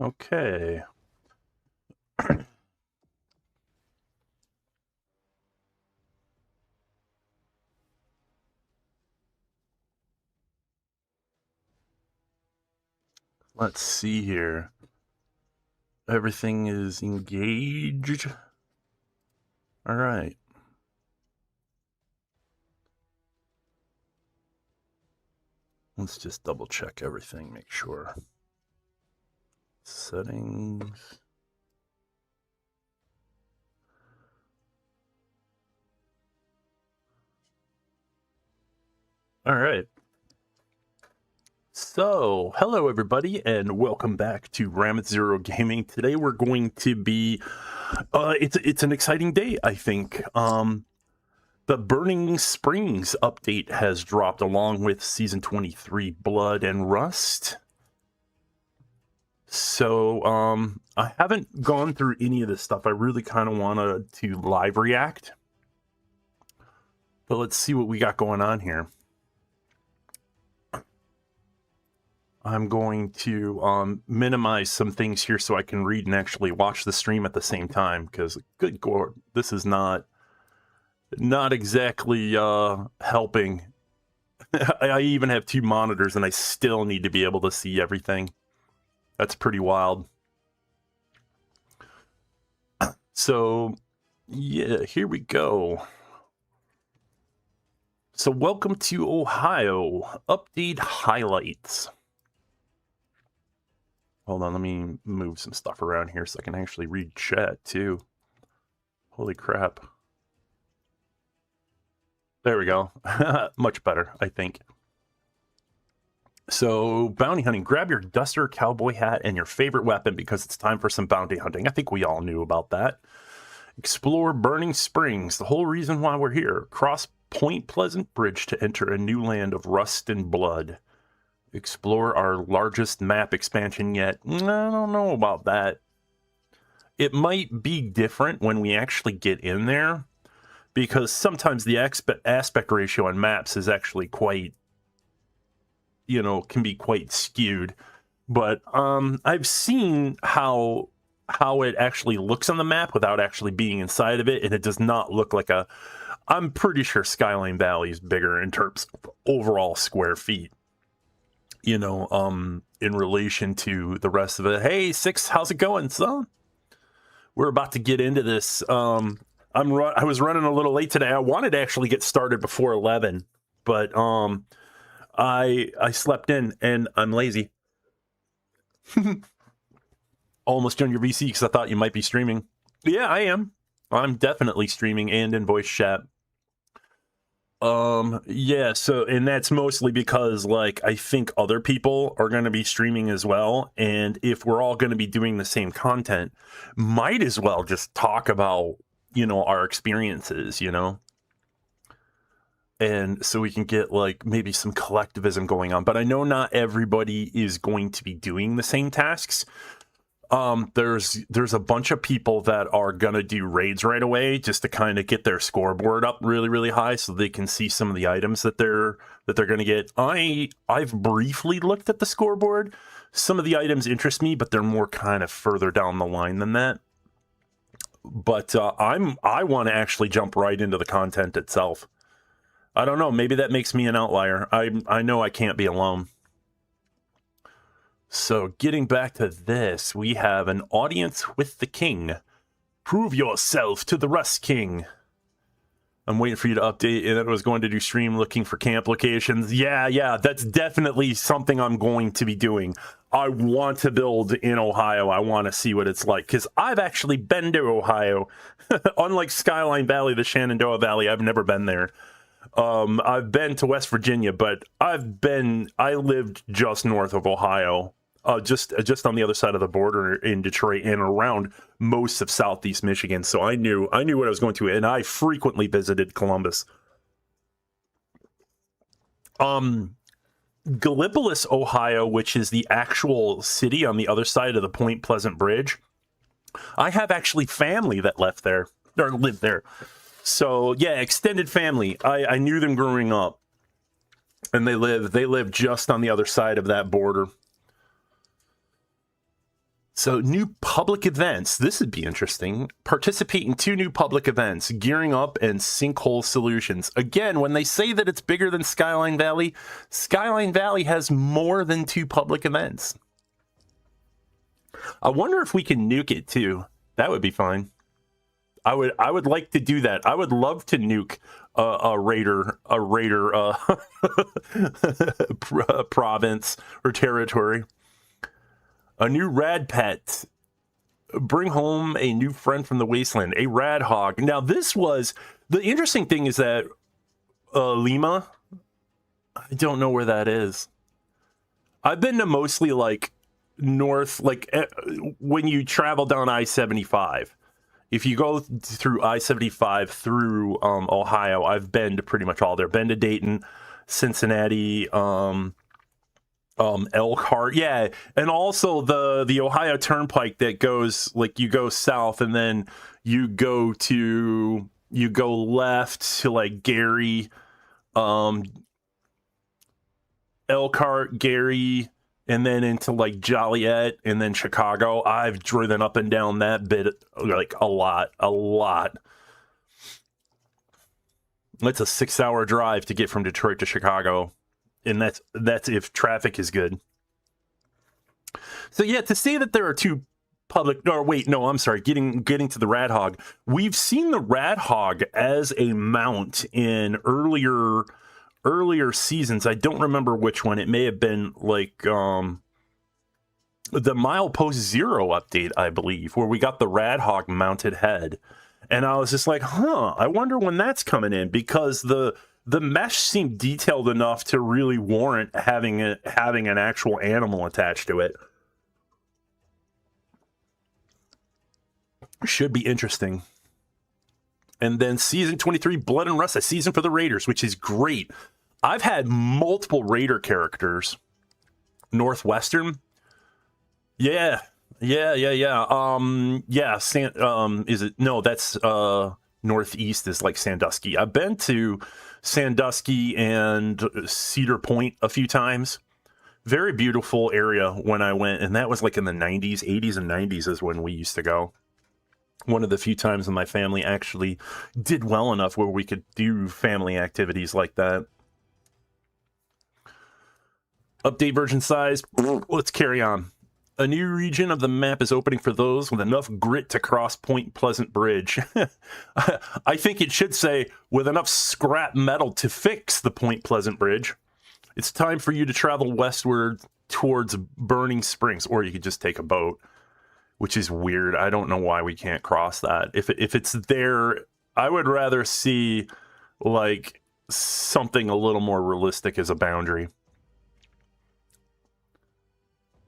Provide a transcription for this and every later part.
Okay. Let's see here. Everything is engaged. All right. Let's just double check everything, make sure. Settings. All right. So, hello everybody, and welcome back to Ramit Zero Gaming. Today we're going to be, it's an exciting day, I think. The Burning Springs update has dropped along with Season 23 Blood and Rust. So, I haven't gone through any of this stuff. I really kind of wanted to live react. But let's see what we got going on here. I'm going to minimize some things here so I can read and actually watch the stream at the same time, because good God, this is not exactly helping. I even have two monitors and I still need to be able to see everything. That's pretty wild. So, yeah, here we go. So, welcome to Ohio. Update highlights. Hold on, let me move some stuff around here so I can actually read chat, too. Holy crap. There we go. Much better, I think. So, bounty hunting. Grab your duster, cowboy hat, and your favorite weapon because it's time for some bounty hunting. I think we all knew about that. Explore Burning Springs. The whole reason why we're here. Cross Point Pleasant Bridge to enter a new land of rust and blood. Explore our largest map expansion yet. I don't know about that. It might be different when we actually get in there, because sometimes the aspect ratio on maps is actually quite, can be quite skewed. But I've seen how it actually looks on the map without actually being inside of it, and it does not look like I'm pretty sure Skyline Valley is bigger in terms of overall square feet. In relation to the rest of it. Hey, Six, how's it going, son? We're about to get into this. I was running a little late today. I wanted to actually get started before 11, but I slept in and I'm lazy. Almost on your VC because I thought you might be streaming. Yeah, I am. I'm definitely streaming and in voice chat. Yeah, so, and that's mostly because, I think other people are going to be streaming as well, and if we're all going to be doing the same content, might as well just talk about, our experiences, and so we can get, maybe some collectivism going on, but I know not everybody is going to be doing the same tasks. There's a bunch of people that are gonna do raids right away just to kind of get their scoreboard up really, really high so they can see some of the items that they're gonna get. I've briefly looked at the scoreboard. Some of the items interest me, but they're more kind of further down the line than that. But I want to actually jump right into the content itself. I don't know, maybe that makes me an outlier. I know I can't be alone. So, getting back to this, we have an audience with the king. Prove yourself to the Rust King. I'm waiting for you to update, and I was going to do stream looking for camp locations. Yeah, that's definitely something I'm going to be doing. I want to build in Ohio. I want to see what it's like, because I've actually been to Ohio. Unlike Skyline Valley, the Shenanigans Valley, I've never been there. I've been to West Virginia, but I lived just north of Ohio. Just on the other side of the border in Detroit and around most of Southeast Michigan. So I knew what I was going to, and I frequently visited Columbus. Gallipolis, Ohio, which is the actual city on the other side of the Point Pleasant Bridge. I have actually family that lived there. So yeah, extended family. I knew them growing up, and they live just on the other side of that border. So new public events. This would be interesting. Participate in 2 new public events, Gearing Up and Sinkhole Solutions. Again, when they say that it's bigger than Skyline Valley has more than 2 public events. I wonder if we can nuke it too. That would be fine. I would like to do that. I would love to nuke a raider province or territory. A new rad pet. Bring home a new friend from the wasteland, a rad hog. Now, this was the interesting thing is that Lima, I don't know where that is. I've been to mostly like north, like when you travel down I-75. If you go through I-75 through Ohio, I've been to pretty much all there. Been to Dayton, Cincinnati, Elkhart, yeah, and also the Ohio Turnpike that goes like you go south and then you go left to like Gary, Elkhart, Gary, and then into like Joliet and then Chicago. I've driven up and down that bit like a lot. It's a 6-hour drive to get from Detroit to Chicago. And that's if traffic is good. So yeah, to say that there are 2 public, or wait, no, I'm sorry, getting to the Rad Hog. We've seen the Rad Hog as a mount in earlier seasons. I don't remember which one. It may have been like the Milepost Zero update, I believe, where we got the Rad Hog mounted head. And I was just like, I wonder when that's coming in, because the mesh seemed detailed enough to really warrant having an actual animal attached to it. Should be interesting. And then season 23, Blood and Rust, a season for the Raiders, which is great. I've had multiple Raider characters. Northwestern. Yeah. Is it? No, that's Northeast is like Sandusky. I've been to Sandusky and Cedar Point a few times. Very beautiful area when I went, and that was like in the 90s, 80s and 90s is when we used to go. One of the few times when my family actually did well enough where we could do family activities like that. Update version size. Let's carry on. A new region of the map is opening for those with enough grit to cross Point Pleasant Bridge. I think it should say, with enough scrap metal to fix the Point Pleasant Bridge. It's time for you to travel westward towards Burning Springs, or you could just take a boat, which is weird. I don't know why we can't cross that. If it's there, I would rather see like something a little more realistic as a boundary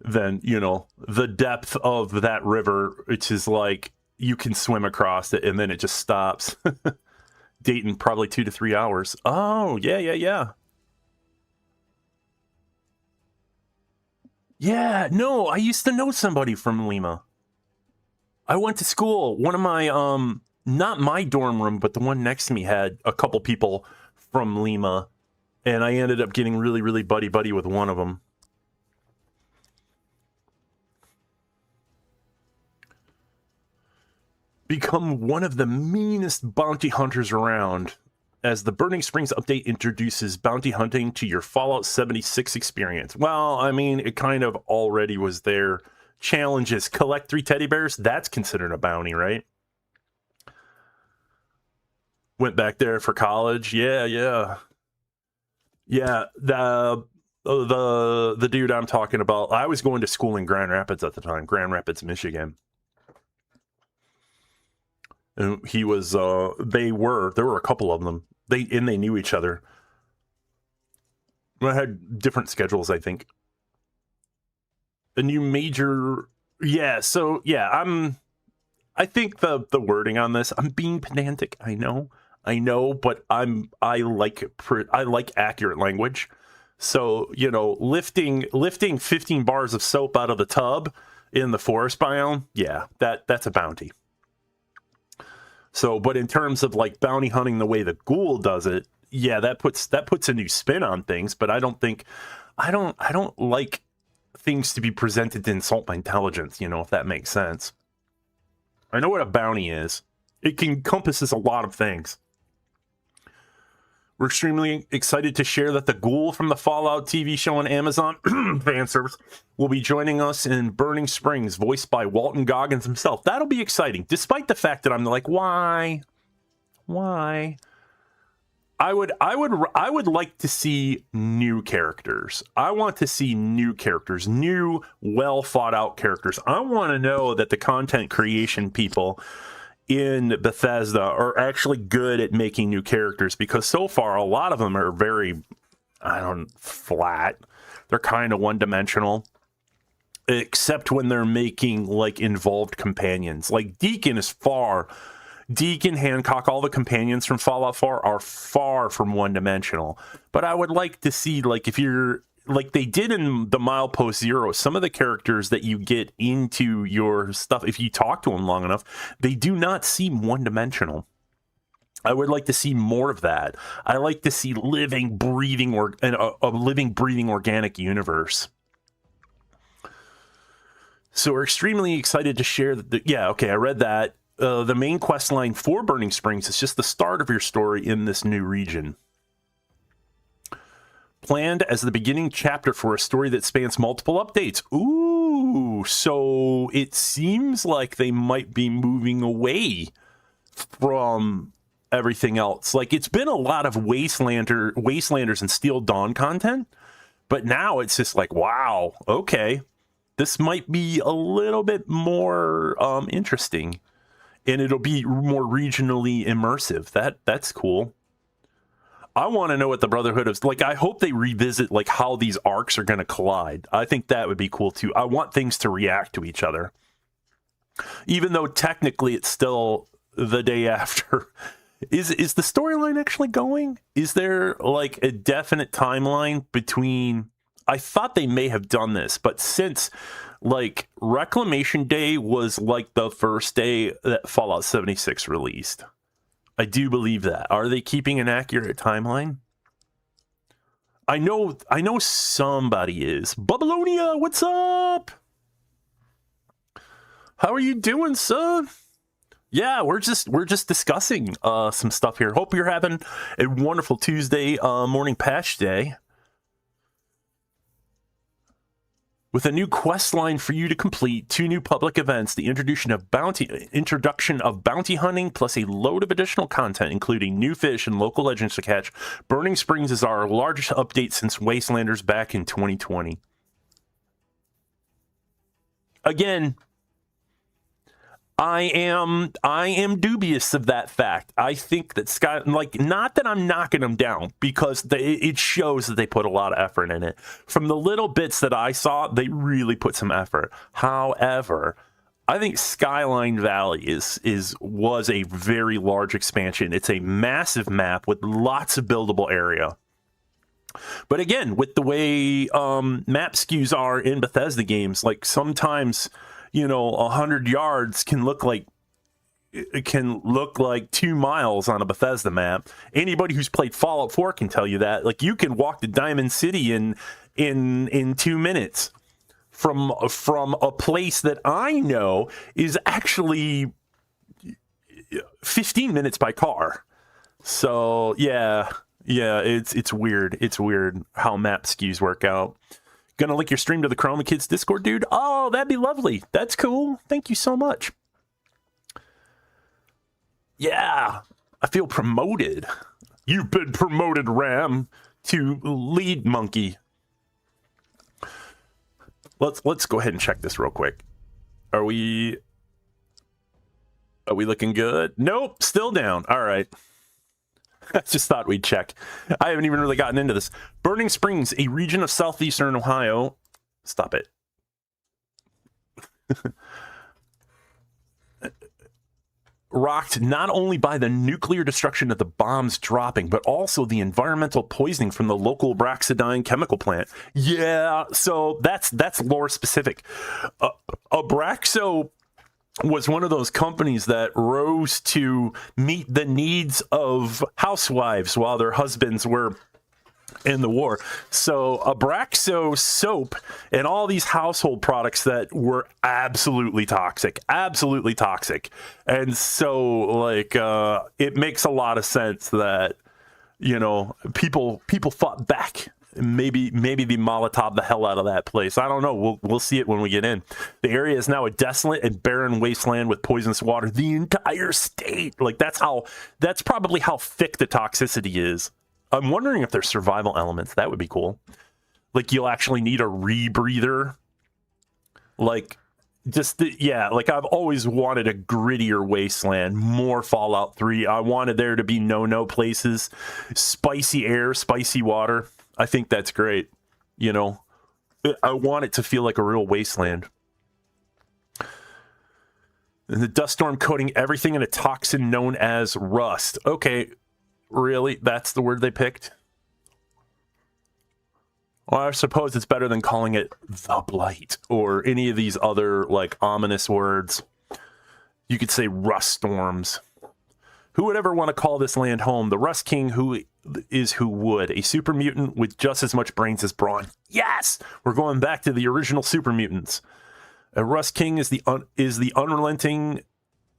than, the depth of that river, which is like you can swim across it and then it just stops. Dayton, probably 2 to 3 hours. Oh, yeah. Yeah, no, I used to know somebody from Lima. I went to school. One of my, not my dorm room, but the one next to me had a couple people from Lima. And I ended up getting really, really buddy with one of them. Become one of the meanest bounty hunters around, as the Burning Springs update introduces bounty hunting to your Fallout 76 experience. Well, I mean, it kind of already was there. Challenges: collect 3 teddy bears. That's considered a bounty, right? Went back there for college. Yeah. The dude I'm talking about, I was going to school in Grand Rapids at the time, Grand Rapids, Michigan. And he was, there were a couple of them. They knew each other. I had different schedules, I think. A new major, I think the wording on this, I'm being pedantic, I know, but I like accurate language. So, lifting 15 bars of soap out of the tub in the forest biome, yeah, that's a bounty. So, but in terms of like bounty hunting the way the ghoul does it, yeah, that puts a new spin on things. But I don't like things to be presented to insult my intelligence, you know, if that makes sense. I know what a bounty is. It encompasses a lot of things. We're extremely excited to share that the ghoul from the Fallout TV show on Amazon fan service will be joining us in Burning Springs, voiced by Walton Goggins himself. That'll be exciting, despite the fact that I'm like, why? I would like to see new characters. I want to see new characters, new, well thought out characters. I want to know that the content creation people in Bethesda are actually good at making new characters, because so far a lot of them are very, flat. They're kind of one-dimensional, except when they're making like involved companions. Like Deacon, Hancock, all the companions from Fallout 4 are far from one-dimensional. But I would like to see, like, if you're like they did in the Milepost Zero, some of the characters that you get into your stuff, if you talk to them long enough, they do not seem one-dimensional. I would like to see more of that. I like to see living, breathing, a living, breathing organic universe. So we're extremely excited to share that. I read that. The main quest line for Burning Springs is just the start of your story in this new region. Planned as the beginning chapter for a story that spans multiple updates. Ooh, so it seems like they might be moving away from everything else. Like, it's been a lot of Wastelanders and Steel Dawn content, but now it's just like, wow, okay, this might be a little bit more interesting, and it'll be more regionally immersive. That's cool. I want to know what the Brotherhood of, like, I hope they revisit, like, how these arcs are going to collide. I think that would be cool, too. I want things to react to each other. Even though technically it's still the day after. Is the storyline actually going? Is there, like, a definite timeline between... I thought they may have done this, but since, like, Reclamation Day was, like, the first day that Fallout 76 released... I do believe that. Are they keeping an accurate timeline? I know somebody is. Babylonia, what's up? How are you doing, son? Yeah, we're just discussing some stuff here. Hope you're having a wonderful Tuesday morning patch day. With a new quest line for you to complete, 2 new public events, the introduction of bounty hunting, plus a load of additional content, including new fish and local legends to catch. Burning Springs is our largest update since Wastelanders back in 2020. Again, I am dubious of that fact. I think that not that I'm knocking them down, because it shows that they put a lot of effort in it. From the little bits that I saw, they really put some effort. However, I think Skyline Valley was a very large expansion. It's a massive map with lots of buildable area. But again, with the way map skews are in Bethesda games, like sometimes, 100 yards can look like 2 miles on a Bethesda map. Anybody who's played Fallout 4 can tell you that. Like, you can walk to Diamond City in 2 minutes from a place that I know is actually 15 minutes by car. So yeah, it's weird. It's weird how map skews work out. Gonna link your stream to the Chroma Kids Discord, dude? Oh, that'd be lovely. That's cool. Thank you so much. Yeah, I feel promoted. You've been promoted, Ram, to lead monkey. Let's go ahead and check this real quick. Are we looking good? Nope, still down. All right. I just thought we'd check. I haven't even really gotten into this. Burning Springs, a region of southeastern Ohio. Stop it. Rocked not only by the nuclear destruction of the bombs dropping, but also the environmental poisoning from the local Braxidine chemical plant. Yeah, so that's lore specific. Abraxo was one of those companies that rose to meet the needs of housewives while their husbands were in the war. So Abraxo soap and all these household products that were absolutely toxic. And so like it makes a lot of sense that, you know, people fought back. Maybe they Molotov the hell out of that place. I don't know. We'll see it when we get in. The area is now a desolate and barren wasteland with poisonous water. The entire state. Like that's probably how thick the toxicity is. I'm wondering if there's survival elements. That would be cool. Like you'll actually need a rebreather. Like like I've always wanted a grittier wasteland, more Fallout 3. I wanted there to be no places, spicy air, spicy water. I think that's great. You know, I want it to feel like a real wasteland. And the dust storm coating everything in a toxin known as rust. Okay, really? That's the word they picked? Well, I suppose it's better than calling it the Blight or any of these other, like, ominous words. You could say rust storms. Who would ever want to call this land home? The Rust King who would. A super mutant with just as much brains as brawn. Yes! We're going back to the original super mutants. A Rust King is the unrelenting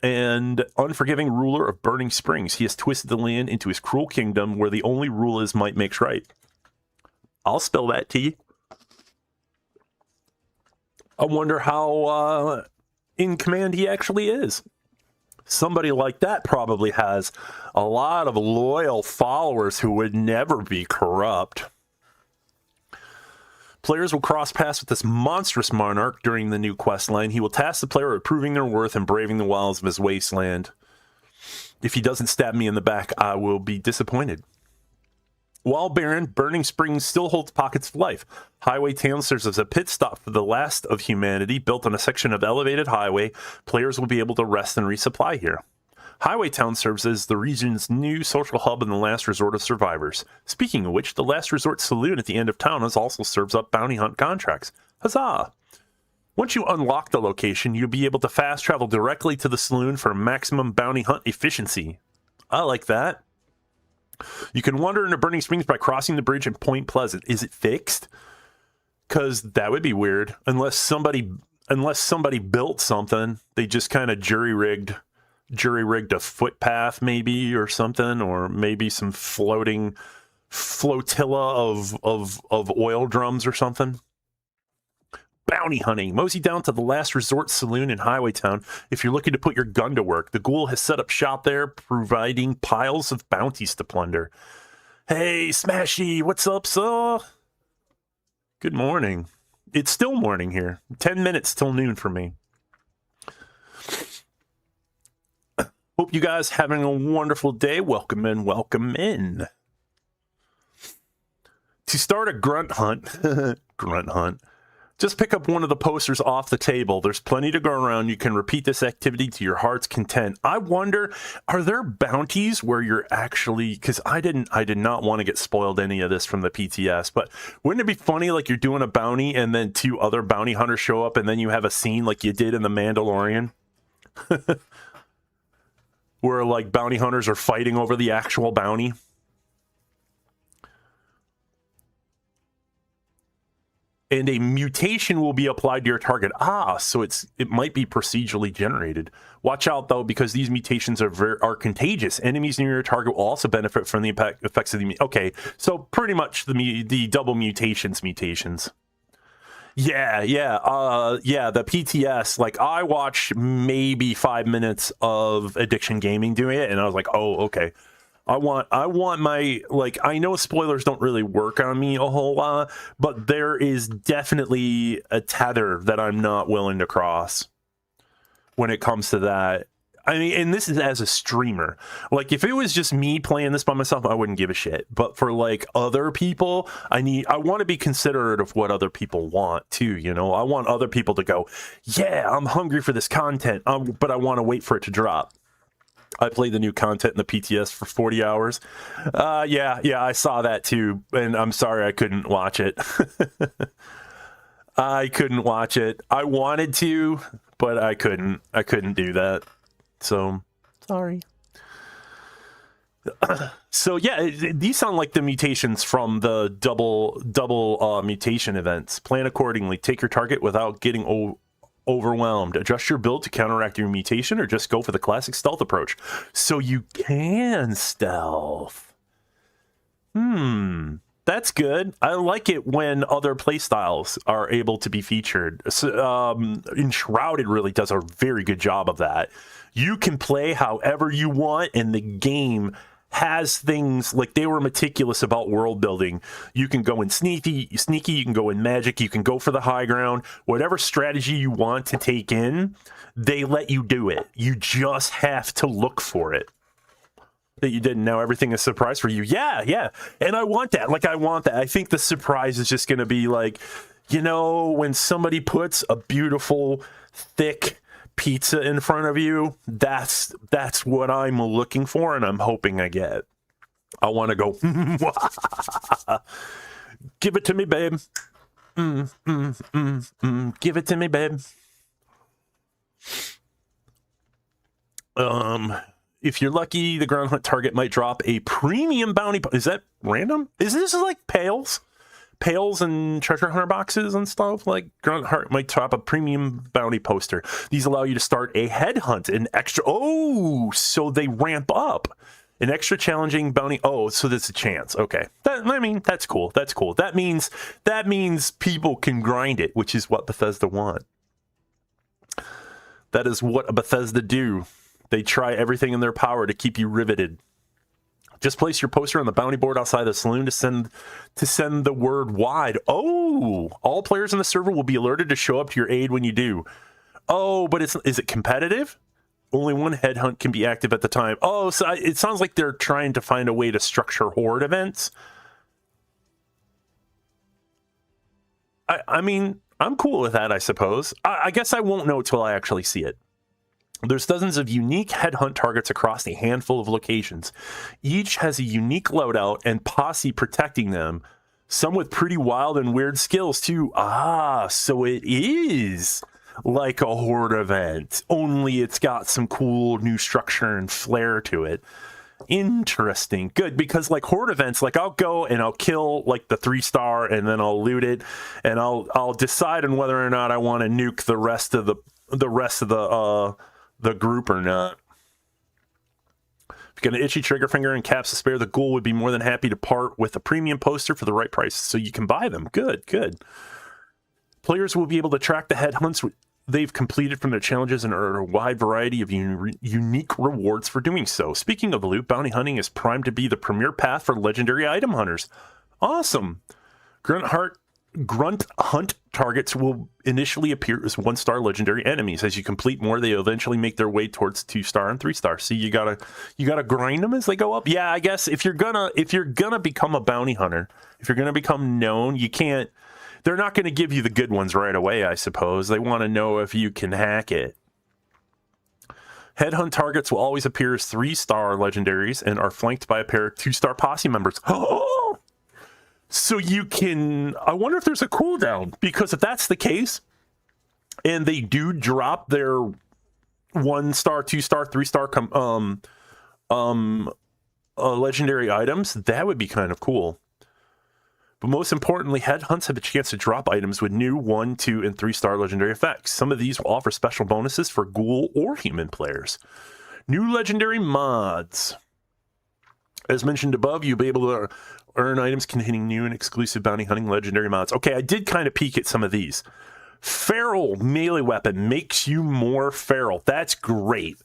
and unforgiving ruler of Burning Springs. He has twisted the land into his cruel kingdom where the only rule is might makes right. I'll spell that to you. I wonder how in command he actually is. Somebody like that probably has a lot of loyal followers who would never be corrupt. Players will cross paths with this monstrous monarch during the new quest line. He will task the player with proving their worth and braving the wilds of his wasteland. If he doesn't stab me in the back, I will be disappointed. While barren, Burning Springs still holds pockets of life. Highway Town serves as a pit stop for the last of humanity. Built on a section of elevated highway, players will be able to rest and resupply here. Highway Town serves as the region's new social hub and the last resort of survivors. Speaking of which, the last resort saloon at the end of town also serves up bounty hunt contracts. Huzzah! Once you unlock the location, you'll be able to fast travel directly to the saloon for maximum bounty hunt efficiency. I like that. You can wander into Burning Springs by crossing the bridge in Point Pleasant. Is it fixed? Because that would be weird. Unless somebody built something, they just kind of jury-rigged a footpath maybe or something, or maybe some floating flotilla of oil drums or something. Bounty hunting. Mosey down to the last resort saloon in Highway Town if you're looking to put your gun to work. The ghoul has set up shop there, providing piles of bounties to plunder. Hey, Smashy, what's up, sir? Good morning. It's still morning here. 10 minutes till noon for me. Hope you guys having a wonderful day. Welcome in, welcome in. To start a grunt hunt, just pick up one of the posters off the table. There's plenty to go around. You can repeat this activity to your heart's content. I wonder, are there bounties where you're actually, because I did not want to get spoiled any of this from the PTS, but wouldn't it be funny, like you're doing a bounty and then two other bounty hunters show up and then you have a scene like you did in The Mandalorian? Where like bounty hunters are fighting over the actual bounty. And a mutation will be applied to your target. So it might be procedurally generated. Watch out though, because these mutations are contagious. Enemies near your target will also benefit from the effects of the. Okay, so pretty much the double mutations. Yeah. The PTS. Like I watched maybe 5 minutes of Addiction Gaming doing it, and I was like, oh, okay. I want my, like, I know spoilers don't really work on me a whole lot, but there is definitely a tether that I'm not willing to cross when it comes to that. I mean, and this is as a streamer. Like, if it was just me playing this by myself, I wouldn't give a shit. But for, like, other people, I want to be considerate of what other people want, too, you know? I want other people to go, yeah, I'm hungry for this content, but I want to wait for it to drop. I played the new content in the PTS for 40 hours. Yeah, I saw that too, and I'm sorry I couldn't watch it. I couldn't watch it. I wanted to, but I couldn't. I couldn't do that. So, sorry. So yeah, these sound like the mutations from the double mutation events. Plan accordingly. Take your target without getting overwhelmed. Adjust your build to counteract your mutation, or just go for the classic stealth approach. So you can stealth. That's good. I like it when other playstyles are able to be featured. Enshrouded really does a very good job of that. You can play however you want, and the game has things like they were meticulous about world building. You can go in sneaky, you can go in magic, you can go for the high ground. Whatever strategy you want to take in, they let you do it. You just have to look for it. That you didn't know everything is a surprise for you. Yeah. And I want that. Like, I want that. I think the surprise is just going to be like, you know, when somebody puts a beautiful, thick pizza in front of you, that's what I'm looking for, and I'm hoping I get. I want to go, give it to me, babe. Give it to me, babe. If you're lucky, the ground hunt target might drop a premium bounty. Is that random? Is this like pails and treasure hunter boxes and stuff? Like ground hunt might drop a premium bounty poster. These allow you to start a head hunt, an extra. Oh, so they ramp up an extra challenging bounty. Oh, so there's a chance. Okay, that's cool. That's cool. That means people can grind it, which is what Bethesda want. That is what a Bethesda do. They try everything in their power to keep you riveted. Just place your poster on the bounty board outside the saloon to send the word wide. Oh, all players in the server will be alerted to show up to your aid when you do. Oh, but is it competitive? Only one headhunt can be active at the time. Oh, so it sounds like they're trying to find a way to structure horde events. I mean, I'm cool with that, I suppose. I guess I won't know till I actually see it. There's dozens of unique headhunt targets across a handful of locations. Each has a unique loadout and posse protecting them. Some with pretty wild and weird skills, too. Ah, so it is like a horde event, only it's got some cool new structure and flair to it. Interesting. Good, because like horde events, like I'll go and I'll kill like the 3-star and then I'll loot it and I'll decide on whether or not I want to nuke the rest of the group or not. If you got an itchy trigger finger and caps to spare, the ghoul would be more than happy to part with a premium poster for the right price, so you can buy them. Good. Players will be able to track the headhunts they've completed from their challenges and earn a wide variety of unique rewards for doing so. Speaking of loot, bounty hunting is primed to be the premier path for legendary item hunters. Awesome. Grunt hunt targets will initially appear as 1-star legendary enemies. As you complete more, they eventually make their way towards 2-star and 3-star. So you gotta grind them as they go up. Yeah, I guess if you're gonna become a bounty hunter, if you're gonna become known, they're not gonna give you the good ones right away, I suppose. They want to know if you can hack it. Headhunt targets will always appear as 3-star legendaries and are flanked by a pair of 2-star posse members. Oh! So you can, I wonder if there's a cooldown, because if that's the case, and they do drop their 1-star, 2-star, 3-star legendary items, that would be kind of cool. But most importantly, headhunts have a chance to drop items with new 1, 2, and 3-star legendary effects. Some of these will offer special bonuses for ghoul or human players. New legendary mods. As mentioned above, you'll be able to earn items containing new and exclusive bounty hunting legendary mods. Okay, I did kind of peek at some of these. Feral melee weapon makes you more feral. That's great,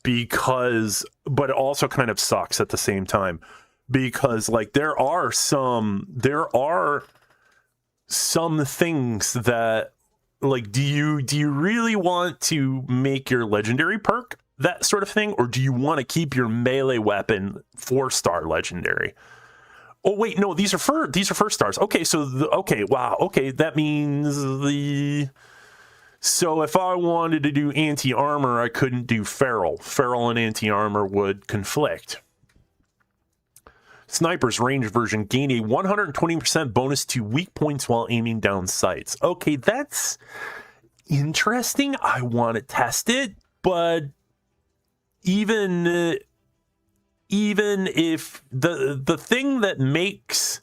but it also kind of sucks at the same time, because like there are some things that, like, do you really want to make your legendary perk that sort of thing, or do you want to keep your melee weapon 4-star legendary? Oh wait, no, these are 1st stars. Okay, so wow. Okay, that means so if I wanted to do anti-armor, I couldn't do feral. Feral and anti-armor would conflict. Sniper's range version gain a 120% bonus to weak points while aiming down sights. Okay, that's interesting. I want to test it, but even even if the thing that makes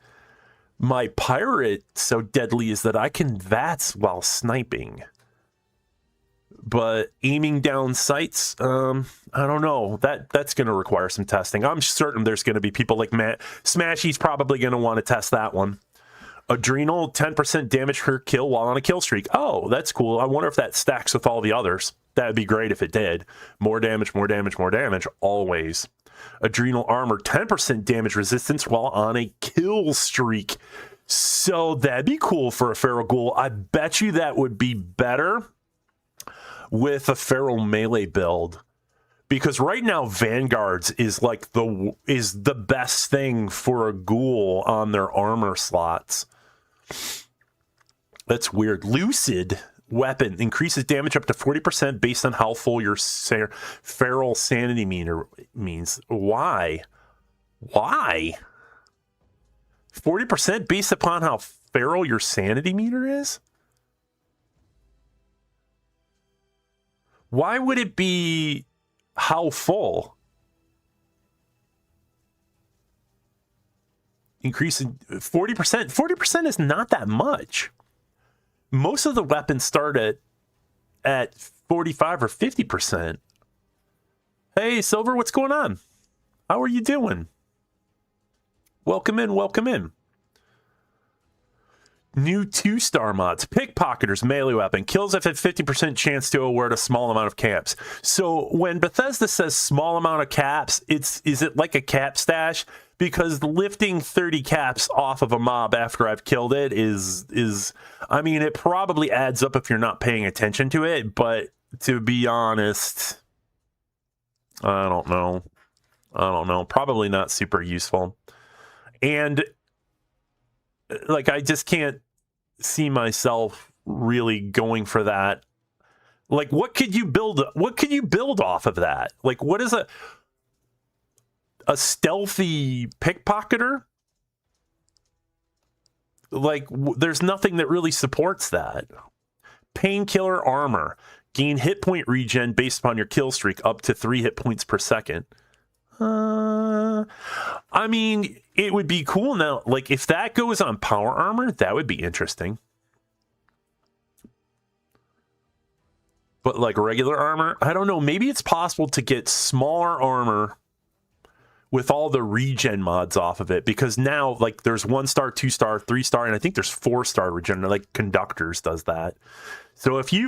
my pirate so deadly is that I can VATS while sniping. But aiming down sights, I don't know. That's going to require some testing. I'm certain there's going to be people like Matt. Smashy's probably going to want to test that one. Adrenal, 10% damage per kill while on a kill streak. Oh, that's cool. I wonder if that stacks with all the others. That'd be great if it did. More damage, more damage, more damage, always. Adrenal armor, 10% damage resistance while on a kill streak. So that'd be cool for a feral ghoul. I bet you that would be better with a feral melee build, because right now Vanguards is like the best thing for a ghoul on their armor slots. That's weird. Lucid weapon increases damage up to 40% based on how full your feral sanity meter means. Why 40% based upon how feral your sanity meter is? Why would it be how full? Increasing 40%. 40% is not that much. Most of the weapons start at 45 or 50%. Hey, Silver, what's going on? How are you doing? Welcome in, welcome in. New 2-star mods. Pickpocketers melee weapon. Kills if at 50% chance to award a small amount of caps. So when Bethesda says small amount of caps, is it like a cap stash? Because lifting 30 caps off of a mob after I've killed it is I mean, it probably adds up if you're not paying attention to it, but to be honest, I don't know. Probably not super useful. And like, I just can't see myself really going for that. Like, what could you build? What could you build off of that? Like, what is a stealthy pickpocketer? Like, there's nothing that really supports that. Painkiller armor. Gain hit point regen based upon your kill streak up to 3 hit points per second. I mean, it would be cool now. Like, if that goes on power armor, that would be interesting. But like regular armor, I don't know. Maybe it's possible to get smaller armor with all the regen mods off of it, because now like there's 1-star, 2-star, 3-star, and I think there's 4-star regen. Like Conductors does that. So if you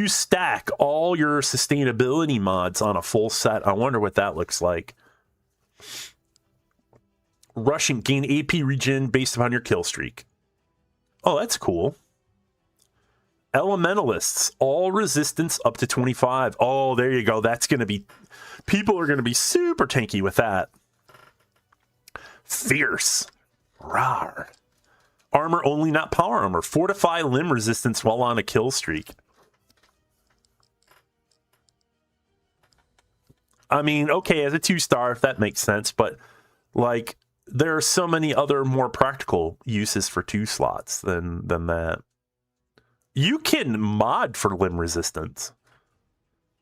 stack all your sustainability mods on a full set, I wonder what that looks like. Rushing, gain AP regen based upon your kill streak. Oh, that's cool. Elementalists, all resistance up to 25. Oh, there you go. That's going to be... People are going to be super tanky with that. Fierce. Rawr. Armor only, not power armor. Fortify limb resistance while on a kill streak. I mean, okay, as a 2-star, if that makes sense, but like, there are so many other more practical uses for 2 slots than that. You can mod for limb resistance.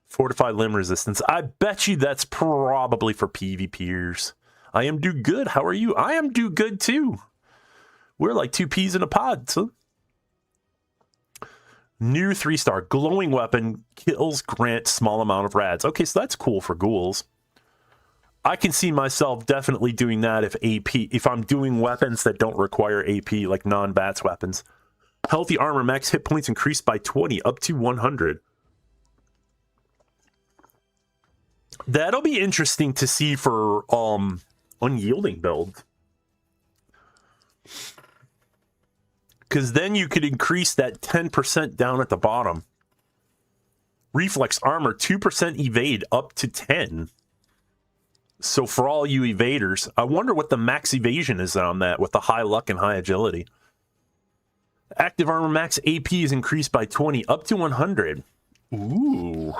Fortify limb resistance. I bet you that's probably for PvPers. I am do good. How are you? I am do good too. We're like 2 peas in a pod, so. New 3-star glowing weapon. Kills grant small amount of rads. Okay, so that's cool for ghouls. I can see myself definitely doing that if I'm doing weapons that don't require AP, like non-bats weapons. Healthy armor, max hit points increased by 20 up to 100. That'll be interesting to see for unyielding build. Because then you could increase that 10% down at the bottom. Reflex armor, 2% evade up to 10. So for all you evaders, I wonder what the max evasion is on that with the high luck and high agility. Active armor max AP is increased by 20 up to 100. Ooh.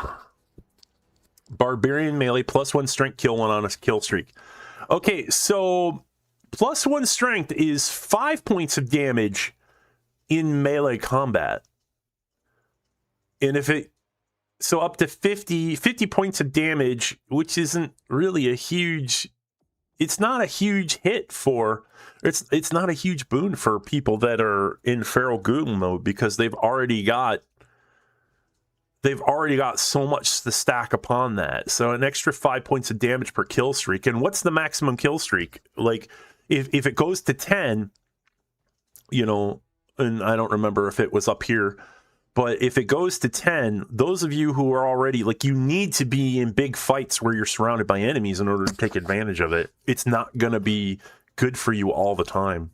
Barbarian melee, +1 strength, kill 1 on a kill streak. Okay, so +1 strength is 5 points of damage in melee combat. And if it So up to 50 points of damage, which isn't really a huge... It's not a huge hit for... It's not a huge boon for people that are in Feral Ghoul mode because they've already got so much to stack upon that. So an extra 5 points of damage per kill streak. And what's the maximum kill streak? Like, if it goes to 10, you know, and I don't remember if it was up here, but if it goes to 10, those of you who are already, like, you need to be in big fights where you're surrounded by enemies in order to take advantage of it. It's not going to be good for you all the time.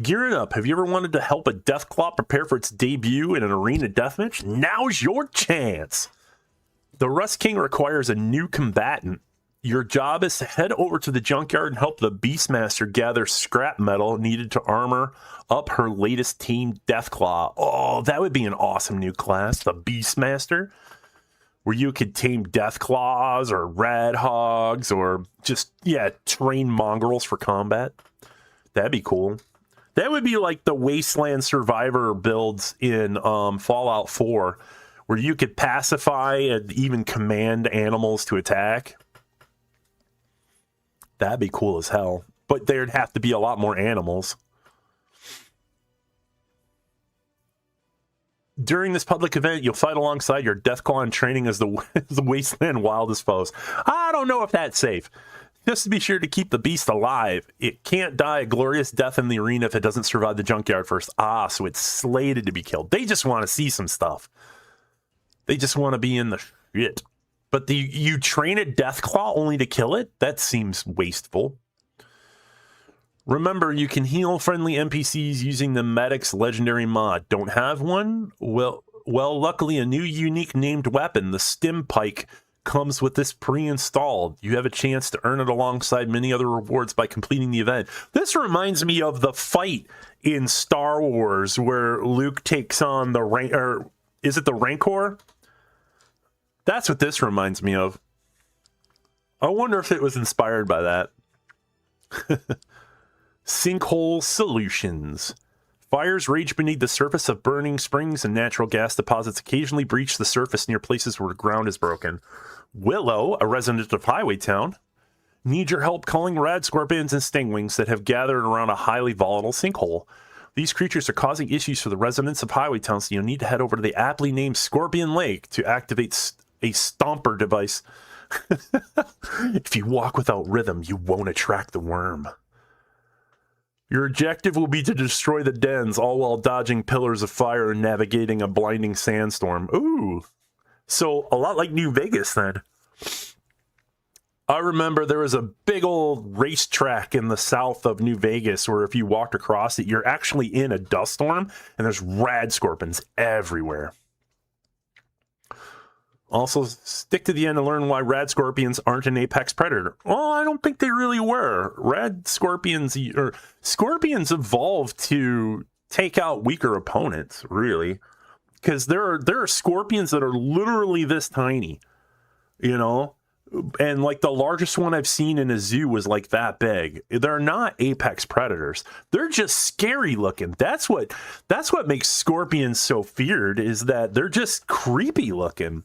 Gearing up. Have you ever wanted to help a Deathclaw prepare for its debut in an arena deathmatch? Now's your chance. The Rust King requires a new combatant. Your job is to head over to the junkyard and help the Beastmaster gather scrap metal needed to armor up her latest team, Deathclaw. Oh, that would be an awesome new class, the Beastmaster, where you could tame Deathclaws or Rad Hogs or just, yeah, train mongrels for combat. That'd be cool. That would be like the Wasteland Survivor builds in Fallout 4, where you could pacify and even command animals to attack. That'd be cool as hell. But there'd have to be a lot more animals. During this public event, you'll fight alongside your Deathclaw in training as the Wasteland wildest foes. I don't know if that's safe. Just to be sure to keep the beast alive. It can't die a glorious death in the arena if it doesn't survive the junkyard first. Ah, so it's slated to be killed. They just want to see some stuff. They just want to be in the shit. But you train a Deathclaw only to kill it? That seems wasteful. Remember, you can heal friendly NPCs using the Medic's legendary mod. Don't have one? Well, luckily a new unique named weapon, the Stim Pike, comes with this pre-installed. You have a chance to earn it alongside many other rewards by completing the event. This reminds me of the fight in Star Wars where Luke takes on the or is it the Rancor? That's what this reminds me of. I wonder if it was inspired by that. Sinkhole Solutions. Fires rage beneath the surface of burning springs, and natural gas deposits occasionally breach the surface near places where the ground is broken. Willow, a resident of Highwaytown, needs your help calling rad scorpions and stingwings that have gathered around a highly volatile sinkhole. These creatures are causing issues for the residents of Highwaytown, so you'll need to head over to the aptly named Scorpion Lake to activate a stomper device. If you walk without rhythm, you won't attract the worm. Your objective will be to destroy the dens, all while dodging pillars of fire and navigating a blinding sandstorm. Ooh. So, a lot like New Vegas, then. I remember there was a big old racetrack in the south of New Vegas where if you walked across it, you're actually in a dust storm, and there's rad scorpions everywhere. Also, stick to the end to learn why rad scorpions aren't an apex predator. Oh, I don't think they really were. Rad scorpions, or scorpions evolved to take out weaker opponents, really. Because there are scorpions that are literally this tiny, you know? And like the largest one I've seen in a zoo was like that big. They're not apex predators. They're just scary looking. That's what makes scorpions so feared, is that they're just creepy looking.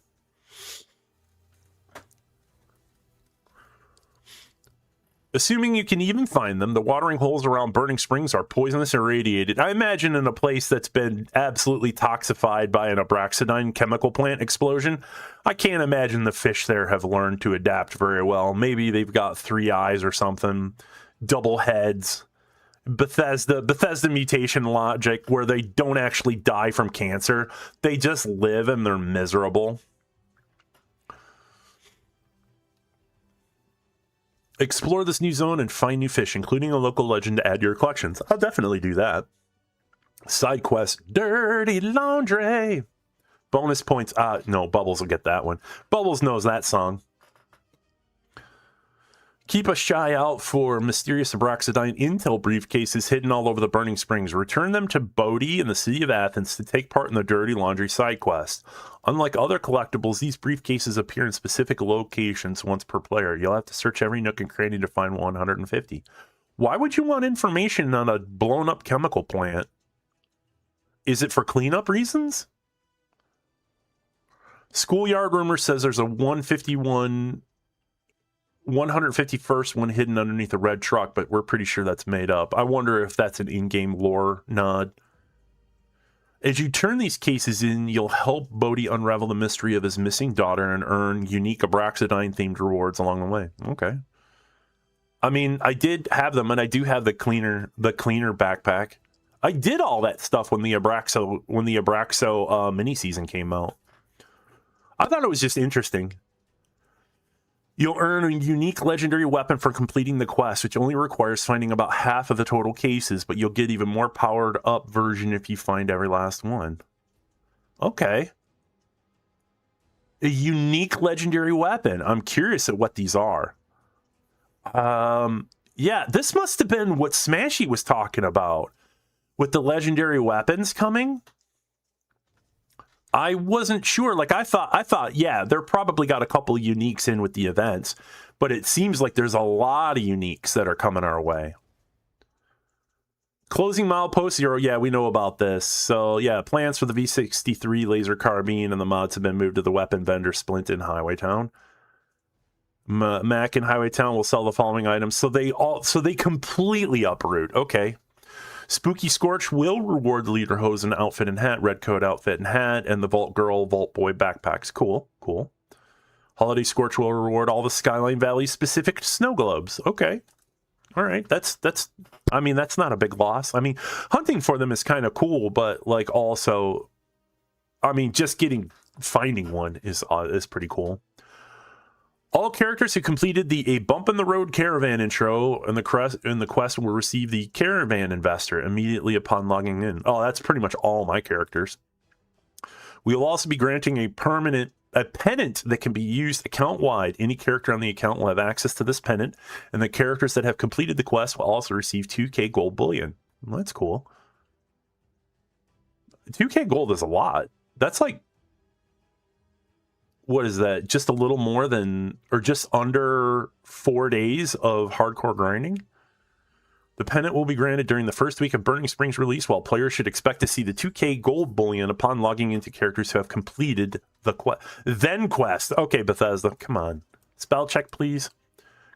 Assuming you can even find them, the watering holes around burning springs are poisonous and irradiated. I imagine in a place that's been absolutely toxified by an abraxadine chemical plant explosion, I can't imagine the fish there have learned to adapt very well. Maybe they've got 3 eyes or something, double heads, Bethesda mutation logic where they don't actually die from cancer. They just live and they're miserable. Explore this new zone and find new fish, including a local legend to add to your collections. I'll definitely do that. Side quest, Dirty Laundry. Bonus points. No, Bubbles will get that one. Bubbles knows that song. Keep a shy out for mysterious abraxadine intel briefcases hidden all over the burning springs. Return them to Bodhi in the city of Athens to take part in the Dirty Laundry side quest. Unlike other collectibles, these briefcases appear in specific locations once per player. You'll have to search every nook and cranny to find 150. Why would you want information on a blown up chemical plant? Is it for cleanup reasons? Schoolyard Rumor says there's a 151st one hidden underneath a red truck, but we're pretty sure that's made up. I wonder if that's an in-game lore nod. As you turn these cases in, you'll help Bodhi unravel the mystery of his missing daughter and earn unique Abraxadine-themed rewards along the way. Okay. I mean, I did have them, and I do have the cleaner backpack. I did all that stuff when the Abraxo mini season came out. I thought it was just interesting. You'll earn a unique legendary weapon for completing the quest, which only requires finding about half of the total cases, but you'll get even more powered up version if you find every last one. Okay. A unique legendary weapon. I'm curious at what these are. Yeah, this must have been what Smashy was talking about with the legendary weapons coming. I wasn't sure. Like I thought, yeah, they're probably got a couple of uniques in with the events, but it seems like there's a lot of uniques that are coming our way. Closing milepost 0. Yeah, we know about this. So yeah, plans for the V63 laser carbine and the mods have been moved to the weapon vendor Splint in Highwaytown. Mac in Highwaytown will sell the following items. So they completely uproot. Okay. Spooky Scorch will reward the Leader Hose and outfit and hat, red coat outfit and hat, and the Vault Girl, Vault Boy backpacks. Cool. Holiday Scorch will reward all the Skyline Valley specific snow globes. Okay. All right. That's I mean, that's not a big loss. I mean, hunting for them is kind of cool, but like also, I mean, just finding one is pretty cool. All characters who completed the A Bump in the Road Caravan intro in the quest will receive the Caravan Investor immediately upon logging in. Oh, that's pretty much all my characters. We will also be granting a pennant that can be used account-wide. Any character on the account will have access to this pennant, and the characters that have completed the quest will also receive 2k gold bullion. Well, that's cool. 2k gold is a lot. That's like, what is that? Just a little more than, or just under 4 days of hardcore grinding? The pennant will be granted during the first week of Burning Springs release, while players should expect to see the 2k gold bullion upon logging into characters who have completed the quest. Okay, Bethesda, come on. Spell check, please.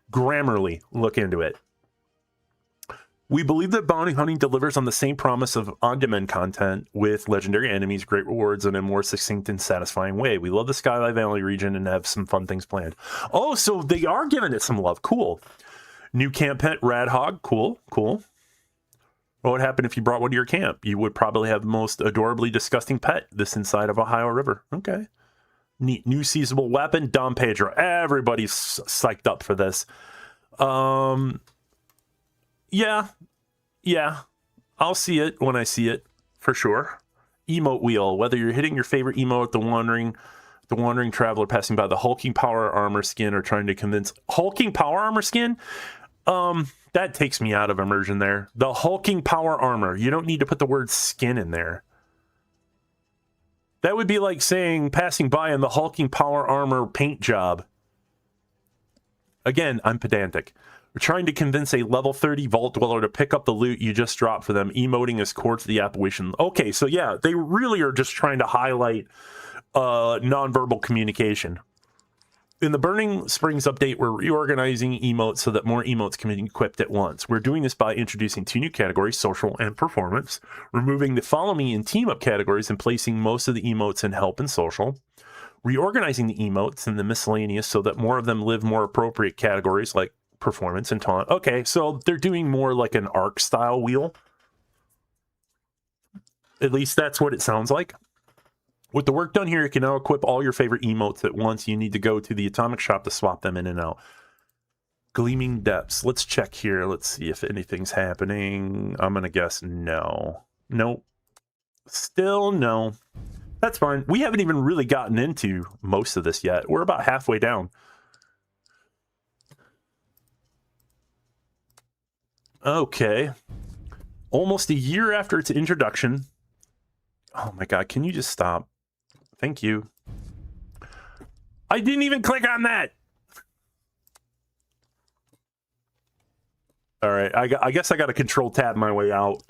Grammarly, look into it. We believe that bounty hunting delivers on the same promise of on-demand content with legendary enemies, great rewards, and a more succinct and satisfying way. We love the Skyline Valley region and have some fun things planned. Oh, so they are giving it some love. Cool. New camp pet, Radhog. Cool. What would happen if you brought one to your camp? You would probably have the most adorably disgusting pet this inside of Ohio River. Okay. Neat. New seasonable weapon, Dom Pedro. Everybody's psyched up for this. Yeah, I'll see it when I see it, for sure. Emote wheel, whether you're hitting your favorite emote, the wandering traveler passing by the hulking power armor skin, or trying to convince hulking power armor skin, that takes me out of immersion there. The hulking power armor, you don't need to put the word skin in there. That would be like saying passing by in the hulking power armor paint job. Again, I'm pedantic. We're trying to convince a level 30 Vault Dweller to pick up the loot you just dropped for them. Emoting is core to the apparition. Okay, so yeah, they really are just trying to highlight nonverbal communication. In the Burning Springs update, we're reorganizing emotes so that more emotes can be equipped at once. We're doing this by introducing 2 new categories, social and performance, removing the follow me and team up categories and placing most of the emotes in help and social, reorganizing the emotes in the miscellaneous so that more of them live more appropriate categories like performance and taunt. Okay, so they're doing more like an arc style wheel. At least that's what it sounds like. With the work done here, you can now equip all your favorite emotes at once. You need to go to the Atomic Shop to swap them in and out. Gleaming Depths. Let's check here. Let's see if anything's happening. I'm going to guess no. Nope. Still no. That's fine. We haven't even really gotten into most of this yet. We're about halfway down. Okay. Almost a year after its introduction. Oh my god, can you just stop? Thank you. I didn't even click on that! Alright, I guess I gotta control tab my way out.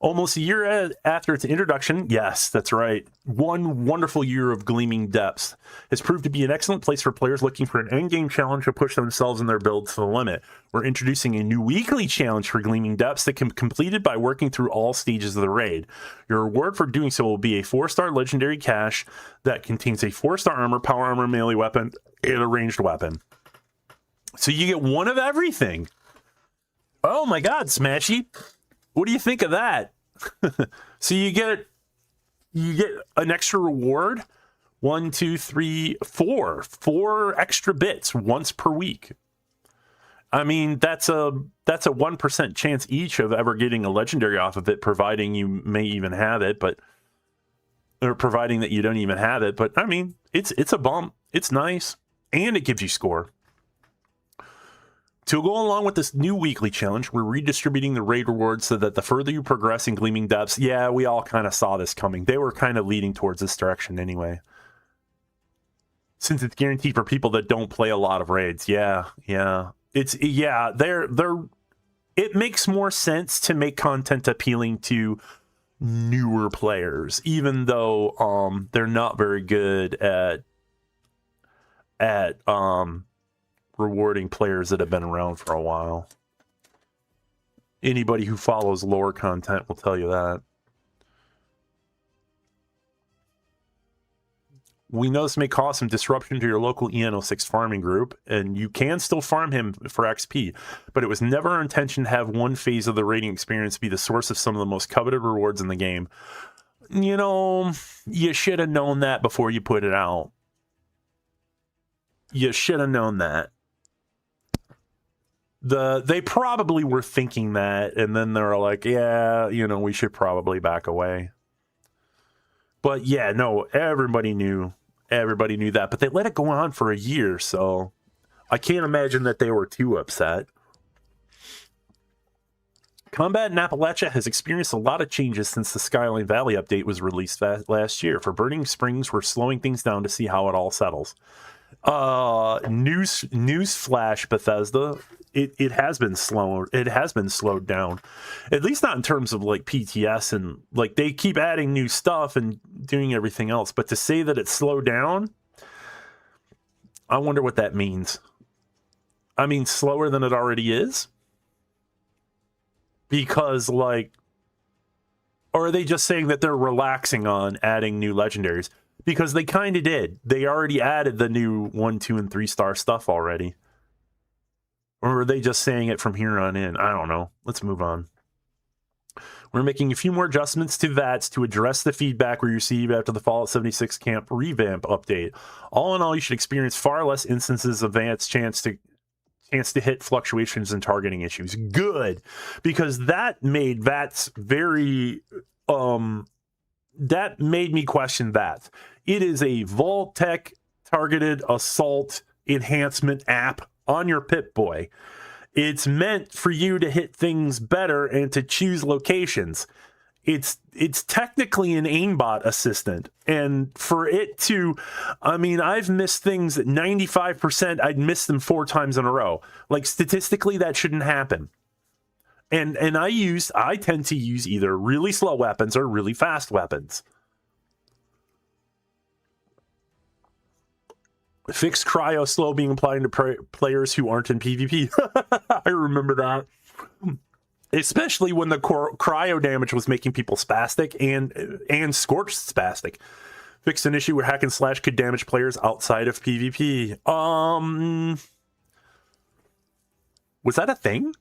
Almost a year after its introduction, yes, that's right, one wonderful year of Gleaming Depths has proved to be an excellent place for players looking for an endgame challenge to push themselves and their builds to the limit. We're introducing a new weekly challenge for Gleaming Depths that can be completed by working through all stages of the raid. Your reward for doing so will be a 4-star legendary cache that contains a 4-star armor, power armor, melee weapon, and a ranged weapon. So you get one of everything. Oh my god, Smashy. What do you think of that? So you get an extra reward. 1, 2, 3, 4. 4 extra bits once per week. I mean, that's a 1% chance each of ever getting a legendary off of it, providing you may even have it, or providing that you don't even have it. But I mean, it's a bump. It's nice, and it gives you score. To go along with this new weekly challenge, we're redistributing the raid rewards so that the further you progress in Gleaming Depths, yeah, we all kind of saw this coming. They were kind of leading towards this direction anyway. Since it's guaranteed for people that don't play a lot of raids. Yeah. It makes more sense to make content appealing to newer players, even though they're not very good at rewarding players that have been around for a while. Anybody who follows lore content will tell you that. We know this may cause some disruption to your local EN06 farming group, and you can still farm him for XP, but it was never our intention to have one phase of the raiding experience be the source of some of the most coveted rewards in the game. You know, you should have known that before you put it out. You should have known that. They probably were thinking that, and then they're like, yeah, you know, we should probably back away. But yeah, no, everybody knew that, but they let it go on for a year, so I can't imagine that they were too upset. Combat in Appalachia has experienced a lot of changes since the Skyline Valley update was released last year. For Burning Springs, we're slowing things down to see how it all settles. News flash, Bethesda. It has been slower. It has been slowed down, at least not in terms of like PTS, and like they keep adding new stuff and doing everything else. But to say that it's slowed down, I wonder what that means. I mean, slower than it already is, because like, or are they just saying that they're relaxing on adding new legendaries? Because they kind of did. They already added the new 1, 2, and 3-star stuff already. Or are they just saying it from here on in? I don't know. Let's move on. We're making a few more adjustments to VATS to address the feedback we received after the Fallout 76 camp revamp update. All in all, you should experience far less instances of VATS chance to hit fluctuations and targeting issues. Good. Because that made VATS very... that made me question that. It is a Vault-Tec targeted assault enhancement app on your Pip-Boy. It's meant for you to hit things better and to choose locations. It's technically an aimbot assistant. And for it to, I mean, I've missed things at 95%. I'd missed them 4 times in a row. Like, statistically, that shouldn't happen. And I tend to use either really slow weapons or really fast weapons. Fixed cryo slow being applied to players who aren't in PvP. I remember that. Especially when the cryo damage was making people spastic and scorched spastic. Fixed an issue where hack and slash could damage players outside of PvP. Was that a thing?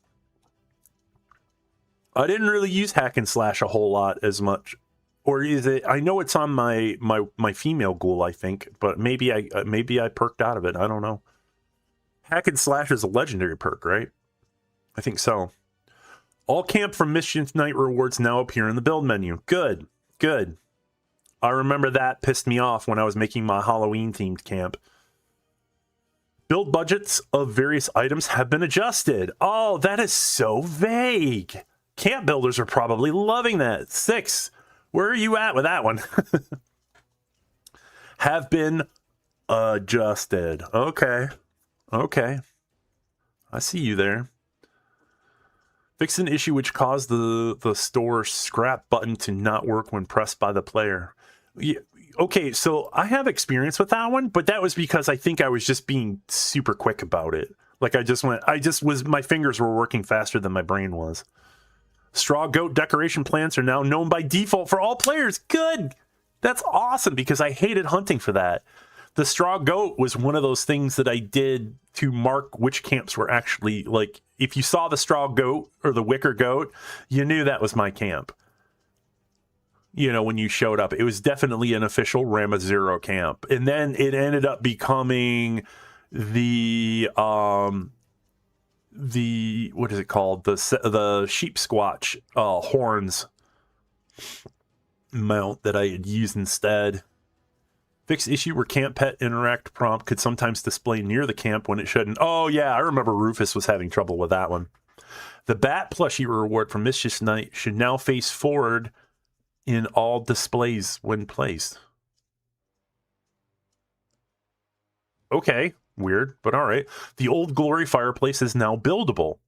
I didn't really use hack and slash a whole lot as much. Or is it? I know it's on my female ghoul, I think, but maybe I perked out of it. I don't know. Hack and slash is a legendary perk, right? I think so. All camp from Mission Night rewards now appear in the build menu. Good. I remember that pissed me off when I was making my Halloween-themed camp. Build budgets of various items have been adjusted. Oh, that is so vague. Camp builders are probably loving that. 6. Where are you at with that one? Have been adjusted. Okay. I see you there. Fix an issue which caused the store scrap button to not work when pressed by the player. Yeah, okay, so I have experience with that one, but that was because I think I was just being super quick about it. Like my fingers were working faster than my brain was. Straw goat decoration plants are now known by default for all players. Good. That's awesome because I hated hunting for that. The straw goat was one of those things that I did to mark which camps were actually, like, if you saw the straw goat or the wicker goat, you knew that was my camp. You know, when you showed up, it was definitely an official Rama Zero camp. And then it ended up becoming the what is it called? The sheep squatch horns mount that I had used instead. Fix issue where camp pet interact prompt could sometimes display near the camp when it shouldn't. Oh, yeah, I remember Rufus was having trouble with that one. The bat plushie reward from Mischief Night should now face forward in all displays when placed. Okay, weird, but all right. The old glory fireplace is now buildable.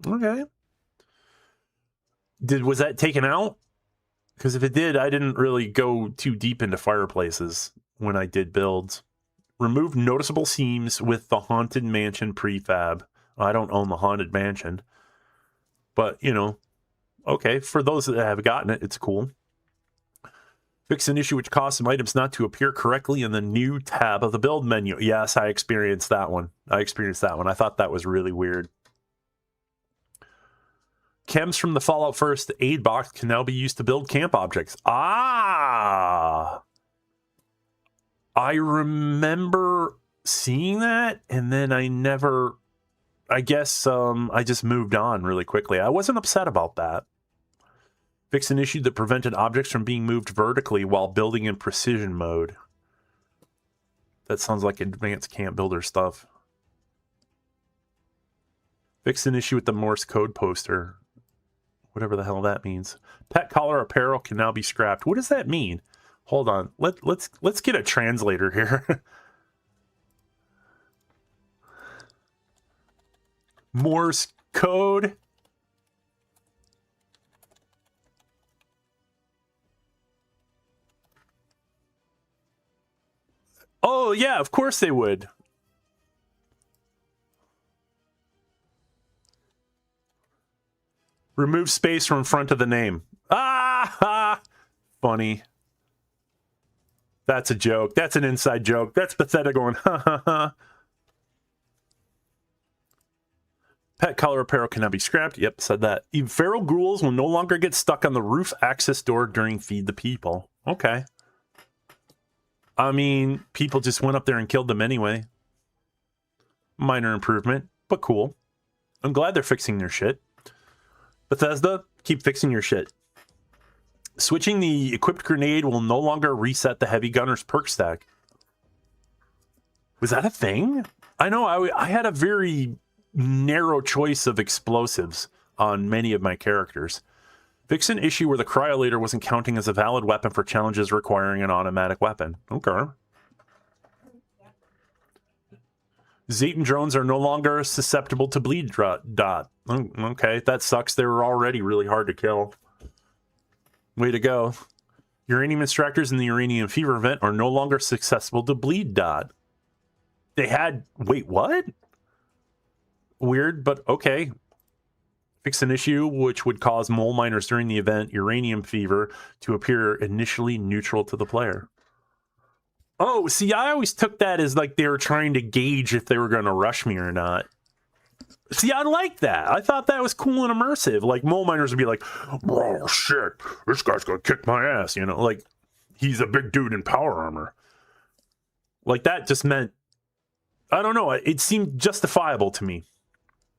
Okay. Was that taken out? Because if it did, I didn't really go too deep into fireplaces when I did builds. Remove noticeable seams with the Haunted Mansion prefab. I don't own the Haunted Mansion. But, you know, okay, for those that have gotten it, it's cool. Fix an issue which caused some items not to appear correctly in the new tab of the build menu. Yes, I experienced that one. I thought that was really weird. Chems from the Fallout First aid box can now be used to build camp objects. Ah! I remember seeing that, and then I guess I just moved on really quickly. I wasn't upset about that. Fix an issue that prevented objects from being moved vertically while building in precision mode. That sounds like advanced camp builder stuff. Fix an issue with the Morse code poster. Whatever the hell that means. Pet collar apparel can now be scrapped. What does that mean? Hold on. Let's get a translator here. Morse code. Oh, yeah, of course they would. Remove space from front of the name. Ah! Funny. That's a joke. That's an inside joke. That's Bethesda going, ha ha ha. Pet collar apparel cannot be scrapped. Yep, said that. Feral ghouls will no longer get stuck on the roof access door during Feed the People. Okay. I mean, people just went up there and killed them anyway. Minor improvement, but cool. I'm glad they're fixing their shit. Bethesda, keep fixing your shit. Switching the equipped grenade will no longer reset the heavy gunner's perk stack. Was that a thing? I know I had a very narrow choice of explosives on many of my characters. Fix an issue where the cryolator wasn't counting as a valid weapon for challenges requiring an automatic weapon. Okay. Zayton drones are no longer susceptible to bleed dot. Okay, that sucks. They were already really hard to kill. Way to go. Uranium extractors in the uranium fever vent are no longer susceptible to bleed dot. They had... Wait, what? Weird, but okay. Fix an issue which would cause mole miners during the event uranium fever to appear initially neutral to the player. Oh, see, I always took that as like they were trying to gauge if they were going to rush me or not. See, I like that. I thought that was cool and immersive. Like, mole miners would be like, oh, shit, this guy's going to kick my ass. You know, like, he's a big dude in power armor. Like, that just meant, I don't know, it seemed justifiable to me.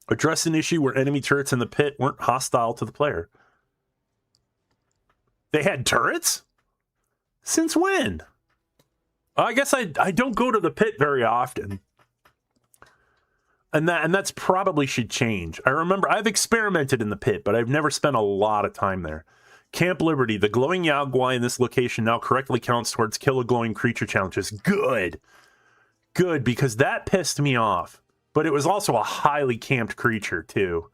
Address an issue where enemy turrets in the pit weren't hostile to the player. They had turrets? Since when? I guess I don't go to the pit very often. And that's probably should change. I remember I've experimented in the pit, but I've never spent a lot of time there. Camp Liberty, the glowing Yaogwai in this location now correctly counts towards kill a glowing creature challenges. Good. Good, because that pissed me off. But it was also a highly camped creature, too.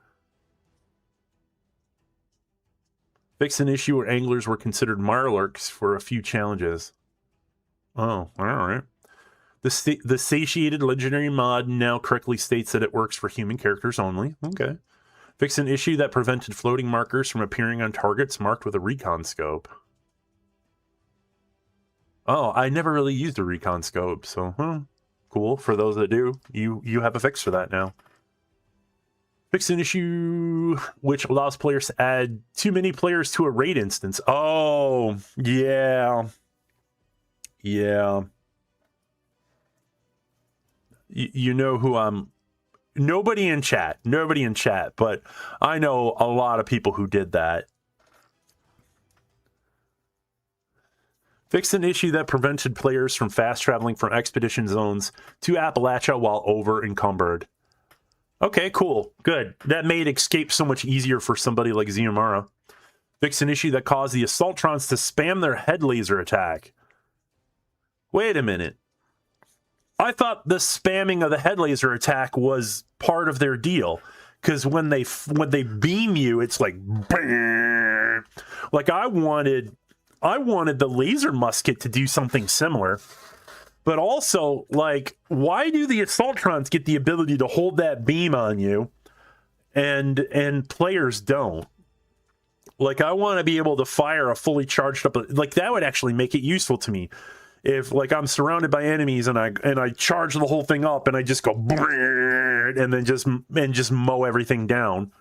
Fix an issue where anglers were considered mirelurks for a few challenges. Oh, all right. The satiated legendary mod now correctly states that it works for human characters only. Okay. Fix an issue that prevented floating markers from appearing on targets marked with a recon scope. Oh, I never really used a recon scope, so cool. For those that do, you have a fix for that now. Fix an issue which allows players to add too many players to a raid instance. Oh, yeah. Yeah. You know who I'm... Nobody in chat, but I know a lot of people who did that. Fix an issue that prevented players from fast traveling from expedition zones to Appalachia while over encumbered. Okay, cool. Good. That made escape so much easier for somebody like Xiomara. Fix an issue that caused the Assaultrons to spam their head laser attack. Wait a minute. I thought the spamming of the head laser attack was part of their deal. Because when they beam you, it's like... Bang! Like, I wanted the laser musket to do something similar. But also, like, why do the Assaultrons get the ability to hold that beam on you and players don't? Like, I want to be able to fire a fully charged up... Like, that would actually make it useful to me. If, like, I'm surrounded by enemies and I charge the whole thing up and I just go... And then just mow everything down.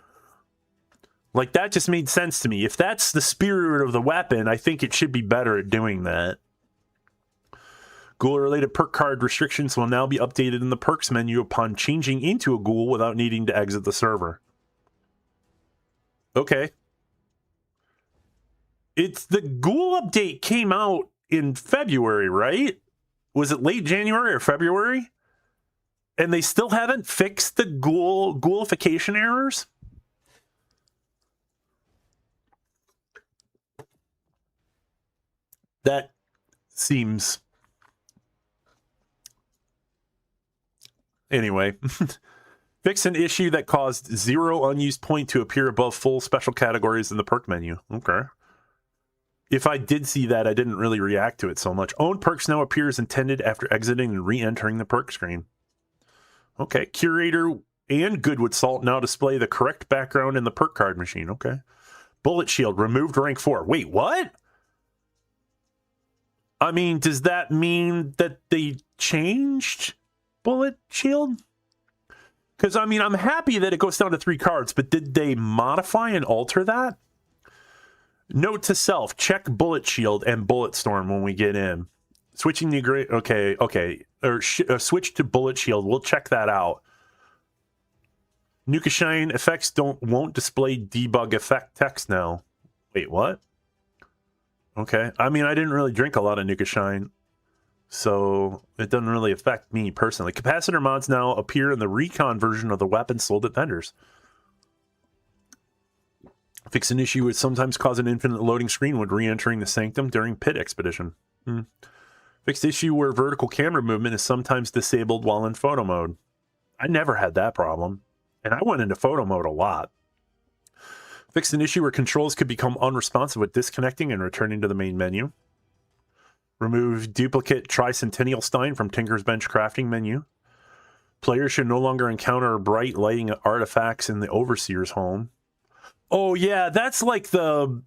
Like, that just made sense to me. If that's the spirit of the weapon, I think it should be better at doing that. Ghoul-related perk card restrictions will now be updated in the perks menu upon changing into a ghoul without needing to exit the server. Okay. It's the ghoul update came out in February, right? Was it late January or February? And they still haven't fixed the ghoulification errors? That seems... Anyway, fix an issue that caused 0 unused point to appear above full special categories in the perk menu. Okay. If I did see that, I didn't really react to it so much. Own perks now appear as intended after exiting and re-entering the perk screen. Okay. Curator and Goodwood Salt now display the correct background in the perk card machine. Okay. Bullet Shield removed rank 4. Wait, what? I mean, does that mean that they changed Bullet Shield? Because, I mean, I'm happy that it goes down to 3 cards, but did they modify and alter that? Note to self, check Bullet Shield and Bullet Storm when we get in. Switching the gray... Okay. Or switch to Bullet Shield. We'll check that out. Nuka Shine effects won't display debug effect text now. Wait, what? Okay. I mean, I didn't really drink a lot of Nuka Shine, so it doesn't really affect me personally. Capacitor mods now appear in the recon version of the weapon sold at vendors. Fix an issue which sometimes cause an infinite loading screen when re-entering the sanctum during pit expedition. Fixed issue where vertical camera movement is sometimes disabled while in photo mode. I never had that problem, and I went into photo mode a lot. Fixed an issue where controls could become unresponsive with disconnecting and returning to the main menu. Remove duplicate Tricentennial Stein from Tinker's Bench crafting menu. Players should no longer encounter bright lighting artifacts in the Overseer's home. Oh, yeah, that's like the...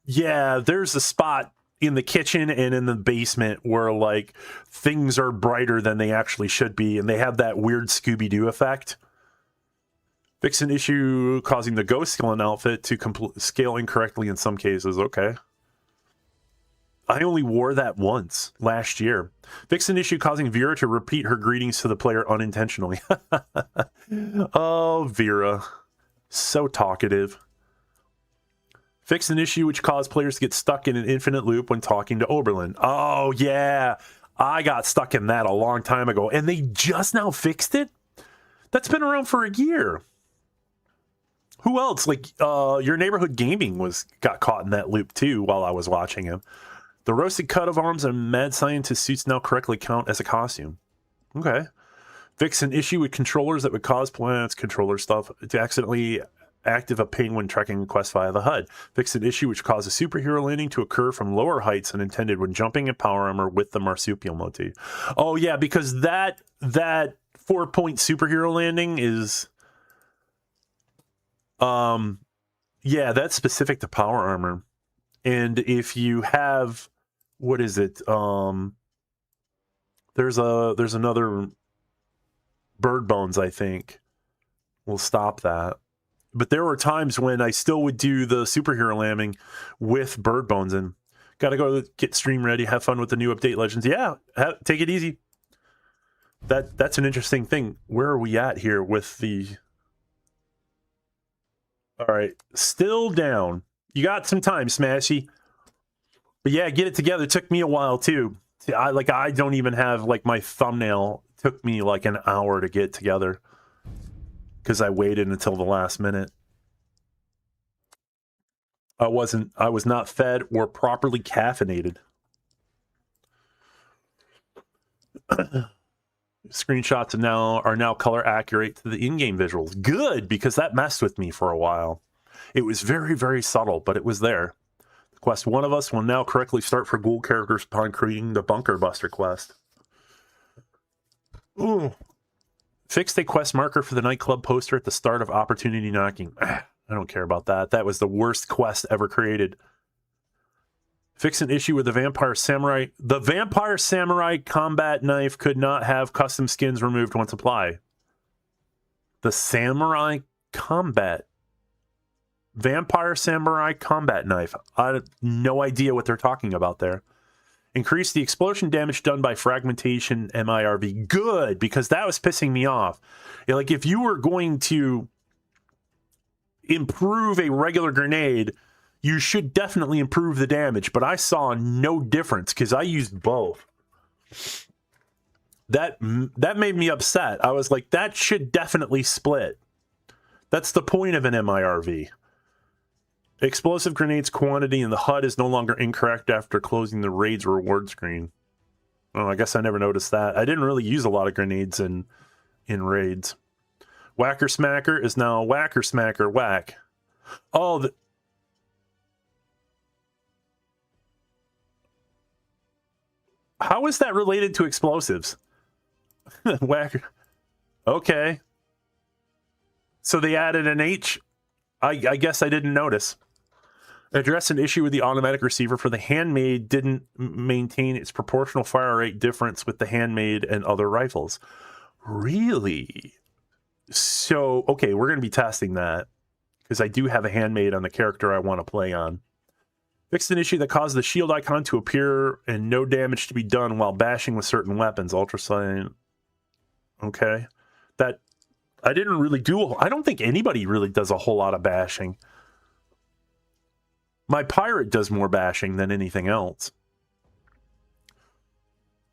Yeah, there's a spot in the kitchen and in the basement where, like, things are brighter than they actually should be, and they have that weird Scooby-Doo effect. Fix an issue causing the Ghost Skeleton outfit to scale incorrectly in some cases. Okay. I only wore that once last year. Fix an issue causing Vera to repeat her greetings to the player unintentionally. Oh, Vera. So talkative. Fix an issue which caused players to get stuck in an infinite loop when talking to Oberlin. Oh, yeah. I got stuck in that a long time ago, and they just now fixed it? That's been around for a year. Who else? Like, Your Neighborhood Gaming got caught in that loop, too, while I was watching him. The roasted cut of arms and mad scientist suits now correctly count as a costume. Okay. Fix an issue with controllers that would cause planets controller stuff to accidentally active a penguin trekking request via the HUD. Fix an issue which causes superhero landing to occur from lower heights than intended when jumping in power armor with the marsupial motif. Oh yeah, because that 4-point superhero landing is yeah, that's specific to power armor. And if you have, what is it? There's another bird bones, I think, will stop that. But there were times when I still would do the superhero landing with bird bones and gotta go get stream ready, have fun with the new update legends. Yeah, take it easy. That's an interesting thing. Where are we at here with the... All right, still down. You got some time, Smashy. But yeah, get it together. It took me a while too. I don't even have like my thumbnail. It took me like an hour to get together because I waited until the last minute. I was not fed or properly caffeinated. Screenshots are now color accurate to the in-game visuals. Good, because that messed with me for a while. It was very, very subtle, but it was there. Quest one of us will now correctly start for ghoul characters upon creating the Bunker Buster quest. Ooh. Fixed a quest marker for the nightclub poster at the start of Opportunity Knocking. I don't care about that. That was the worst quest ever created. Fix an issue with the Vampire Samurai. The Vampire Samurai combat knife could not have custom skins removed once applied. The Samurai combat. Vampire Samurai combat knife. I have no idea what they're talking about there. Increase the explosion damage done by fragmentation MIRV. Good, because that was pissing me off. Like, if you were going to improve a regular grenade, you should definitely improve the damage, but I saw no difference because I used both. That made me upset. I was like, that should definitely split. That's the point of an MIRV. Explosive grenades quantity in the HUD is no longer incorrect after closing the Raid's reward screen. Oh, I guess I never noticed that. I didn't really use a lot of grenades in Raids. Whacker Smacker is now Whacker Smacker Whack. Oh, how is that related to explosives? Whacker. Okay. So they added an H. I guess I didn't notice. Address an issue with the automatic receiver for the handmade didn't maintain its proportional fire rate difference with the handmade and other rifles. Really? So, okay, we're going to be testing that because I do have a handmade on the character I want to play on. Fixed an issue that caused the shield icon to appear and no damage to be done while bashing with certain weapons. Ultrasign. Okay. That I didn't really do. I don't think anybody really does a whole lot of bashing. My pirate does more bashing than anything else.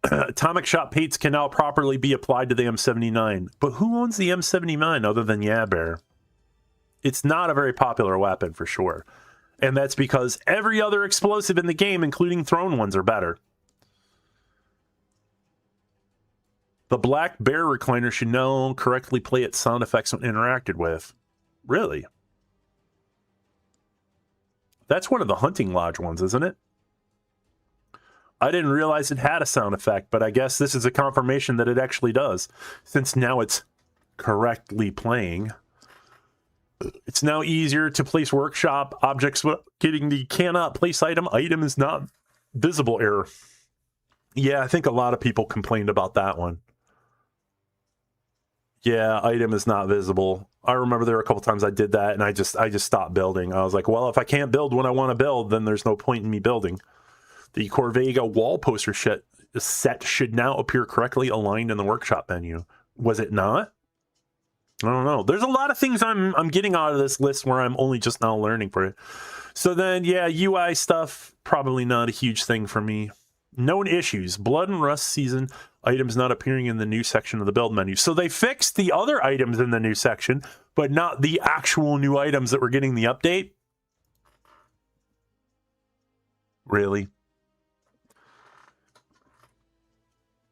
Atomic shot paints can now properly be applied to the M79. But who owns the M79 other than Yabear? It's not a very popular weapon for sure. And that's because every other explosive in the game, including thrown ones, are better. The Black Bear recliner should now correctly play its sound effects when interacted with. Really? That's one of the Hunting Lodge ones, isn't it? I didn't realize it had a sound effect, but I guess this is a confirmation that it actually does, since now it's correctly playing. It's now easier to place workshop objects without getting the cannot place item. Item is not visible error. Yeah, I think a lot of people complained about that one. Yeah, item is not visible. I remember there were a couple times I did that, and I just stopped building. I was like, well, if I can't build when I want to build, then there's no point in me building. The Corvega wall poster set should now appear correctly aligned in the workshop menu. Was it not? I don't know. There's a lot of things I'm getting out of this list where I'm only just now learning for it. So then, yeah, UI stuff, probably not a huge thing for me. Known issues. Blood and Rust season items not appearing in the new section of the build menu. So they fixed the other items in the new section, but not the actual new items that were getting the update. Really?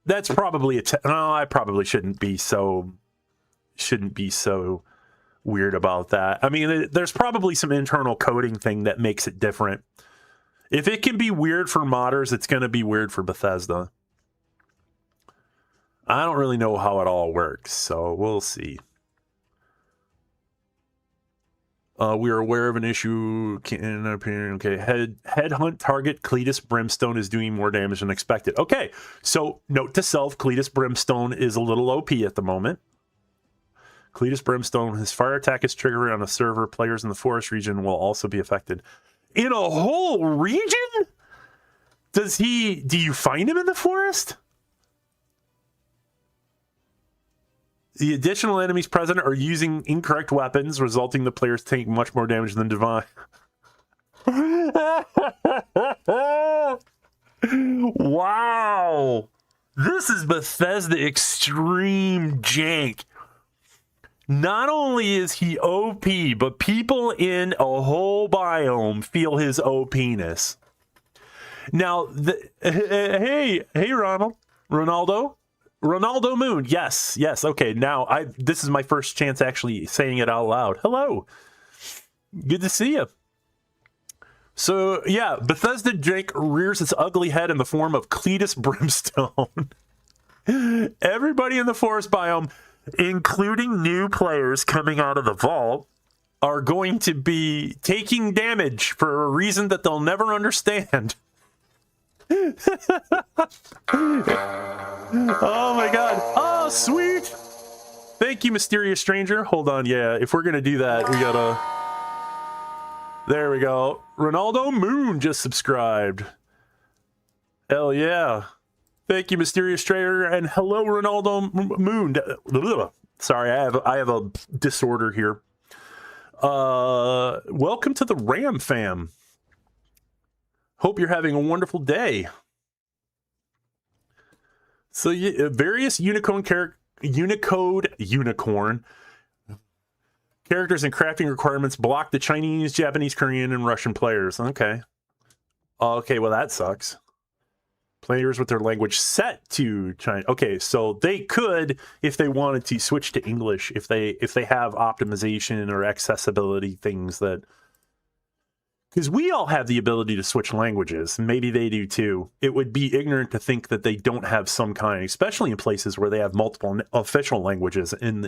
That's probably no, I probably shouldn't be so weird about that. I mean, there's probably some internal coding thing that makes it different. If it can be weird for modders, it's going to be weird for Bethesda. I don't really know how it all works, so we'll see. We are aware of an issue. Okay, headhunt target Cletus Brimstone is doing more damage than expected. Okay, so note to self, Cletus Brimstone is a little OP at the moment. Cletus Brimstone, his fire attack is triggered on a server. Players in the forest region will also be affected. In a whole region? Do you find him in the forest? The additional enemies present are using incorrect weapons, resulting in the players taking much more damage than Divine. Wow. This is Bethesda extreme jank. Not only is he OP, but people in a whole biome feel his OP-ness. Now, hey, Ronaldo Moon. Yes. Okay, now this is my first chance actually saying it out loud. Hello. Good to see you. So, yeah, Bethesda jank rears its ugly head in the form of Cletus Brimstone. Everybody in the forest biome, including new players coming out of the vault, are going to be taking damage for a reason that they'll never understand. Oh my god. Oh, sweet. Thank you, mysterious stranger. Hold on, yeah, if we're gonna do that, we gotta... There we go. Ronaldo Moon just subscribed. Hell yeah. Thank you, mysterious stranger, and hello, Ronaldo Moon. Sorry, I have a disorder here. Welcome to the Ram fam. Hope you're having a wonderful day. So, various Unicode unicorn characters and crafting requirements block the Chinese, Japanese, Korean, and Russian players. Okay. Okay, well, that sucks. Players with their language set to China. Okay, so they could, if they wanted to, switch to English if they have optimization or accessibility things that... Because we all have the ability to switch languages. Maybe they do too. It would be ignorant to think that they don't have some kind, especially in places where they have multiple official languages in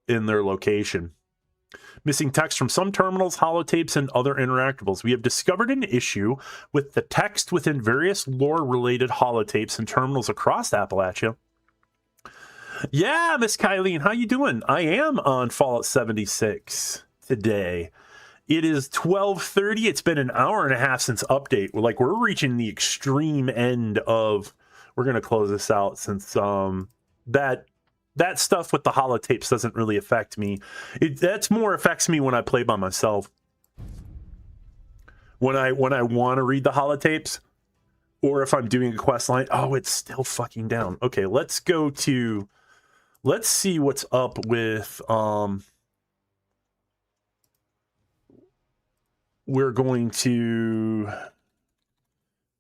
their location. Missing text from some terminals, holotapes, and other interactables. We have discovered an issue with the text within various lore-related holotapes and terminals across Appalachia. Yeah, Miss Kylene, how you doing? I am on Fallout 76 today. It is 12:30. It's been an hour and a half since update. We're reaching the extreme end of... We're going to close this out since that stuff with the holotapes doesn't really affect me. That's more affects me when I play by myself. When I want to read the holotapes, or if I'm doing a quest line. Oh, it's still fucking down. Okay, let's see what's up with we're going to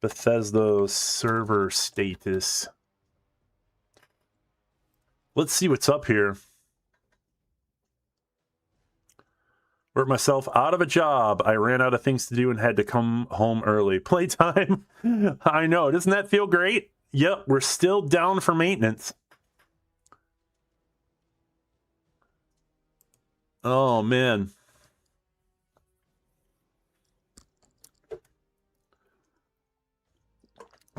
Bethesda server status. Let's see what's up here. Worked myself out of a job. I ran out of things to do and had to come home early. Playtime. I know. Doesn't that feel great? Yep, we're still down for maintenance. Oh, man.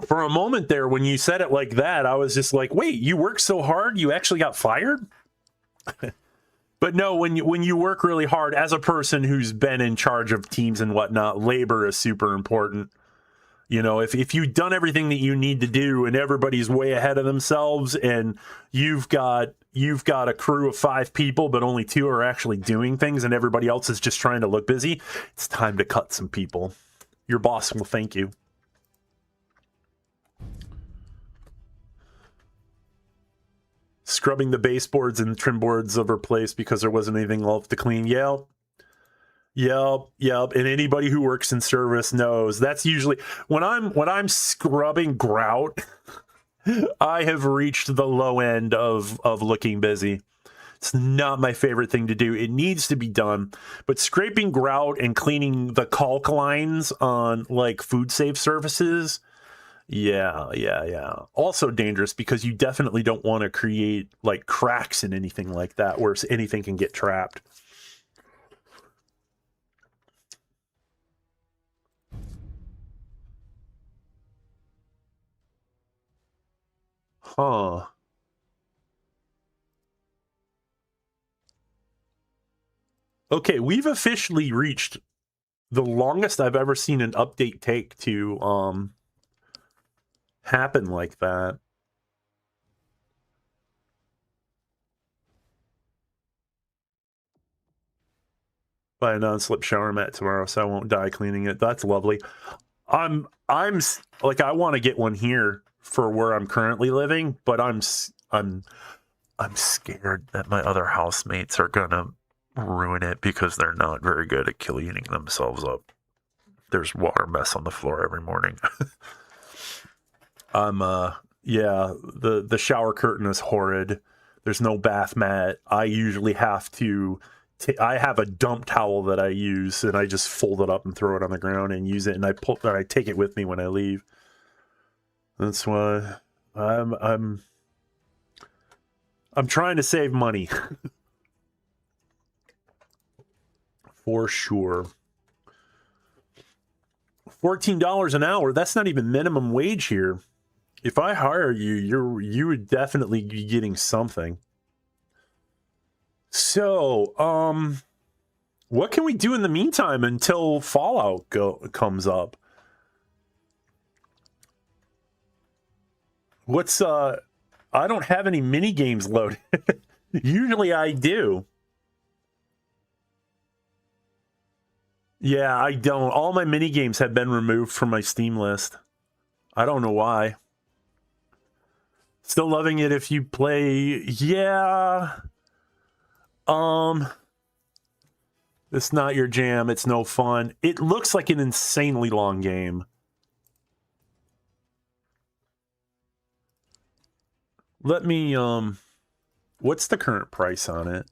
For a moment there, when you said it like that, I was just like, wait, you worked so hard, you actually got fired? But no, when you work really hard, as a person who's been in charge of teams and whatnot, labor is super important. You know, if you've done everything that you need to do and everybody's way ahead of themselves and you've got a crew of 5 people, but only 2 are actually doing things and everybody else is just trying to look busy, it's time to cut some people. Your boss will thank you. Scrubbing the baseboards and trim boards of her place because there wasn't anything left to clean. Yep. And anybody who works in service knows that's usually when I'm scrubbing grout, I have reached the low end of looking busy. It's not my favorite thing to do. It needs to be done, but scraping grout and cleaning the caulk lines on like food safe surfaces, yeah. Also dangerous because you definitely don't want to create like cracks in anything like that where anything can get trapped. Huh. Okay, we've officially reached the longest I've ever seen an update take to happen like that. Buy a non-slip shower mat tomorrow so I won't die cleaning it. That's lovely. I'm like, I want to get one here for where I'm currently living, but I'm scared that my other housemates are gonna ruin it because they're not very good at cleaning themselves up. There's water mess on the floor every morning. Yeah, the shower curtain is horrid. There's no bath mat. I usually have to I have a dump towel that I use, and I just fold it up and throw it on the ground and use it, and I take it with me when I leave. That's why I'm trying to save money. For sure. $14 an hour, that's not even minimum wage here. If I hire you, you would definitely be getting something. So, what can we do in the meantime until Fallout comes up? I don't have any mini games loaded. Usually I do. Yeah, I don't. All my mini games have been removed from my Steam list. I don't know why. Still loving it if you play. Yeah. It's not your jam. It's no fun. It looks like an insanely long game. Let me, what's the current price on it?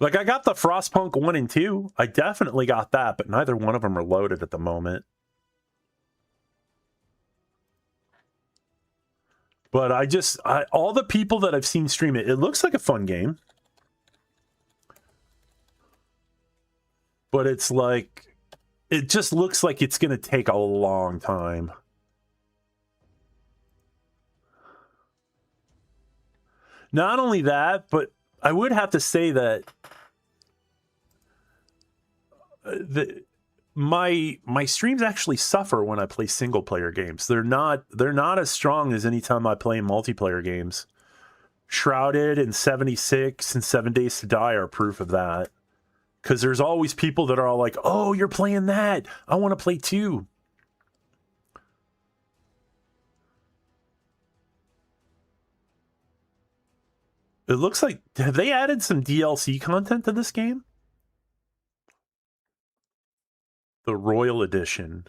Like, I got the Frostpunk 1 and 2. I definitely got that, but neither one of them are loaded at the moment. But all the people that I've seen stream it, it looks like a fun game. But it's like, it just looks like it's going to take a long time. Not only that, but I would have to say that my streams actually suffer when I play single player games. They're not as strong as anytime I play multiplayer games. Shrouded and 76 and 7 Days to Die are proof of that. Because there's always people that are all like, oh, you're playing that. I want to play too. It looks like, have they added some DLC content to this game? The Royal Edition.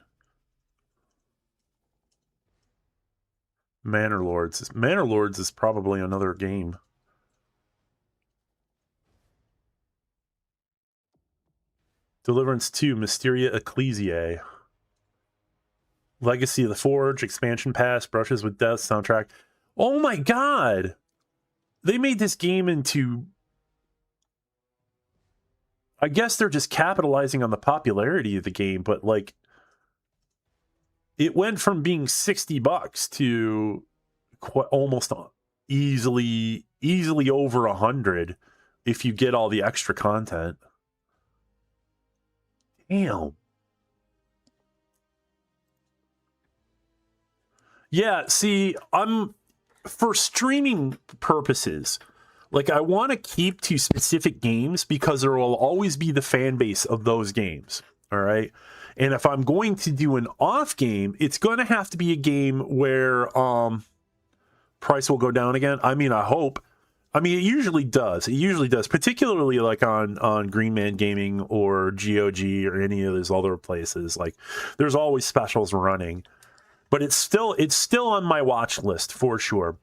Manor Lords. Manor Lords is probably another game. Deliverance 2, Mysteria Ecclesiae. Legacy of the Forge, Expansion Pass, Brushes with Death, soundtrack. Oh my god! They made this game into... I guess they're just capitalizing on the popularity of the game, but like... It went from being $60 to almost easily over 100 if you get all the extra content. Damn. Yeah, see, for streaming purposes, like I want to keep to specific games because there will always be the fan base of those games. All right. And if I'm going to do an off game, it's going to have to be a game where price will go down again. I mean, I hope. I mean, it usually does. It usually does, particularly like on Green Man Gaming or GOG or any of those other places. Like, there's always specials running, but it's still on my watch list for sure.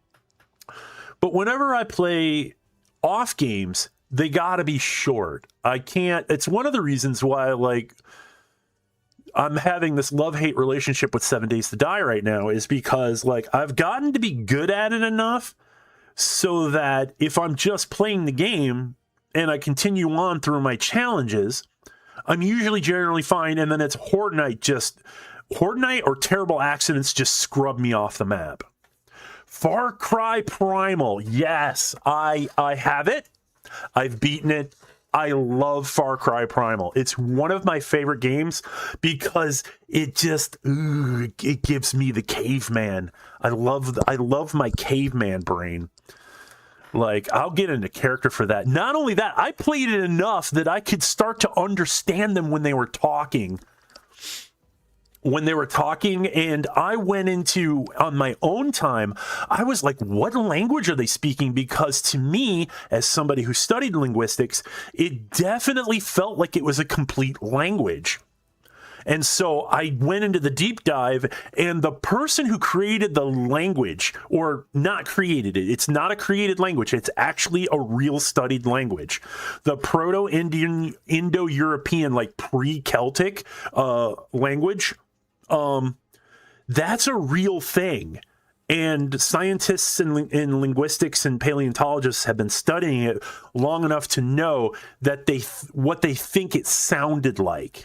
But whenever I play off games, they got to be short. I can't. It's one of the reasons why, like, I'm having this love-hate relationship with 7 Days to Die right now, is because, like, I've gotten to be good at it enough so that if I'm just playing the game and I continue on through my challenges, I'm usually generally fine. And then it's Horde Night or terrible accidents just scrub me off the map. Far Cry Primal. Yes, I have it. I've beaten it. I love Far Cry Primal. It's one of my favorite games because it just it gives me the caveman. I love my caveman brain. Like, I'll get into character for that. Not only that, I played it enough that I could start to understand them when they were talking. And I went into, on my own time, I was like, what language are they speaking? Because to me, as somebody who studied linguistics, it definitely felt like it was a complete language. And so I went into the deep dive, and the person who created the language, or not created it, it's not a created language, it's actually a real studied language. The Proto-Indian, Indo-European, like pre-Celtic language, that's a real thing. And scientists in linguistics and paleontologists have been studying it long enough to know that what they think it sounded like.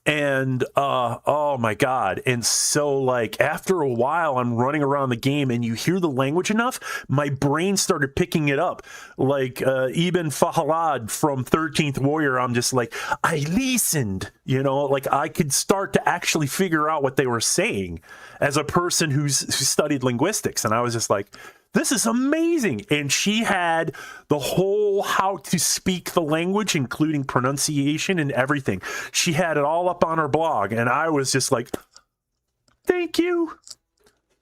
And oh my God. And so, like, after a while I'm running around the game and you hear the language enough, my brain started picking it up. Like Ibn Fahlad from 13th Warrior, I'm just like, I listened, you know, like I could start to actually figure out what they were saying as a person who studied linguistics. And I was just like, this is amazing. And she had the whole how to speak the language, including pronunciation and everything. She had it all up on her blog. And I was just like, thank you.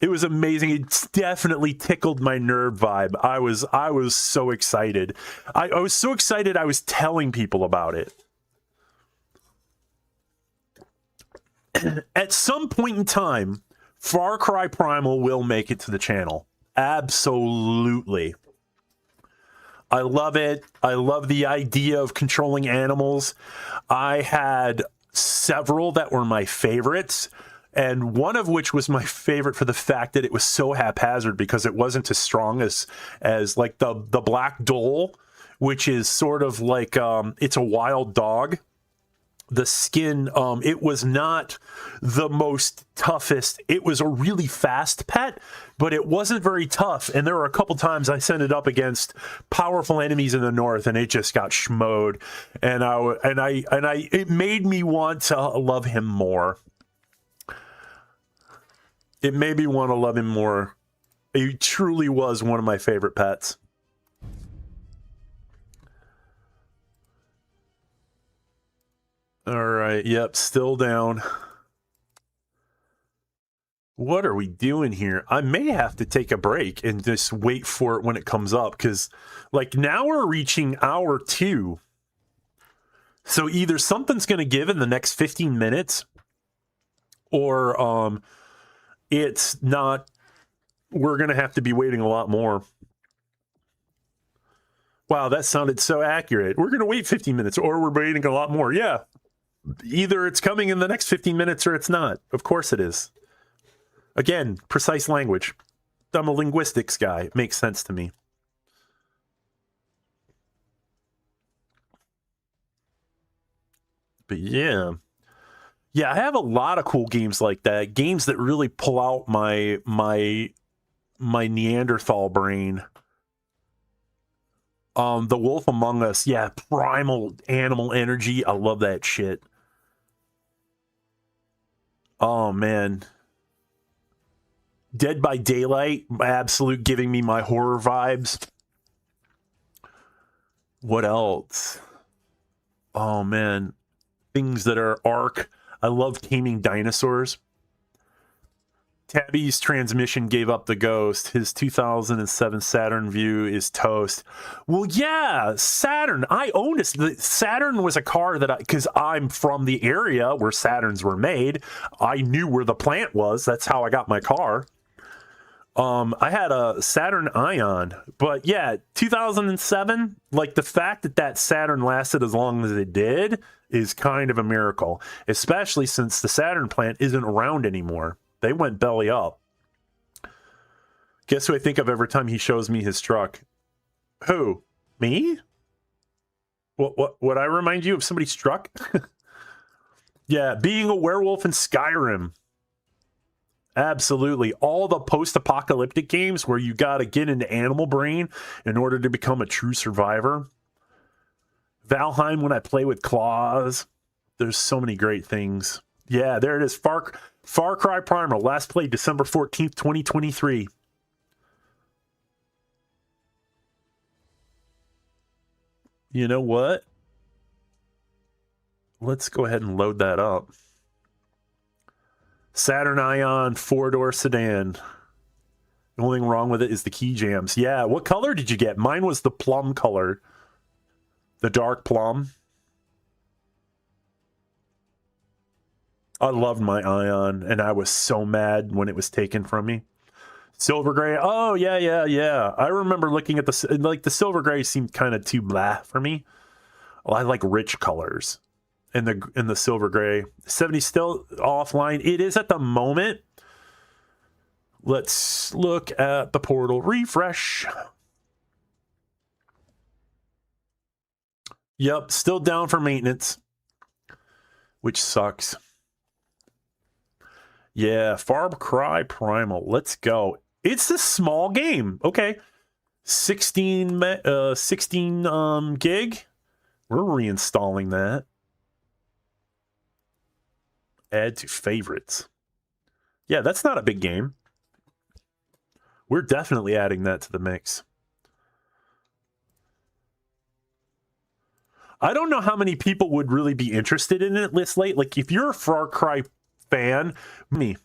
It was amazing. It definitely tickled my nerd vibe. I was so excited. I was so excited I was telling people about it. At some point in time, Far Cry Primal will make it to the channel. Absolutely. I love it. I love the idea of controlling animals. I had several that were my favorites, and one of which was my favorite for the fact that it was so haphazard because it wasn't as strong as like the Black Dole, which is sort of like it's a wild dog. The skin, it was not the most toughest. It was a really fast pet, but it wasn't very tough. And there were a couple times I sent it up against powerful enemies in the north, and it just got schmoed. And it made me want to love him more. It made me want to love him more. He truly was one of my favorite pets. All right, yep, still down. What are we doing here? I may have to take a break and just wait for it when it comes up, because, like, now we're reaching hour 2. So either something's going to give in the next 15 minutes, or it's not. We're going to have to be waiting a lot more. Wow, that sounded so accurate. We're going to wait 15 minutes, or we're waiting a lot more. Yeah. Either it's coming in the next 15 minutes or it's not. Of course it is. Again, precise language. I'm a linguistics guy. It makes sense to me. But yeah. Yeah, I have a lot of cool games like that. Games that really pull out my Neanderthal brain. The Wolf Among Us, yeah, primal animal energy. I love that shit. Oh, man. Dead by Daylight, absolute giving me my horror vibes. What else? Oh, man. Things that are Ark. I love taming dinosaurs. Tabby's transmission gave up the ghost. His 2007 Saturn view is toast. Well, yeah, Saturn. I own it. Saturn was a car that because I'm from the area where Saturns were made, I knew where the plant was. That's how I got my car. I had a Saturn Ion, but yeah, 2007, like the fact that that Saturn lasted as long as it did is kind of a miracle, especially since the Saturn plant isn't around anymore. They went belly up. Guess who I think of every time he shows me his truck? Who? Me? What would I remind you of somebody's truck? Yeah, being a werewolf in Skyrim. Absolutely. All the post-apocalyptic games where you got to get into animal brain in order to become a true survivor. Valheim when I play with claws. There's so many great things. Yeah, there it is. Far Cry Primal. Last played December 14th, 2023. You know what? Let's go ahead and load that up. Saturn Ion 4-door sedan. The only thing wrong with it is the key jams. Yeah, what color did you get? Mine was the plum color. The dark plum. I loved my Ion, and I was so mad when it was taken from me. Silver gray. Oh, yeah. I remember looking at the silver gray seemed kind of too blah for me. Well, I like rich colors. In the silver gray. 70 still offline. It is at the moment. Let's look at the portal. Refresh. Yep, still down for maintenance, which sucks. Yeah, Far Cry Primal. Let's go. It's a small game. Okay. 16 gig. We're reinstalling that. Add to favorites. Yeah, that's not a big game. We're definitely adding that to the mix. I don't know how many people would really be interested in it this late. Like, if you're a Far Cry fan, me.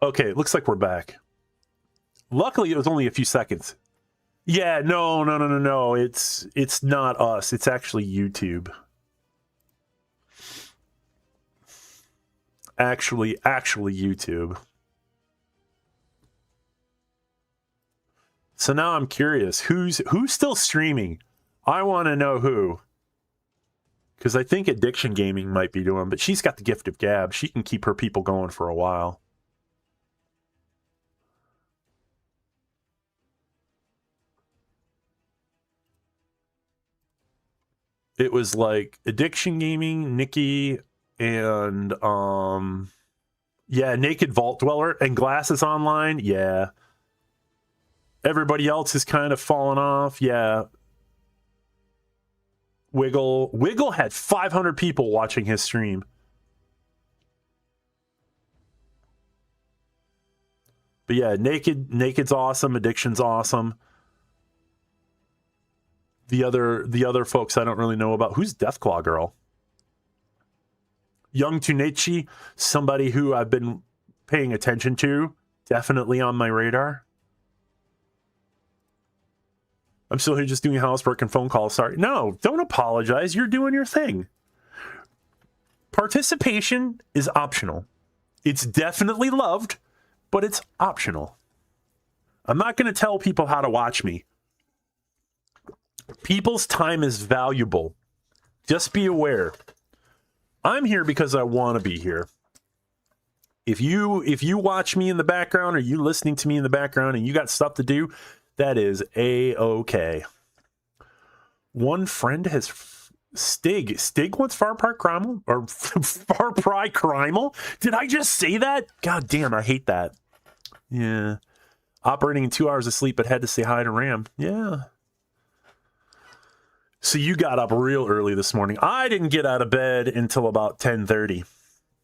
Okay, it looks like we're back. Luckily, it was only a few seconds. Yeah, no. It's not us. It's actually YouTube. Actually YouTube. So now I'm curious, who's still streaming? I want to know who. Because I think Addiction Gaming might be doing, but she's got the gift of gab. She can keep her people going for a while. It was like Addiction Gaming, Nikki, and yeah, Naked Vault Dweller and Glasses Online. Yeah. Everybody else is kind of fallen off. Yeah. Wiggle had 500 people watching his stream. But yeah, Naked's awesome. Addiction's awesome. The other folks I don't really know about. Who's Deathclaw Girl? Young Tunichi, somebody who I've been paying attention to. Definitely on my radar. I'm still here just doing housework and phone calls. Sorry. No, don't apologize. You're doing your thing. Participation is optional. It's definitely loved, but it's optional. I'm not going to tell people how to watch me. People's time is valuable. Just be aware. I'm here because I want to be here. If you watch me in the background or you listening to me in the background and you got stuff to do, that is A-okay. One friend has Stig. Stig wants Far Cry Primal? Or Far Cry Primal? Did I just say that? God damn, I hate that. Yeah. Operating in 2 hours of sleep, but had to say hi to Ram. Yeah. So you got up real early this morning. I didn't get out of bed until about 10:30.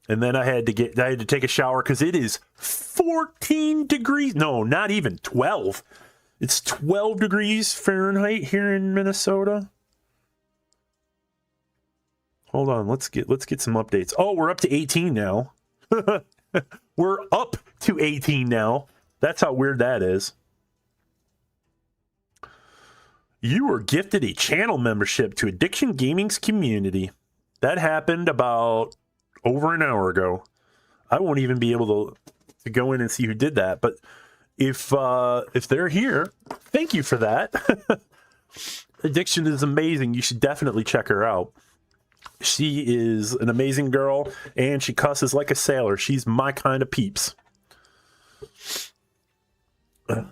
And then I had to take a shower because it is 14 degrees. No, not even 12. It's 12 degrees Fahrenheit here in Minnesota. Hold on, let's get some updates. Oh, we're up to 18 now. We're up to 18 now. That's how weird that is. You were gifted a channel membership to Addiction Gaming's community. That happened about over an hour ago. I won't even be able to go in and see who did that. But if they're here, thank you for that. Addiction is amazing. You should definitely check her out. She is an amazing girl, and she cusses like a sailor. She's my kind of peeps. All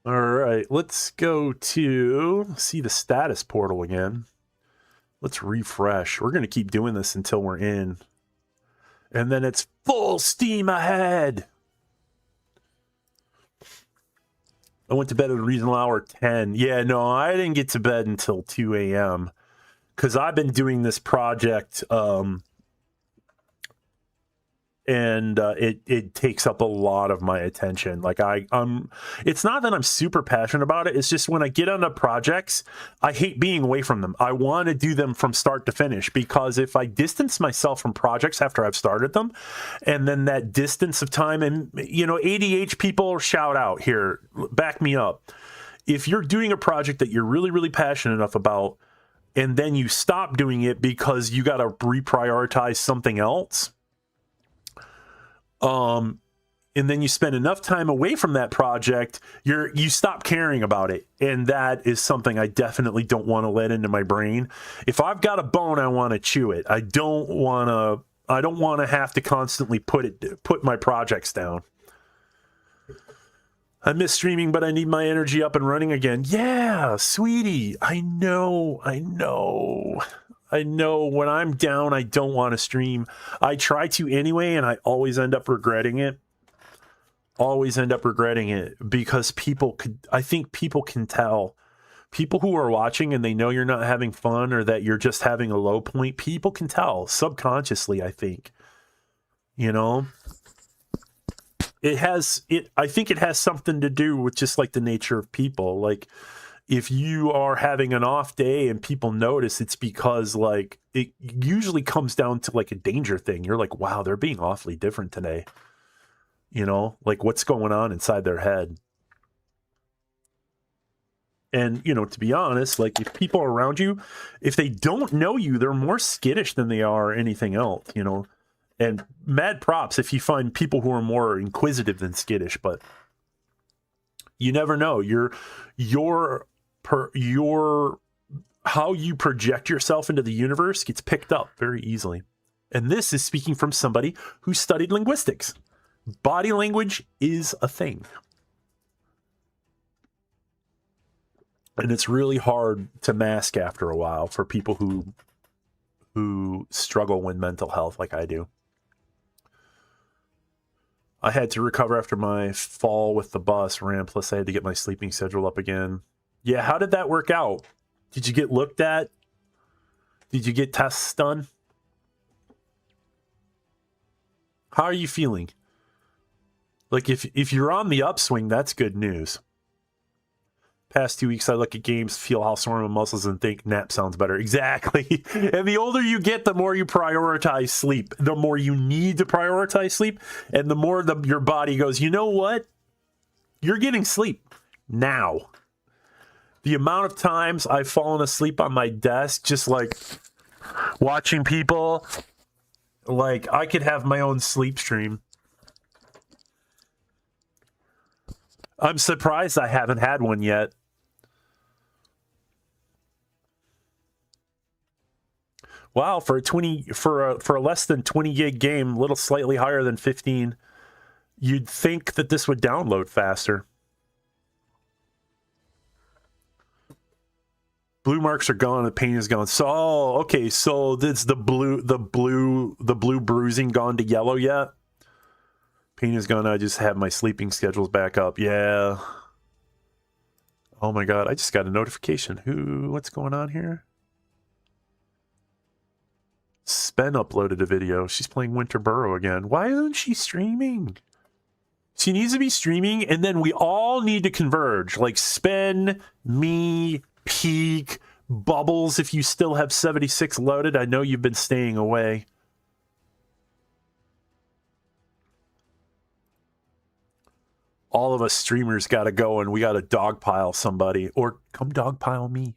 right, let's go to see the status portal again. Let's refresh. We're going to keep doing this until we're in. And then it's full steam ahead. I went to bed at a reasonable hour, 10. Yeah, no, I didn't get to bed until 2 a.m. because I've been doing this project, and it takes up a lot of my attention. Like it's not that I'm super passionate about it. It's just when I get onto projects, I hate being away from them. I want to do them from start to finish, because if I distance myself from projects after I've started them, and then that distance of time, and ADH people, shout out here, back me up. If you're doing a project that you're really, really passionate enough about, and then you stop doing it because you got to reprioritize something else, and then you spend enough time away from that project, you stop caring about it. And that is something I definitely don't want to let into my brain. If I've got a bone, I want to chew it. I don't want to have to constantly put my projects down. I miss streaming, but I need my energy up and running again. Yeah, sweetie. I know. When I'm down, I don't want to stream. I try to anyway, and I always end up regretting it. Because I think people can tell. People who are watching and they know you're not having fun, or that you're just having a low point, people can tell subconsciously, I think. I think it has something to do with just like the nature of people. Like, if you are having an off day and people notice, it's because like it usually comes down to like a danger thing. You're like, wow, they're being awfully different today. Like what's going on inside their head. And, to be honest, like if people around you, if they don't know you, they're more skittish than they are anything else, and mad props if you find people who are more inquisitive than skittish, but you never know. How you project yourself into the universe gets picked up very easily. And this is speaking from somebody who studied linguistics. Body language is a thing. And it's really hard to mask after a while for people who struggle with mental health like I do. I had to recover after my fall with the bus ramp, plus I had to get my sleeping schedule up again. Yeah, how did that work out? Did you get looked at? Did you get tests done? How are you feeling? Like, if you're on the upswing, that's good news. Past 2 weeks, I look at games, feel how sore my muscles, and think nap sounds better. Exactly. And the older you get, the more you prioritize sleep. The more you need to prioritize sleep, and the more your body goes, you know what? You're getting sleep now. The amount of times I've fallen asleep on my desk, just like watching people, like I could have my own sleep stream. I'm surprised I haven't had one yet. Wow, for a less than 20 gig game, a little slightly higher than 15, you'd think that this would download faster. Blue marks are gone, the pain is gone. So, okay, so is the blue bruising gone to yellow yet? Pain is gone. I just have my sleeping schedules back up. Yeah. Oh my God, I just got a notification. What's going on here? Spen uploaded a video. She's playing Winter Burrow again. Why isn't she streaming? She needs to be streaming, and then we all need to converge. Like Spen, me, Peak, Bubbles, if you still have 76 loaded. I know you've been staying away. All of us streamers got to go and we got to dogpile somebody, or come dogpile me.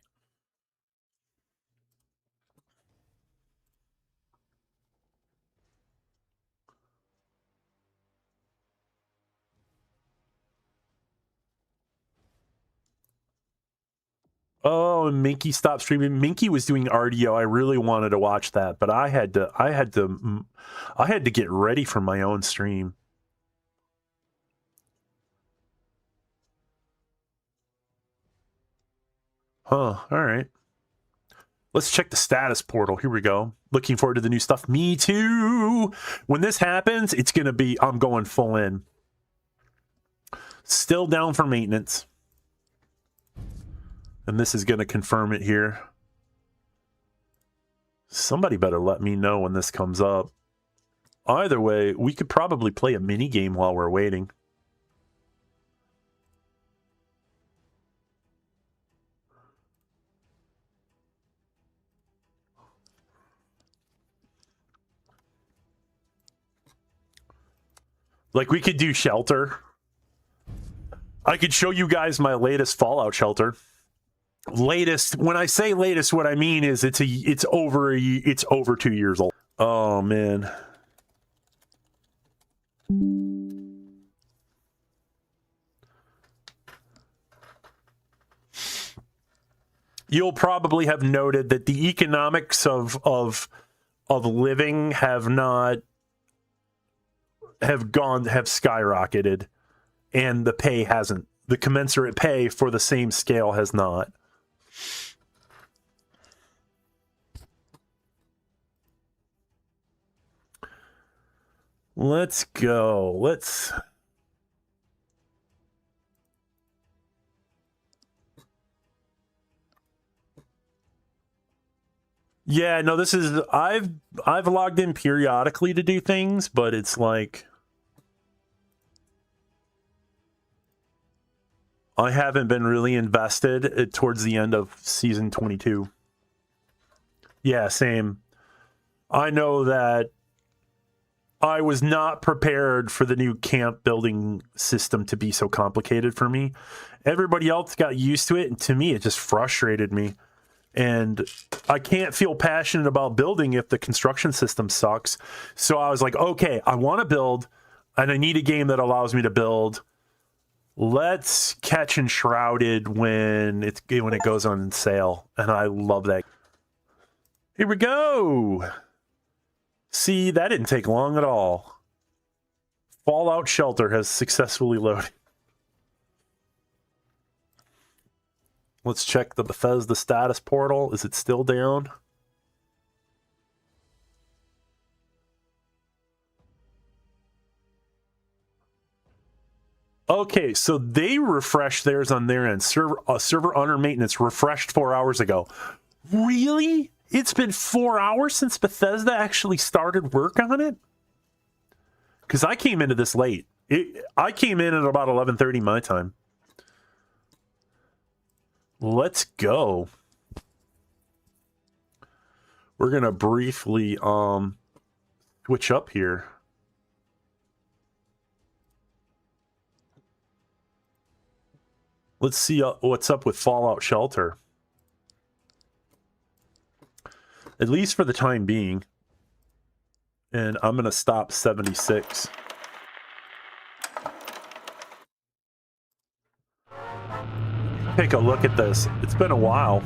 Oh, and Minky stopped streaming. Minky was doing RDO. I really wanted to watch that, but I had to get ready for my own stream. Huh, all right. Let's check the status portal. Here we go. Looking forward to the new stuff. Me too. When this happens, it's going to be, I'm going full in. Still down for maintenance. And this is going to confirm it here. Somebody better let me know when this comes up. Either way, we could probably play a mini game while we're waiting. Like, we could do shelter. I could show you guys my latest Fallout shelter. Latest, when I say latest, what I mean is it's over 2 years old. Oh man. You'll probably have noted that the economics of living have skyrocketed, and the pay hasn't. The commensurate pay for the same scale has not. Let's go. Let's... Yeah, no, this is... I've logged in periodically to do things, but it's like... I haven't been really invested towards the end of Season 22. Yeah, same. I know that I was not prepared for the new camp building system to be so complicated for me. Everybody else got used to it, and to me, it just frustrated me. And I can't feel passionate about building if the construction system sucks. So I was like, okay, I want to build, and I need a game that allows me to build. Let's catch Enshrouded when it goes on sale, and I love that. Here we go. See, that didn't take long at all. Fallout Shelter has successfully loaded. Let's check the Bethesda status portal. Is it still down? Okay, so they refreshed theirs on their end. Server under maintenance refreshed 4 hours ago. Really? It's been 4 hours since Bethesda actually started work on it? Because I came into this late. I came in at about 11:30 my time. Let's go. We're going to briefly switch up here. Let's see what's up with Fallout Shelter. At least for the time being. And I'm going to stop 76. Take a look at this. It's been a while.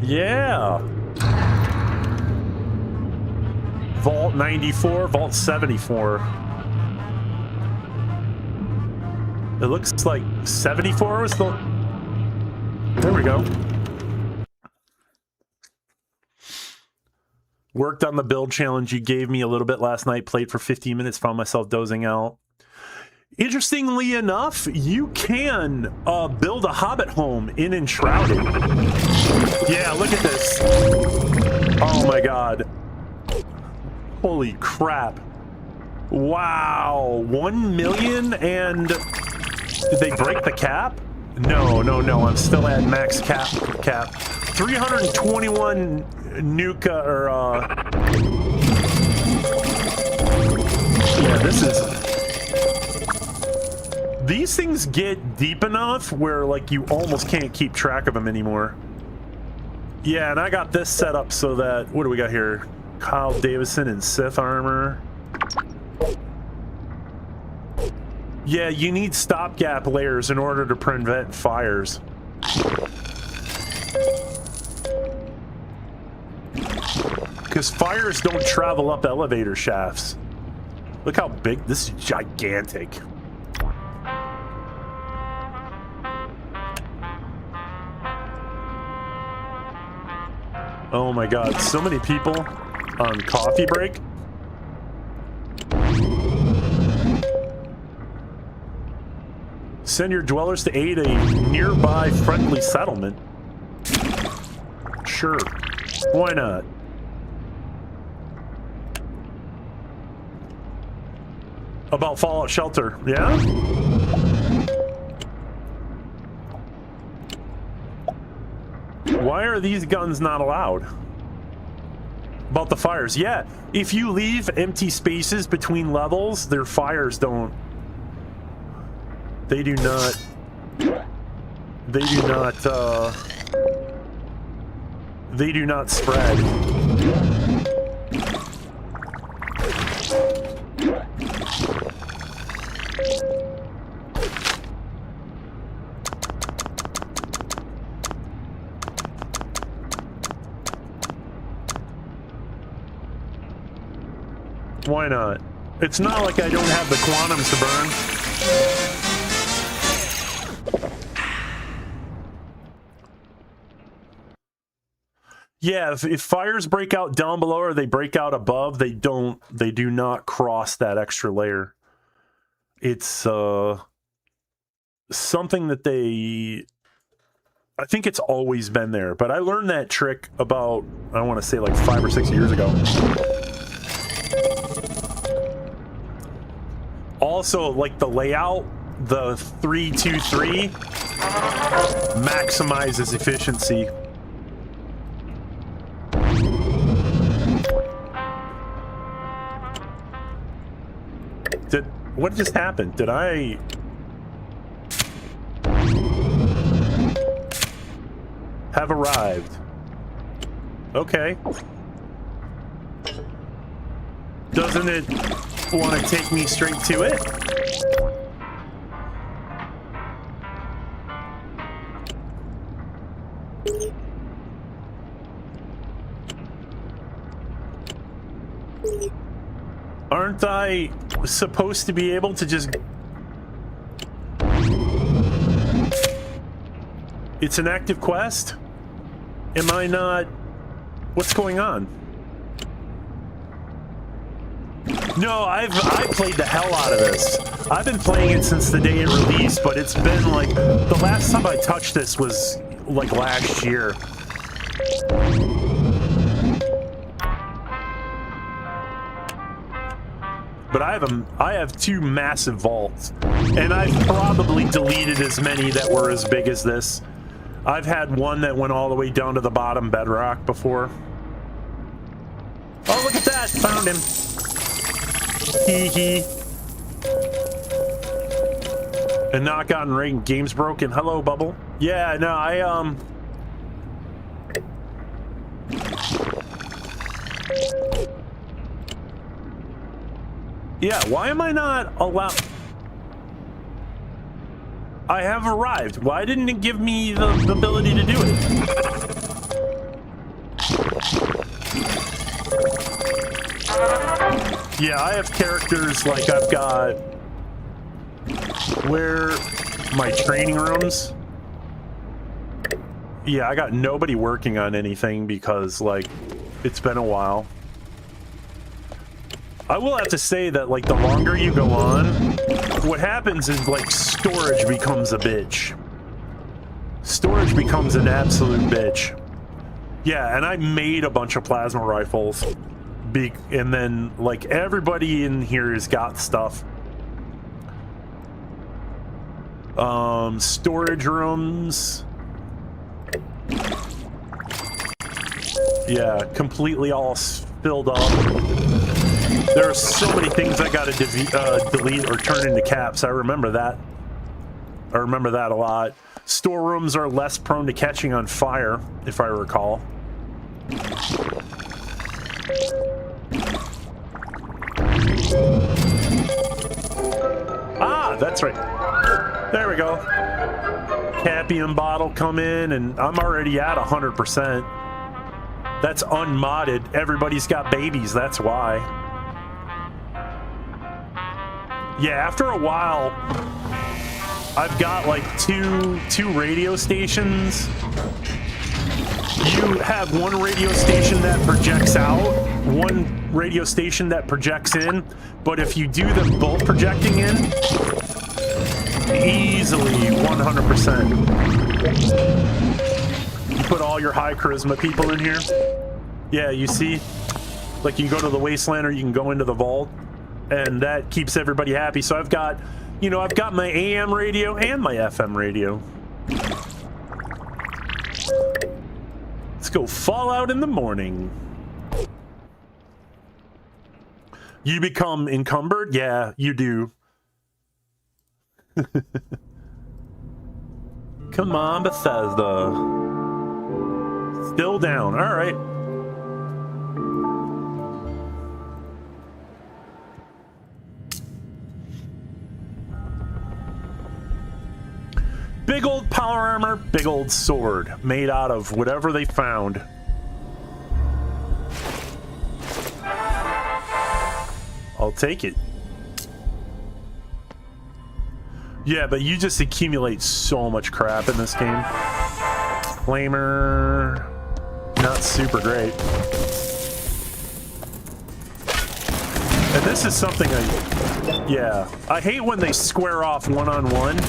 Yeah. Vault 94, Vault 74. It looks like 74 was the... There we go. Worked on the build challenge you gave me a little bit last night. Played for 15 minutes. Found myself dozing out. Interestingly enough, you can build a hobbit home in Enshrouded. Yeah, look at this. Oh my god. Holy crap. Wow. 1 million and... Did they break the cap? No. I'm still at max cap. 321 nuka, or, yeah, this is... These things get deep enough where, like, you almost can't keep track of them anymore. Yeah, and I got this set up so that... What do we got here? Kyle Davison in Sith armor. Yeah, you need stopgap layers in order to prevent fires. Because fires don't travel up elevator shafts. Look how big, this is gigantic. Oh my god, so many people on coffee break. Send your dwellers to aid a nearby friendly settlement. Sure, why not? About Fallout Shelter, yeah? Why are these guns not allowed? About the fires, yeah. If you leave empty spaces between levels, their fires don't... They do not... They do not spread. Why not? It's not like I don't have the quantums to burn. Yeah, if fires break out down below or they break out above, they do not cross that extra layer. It's something that I think it's always been there, but I learned that trick about, I want to say like 5 or 6 years ago. Also, like the layout, the 3-2-3 maximizes efficiency. What just happened? Did I... have arrived? Okay. Doesn't it want to take me straight to it? Aren't I supposed to be able to just... It's an active quest? Am I not... What's going on? No, I played the hell out of this. I've been playing it since the day it released, but it's been like... The last time I touched this was like last year. But I have 2 massive vaults, and I've probably deleted as many that were as big as this. I've had one that went all the way down to the bottom bedrock before. Oh, look at that! Found him. Hee hee. And not gotten right. Game's broken. Hello, Bubble. Yeah, no, yeah, why am I not allowed? I have arrived. Why didn't it give me the ability to do it? Yeah, I have characters like I've got... Where... My training rooms? Yeah, I got nobody working on anything because, like, it's been a while. I will have to say that, like, the longer you go on, what happens is, like, storage becomes a bitch. Storage becomes an absolute bitch. Yeah, and I made a bunch of plasma rifles. And then, like, everybody in here has got stuff. Storage rooms. Yeah, completely all filled up. There are so many things I gotta delete or turn into caps. I remember that. I remember that a lot. Storerooms are less prone to catching on fire, if I recall. Ah, that's right. There we go. Capium bottle come in, and I'm already at 100%. That's unmodded. Everybody's got babies, that's why. Yeah, after a while, I've got like two radio stations. You have one radio station that projects out, one radio station that projects in, but if you do them both projecting in, easily 100%. You put all your high charisma people in here. Yeah, you see? Like you go to the wasteland or you can go into the vault, and that keeps everybody happy. So I've got, you know, I've got my AM radio and my FM radio. Let's go Fallout in the morning. You become encumbered? Yeah, you do. Come on, Bethesda. Still down. All right. Big old power armor, big old sword, made out of whatever they found. I'll take it. Yeah, but you just accumulate so much crap in this game. Flamer, not super great. And this is something I hate when they square off one-on-one.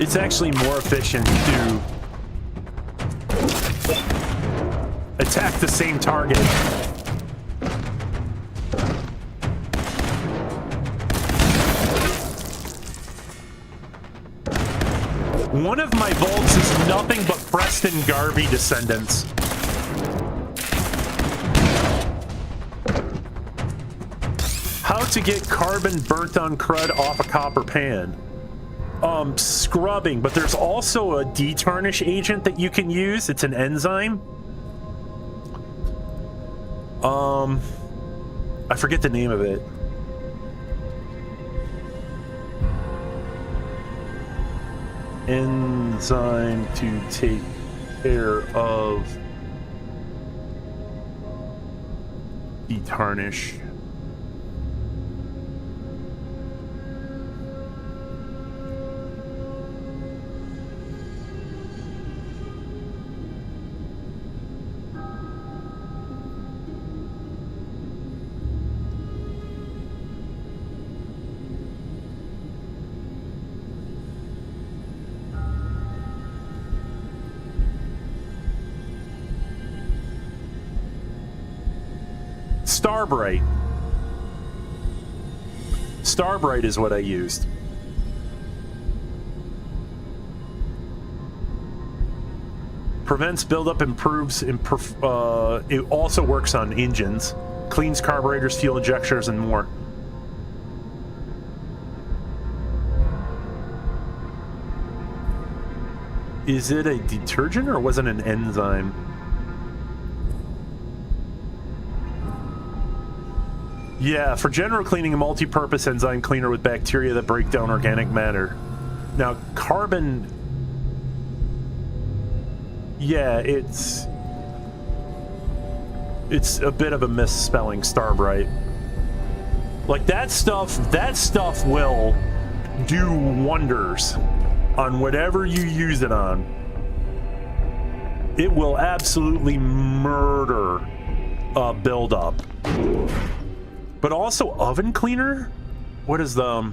It's actually more efficient to attack the same target. One of my vaults is nothing but Preston Garvey descendants. How to get carbon burnt on crud off a copper pan. Scrubbing, but there's also a detarnish agent that you can use. It's an enzyme. I forget the name of it. Enzyme to take care of detarnish. Starbright. Starbright is what I used. Prevents buildup, improves, it also works on engines, cleans carburetors, fuel injectors, and more. Is it a detergent or was it an enzyme? Yeah, for general cleaning, a multi-purpose enzyme cleaner with bacteria that break down organic matter. Now, carbon... Yeah, it's a bit of a misspelling, Starbright. Like, that stuff will do wonders on whatever you use it on. It will absolutely murder a buildup. But also oven cleaner? What is the...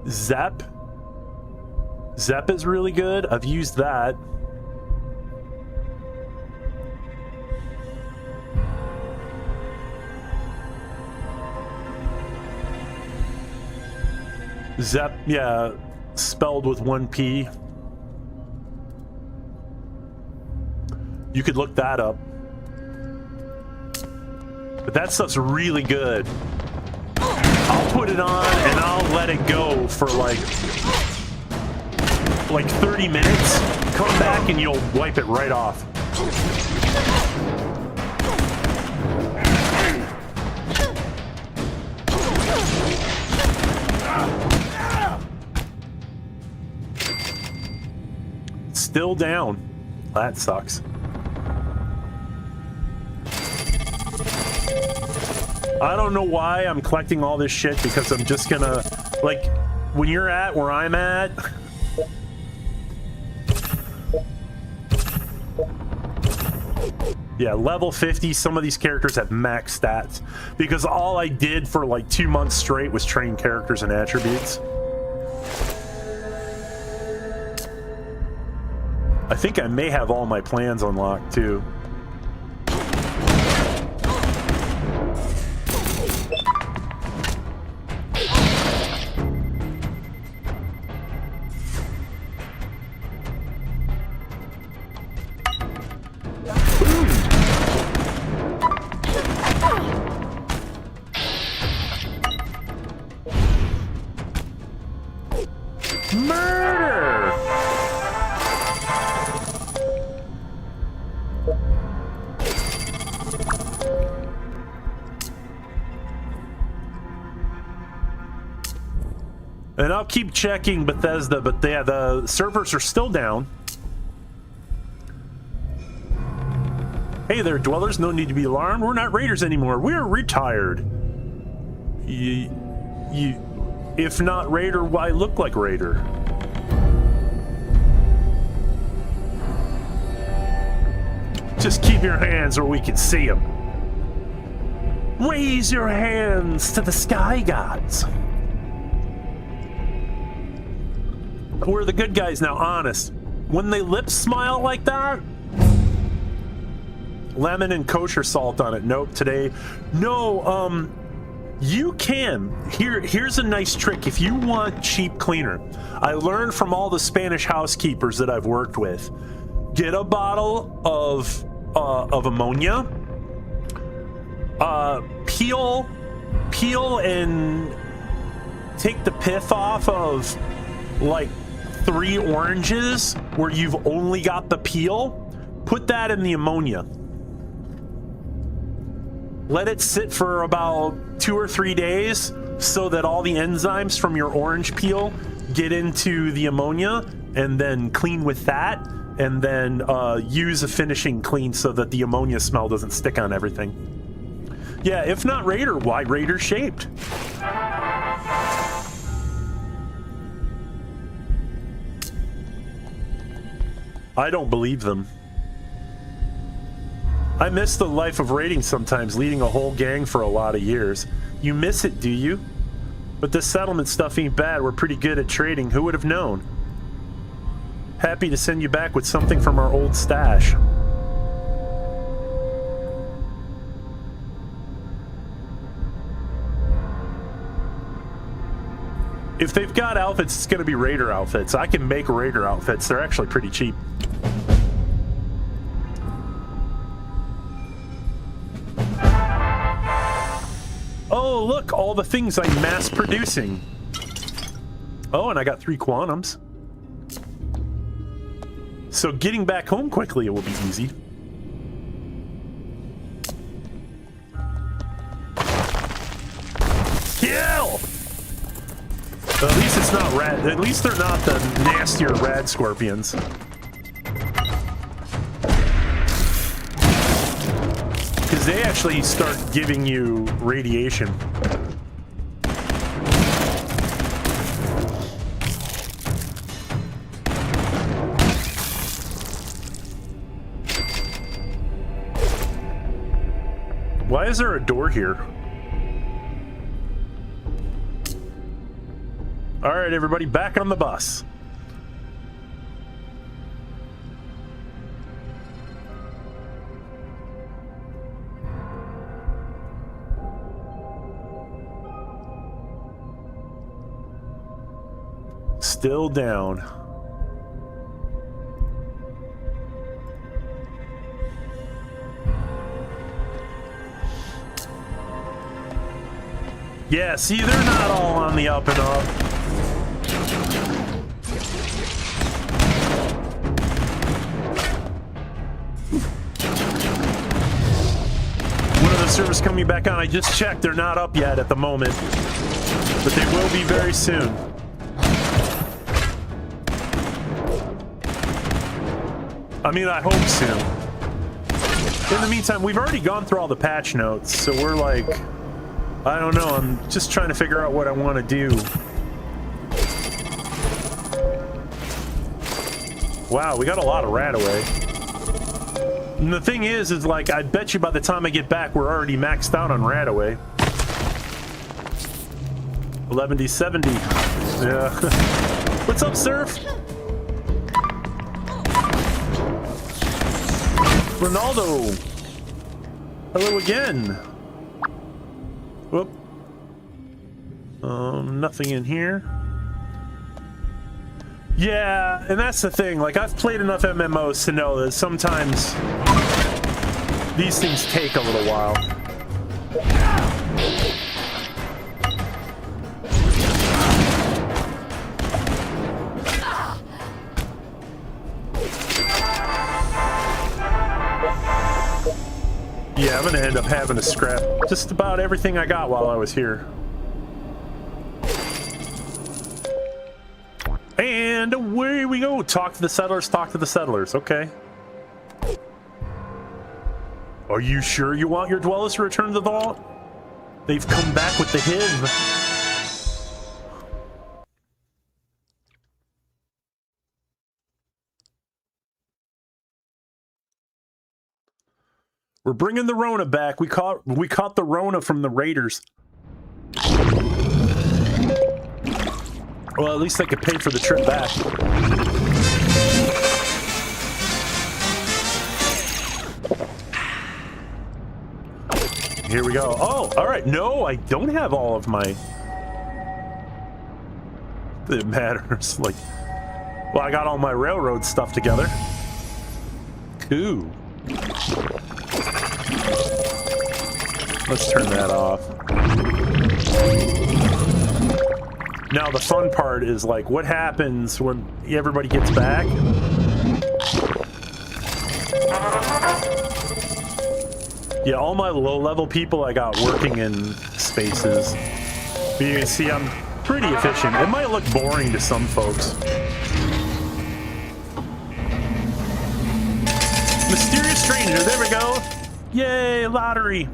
Zep? Zep is really good. I've used that. Zep, yeah, spelled with one P. You could look that up. But that stuff's really good. I'll put it on and I'll let it go for like 30 minutes. Come back and you'll wipe it right off. Still down. That sucks. I don't know why I'm collecting all this shit, because I'm just gonna, like, when you're at where I'm at, yeah, level 50, some of these characters have max stats, because all I did for like 2 months straight was train characters and attributes. I think I may have all my plans unlocked too. And I'll keep checking Bethesda, but yeah, the servers are still down. Hey there, dwellers. No need to be alarmed. We're not raiders anymore. We're retired. If not raider, why look like raider? Just keep your hands where we can see them. Raise your hands to the sky gods. We're the good guys now, honest. When they lip smile like that, lemon and kosher salt on it. Nope, today. No, you can. Here's a nice trick if you want cheap cleaner. I learned from all the Spanish housekeepers that I've worked with. Get a bottle of ammonia. Peel and take the pith off of like 3 oranges where you've only got the peel. Put that in the ammonia. Let it sit for about 2 or 3 days so that all the enzymes from your orange peel get into the ammonia, and then clean with that, and then use a finishing clean so that the ammonia smell doesn't stick on everything. Yeah, if not raider, why raider shaped? I don't believe them. I miss the life of raiding sometimes, leading a whole gang for a lot of years. You miss it, do you? But this settlement stuff ain't bad. We're pretty good at trading. Who would have known? Happy to send you back with something from our old stash. If they've got outfits, it's going to be raider outfits. I can make raider outfits. They're actually pretty cheap. Oh, look, all the things I'm mass producing. Oh, and I got 3 quantums. So getting back home quickly, it will be easy. Kill! At least it's not rad. At least they're not the nastier rad scorpions. Because they actually start giving you radiation. Why is there a door here? All right, everybody, back on the bus. still down. Yeah, see, they're not all on the up and up. One of the servers coming back on, I just checked, they're not up yet at the moment. But they will be very soon. I mean, I hope soon. In the meantime, we've already gone through all the patch notes, so we're like... I don't know, I'm just trying to figure out what I want to do. Wow, we got a lot of Raidaway. And the thing is like, I bet you by the time I get back, we're already maxed out on Raidaway. 11D70. Yeah. What's up, Surf? Ronaldo. Hello again. Whoop. Nothing in here. Yeah, and that's the thing. Like, I've played enough MMOs to know that sometimes these things take a little while. Yeah, I'm gonna end up having to scrap just about everything I got while I was here. And away we go. Talk to the settlers, talk to the settlers. Okay. Are you sure you want your dwellers to return to the vault? They've come back with the HIV. We're bringing the Rona back. We caught the Rona from the Raiders. Well, at least I could pay for the trip back. Here we go. Oh, all right. No, I don't have all of my... It matters. Like, well, I got all my railroad stuff together. Cool. Let's turn that off. Now the fun part is like, what happens when everybody gets back? Yeah, all my low-level people I got working in spaces. But you can see I'm pretty efficient. It might look boring to some folks. Mysterious stranger, there we go. Yay, lottery.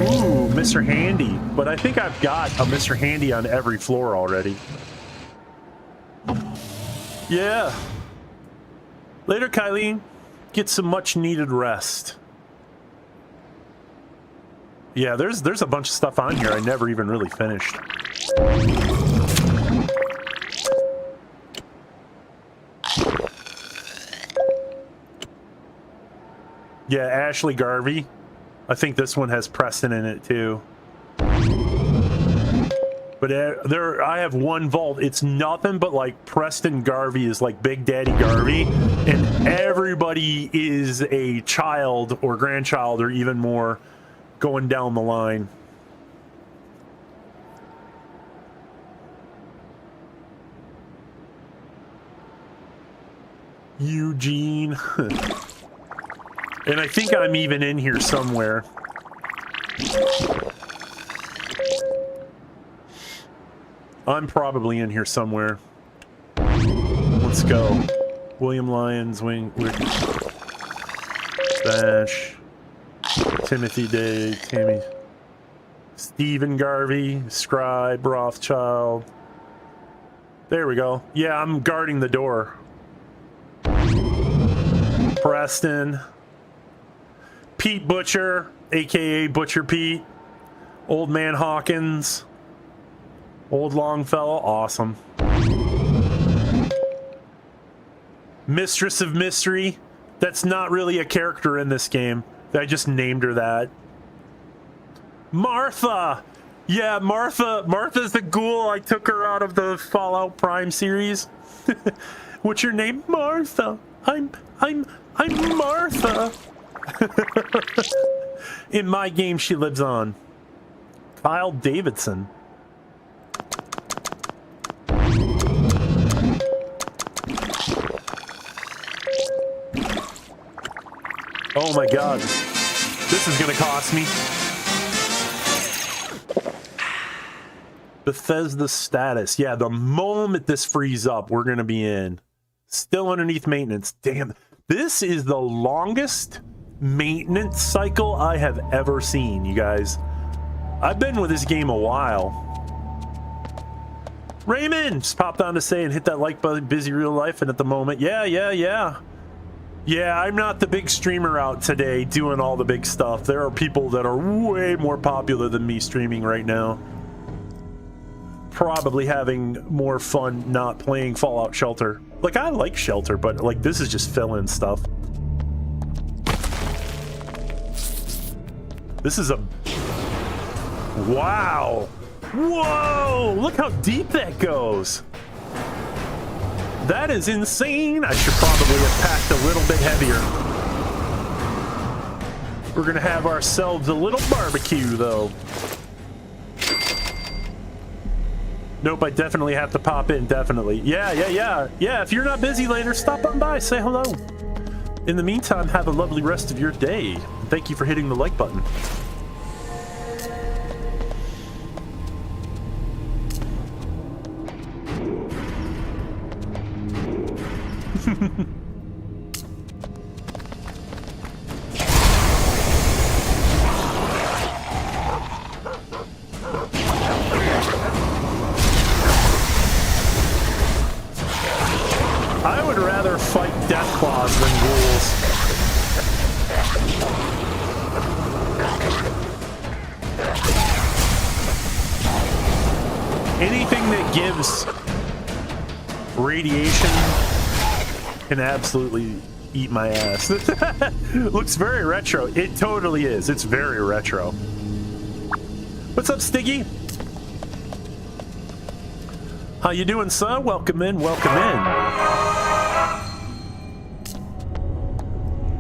Ooh, Mr. Handy. But I think I've got a Mr. Handy on every floor already. Yeah. Later, Kylie. Get some much needed rest. Yeah, there's a bunch of stuff on here I never even really finished. Yeah, Ashley Garvey. I think this one has Preston in it too. But I have one vault. It's nothing but like Preston Garvey is like Big Daddy Garvey, and everybody is a child or grandchild or even more going down the line. Eugene. And I think I'm even in here somewhere. I'm probably in here somewhere. Let's go. William Lyons, Wing, Bash, Timothy Day, Tammy, Stephen Garvey, Scribe, Rothschild. There we go. Yeah, I'm guarding the door. Preston. Pete Butcher, aka Butcher Pete. Old Man Hawkins. Old Longfellow, awesome. Mistress of Mystery. That's not really a character in this game. I just named her that. Martha! Yeah, Martha's the ghoul. I took her out of the Fallout Prime series. What's your name? Martha. I'm Martha. In my game, she lives on. Kyle Davidson. Oh my god. This is gonna cost me. Bethesda status. Yeah, the moment this frees up, we're gonna be in. Still underneath maintenance. Damn. This is the longest maintenance cycle I have ever seen, you guys. I've been with this game a while. Raymond just popped on to say and hit that like button. Busy real life and at the moment. Yeah, I'm not the big streamer out today doing all the big stuff. There are people that are way more popular than me streaming right now. Probably having more fun not playing Fallout Shelter. Like, I like Shelter, but like this is just fill-in stuff. This is a... Wow! Whoa! Look how deep that goes! That is insane! I should probably have packed a little bit heavier. We're gonna have ourselves a little barbecue, though. Nope, I definitely have to pop in, definitely. Yeah, if you're not busy later, stop on by, say hello. In the meantime, have a lovely rest of your day. Thank you for hitting the like button. I would rather fight death claws than ghouls. Anything that gives radiation can absolutely eat my ass. Looks very retro. It totally is. It's very retro. What's up, Stiggy? How you doing, son? Welcome in, welcome in.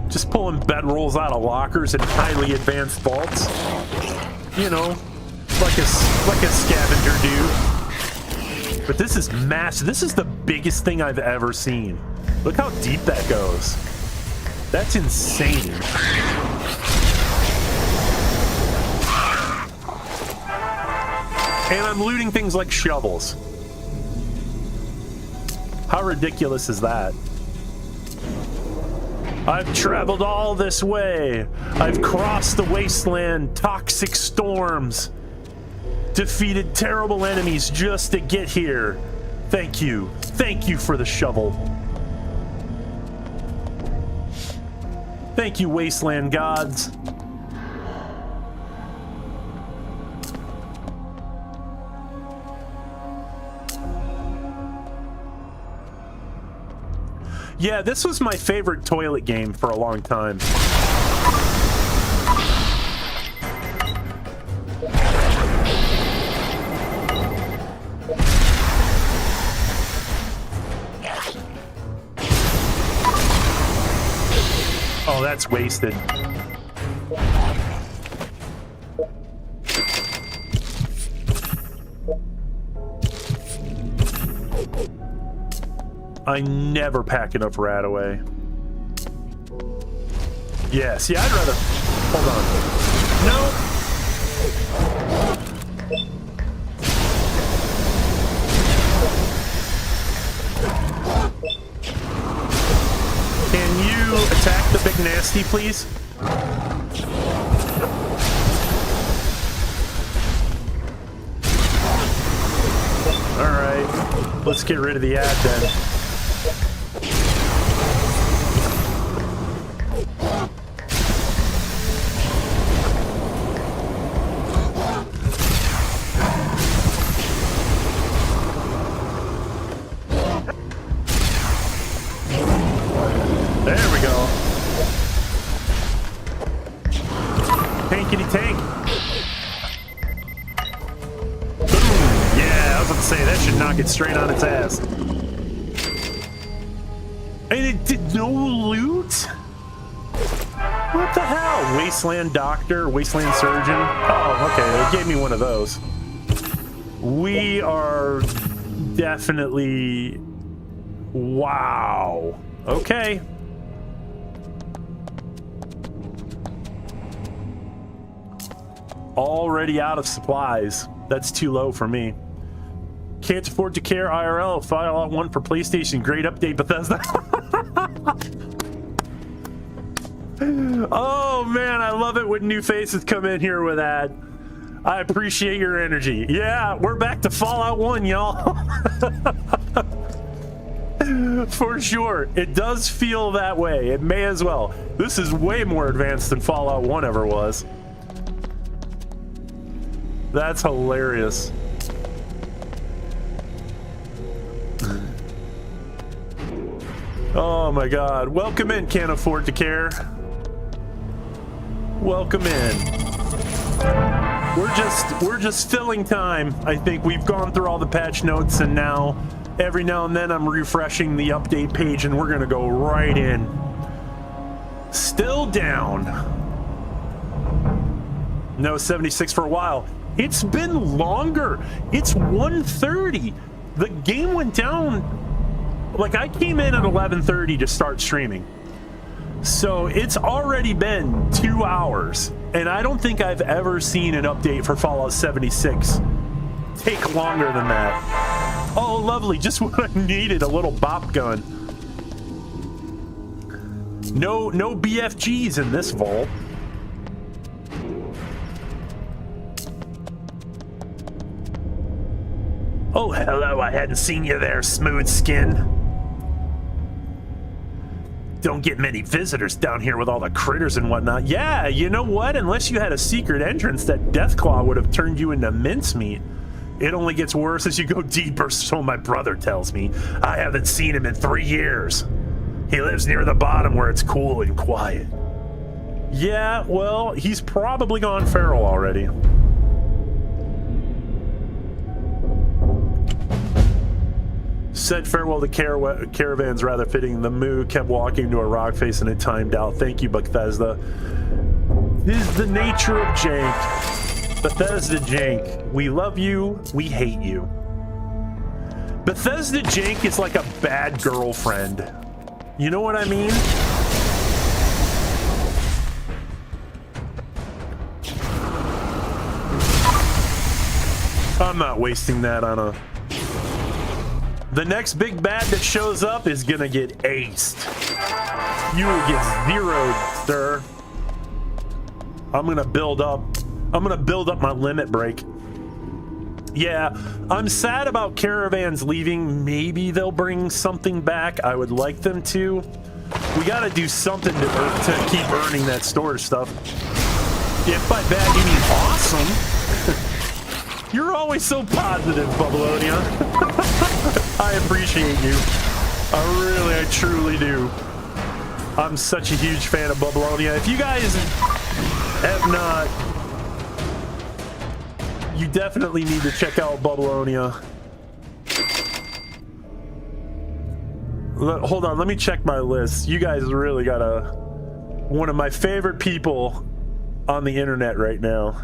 Just pulling bedrolls out of lockers in highly advanced vaults. You know, like a scavenger dude. But this is massive. This is the biggest thing I've ever seen. Look how deep that goes. That's insane. And I'm looting things like shovels. How ridiculous is that? I've traveled all this way. I've crossed the wasteland, toxic storms, defeated terrible enemies just to get here. Thank you. Thank you for the shovel. Thank you, wasteland gods. Yeah, this was my favorite toilet game for a long time. Oh, that's wasted. I never pack enough rat away. Yes, yeah, I'd rather... Hold on. No! Can you attack the big nasty, please? Alright, let's get rid of the ad then. There we go. Tankety tank. that should knock it straight on its ass. And it did no loot? What the hell? Wasteland Doctor, Wasteland Surgeon. Oh, okay, it gave me one of those. We are definitely... Wow. Okay. Already out of supplies. That's too low for me. Can't afford to care IRL. Fallout 1 for PlayStation. Great update, Bethesda. Oh man, I love it when new faces come in here with that. I appreciate your energy. Yeah, we're back to Fallout 1, y'all. For sure. It does feel that way. It may as well. This is way more advanced than Fallout 1 ever was. That's hilarious. Oh my god. Welcome in, Can't Afford to Care. Welcome in. We're just filling time. I think we've gone through all the patch notes, and now every now and then I'm refreshing the update page and we're gonna go right in. Still down. No 76 for a while. It's been longer. It's 1:30. The game went down. Like, I came in at 11:30 to start streaming. So it's already been 2 hours. And I don't think I've ever seen an update for Fallout 76 take longer than that. Oh, lovely. Just what I needed, a little bop gun. No BFGs in this vault. Oh, hello, I hadn't seen you there, smooth skin. Don't get many visitors down here with all the critters and whatnot. Yeah, you know what? Unless you had a secret entrance, that Deathclaw would have turned you into mincemeat. It only gets worse as you go deeper, so my brother tells me. I haven't seen him in 3 years. He lives near the bottom where it's cool and quiet. Yeah, well, he's probably gone feral already. Said farewell to caravans, rather fitting. The moo kept walking to a rock face and it timed out. Thank you, Bethesda. This is the nature of jank. Bethesda jank. We love you, we hate you. Bethesda jank is like a bad girlfriend. You know what I mean? I'm not wasting that on a... The next big bad that shows up is gonna get aced. You will get zeroed, sir. I'm gonna build up my limit break. Yeah, I'm sad about caravans leaving. Maybe they'll bring something back. I would like them to. We gotta do something to keep earning that storage stuff. If by bad you mean awesome. You're always so positive, Bubbleonia. I appreciate you. I truly do. I'm such a huge fan of Bubbleonia. If you guys have not, you definitely need to check out Bubbleonia. Hold on, let me check my list. You guys really got one of my favorite people on the internet right now.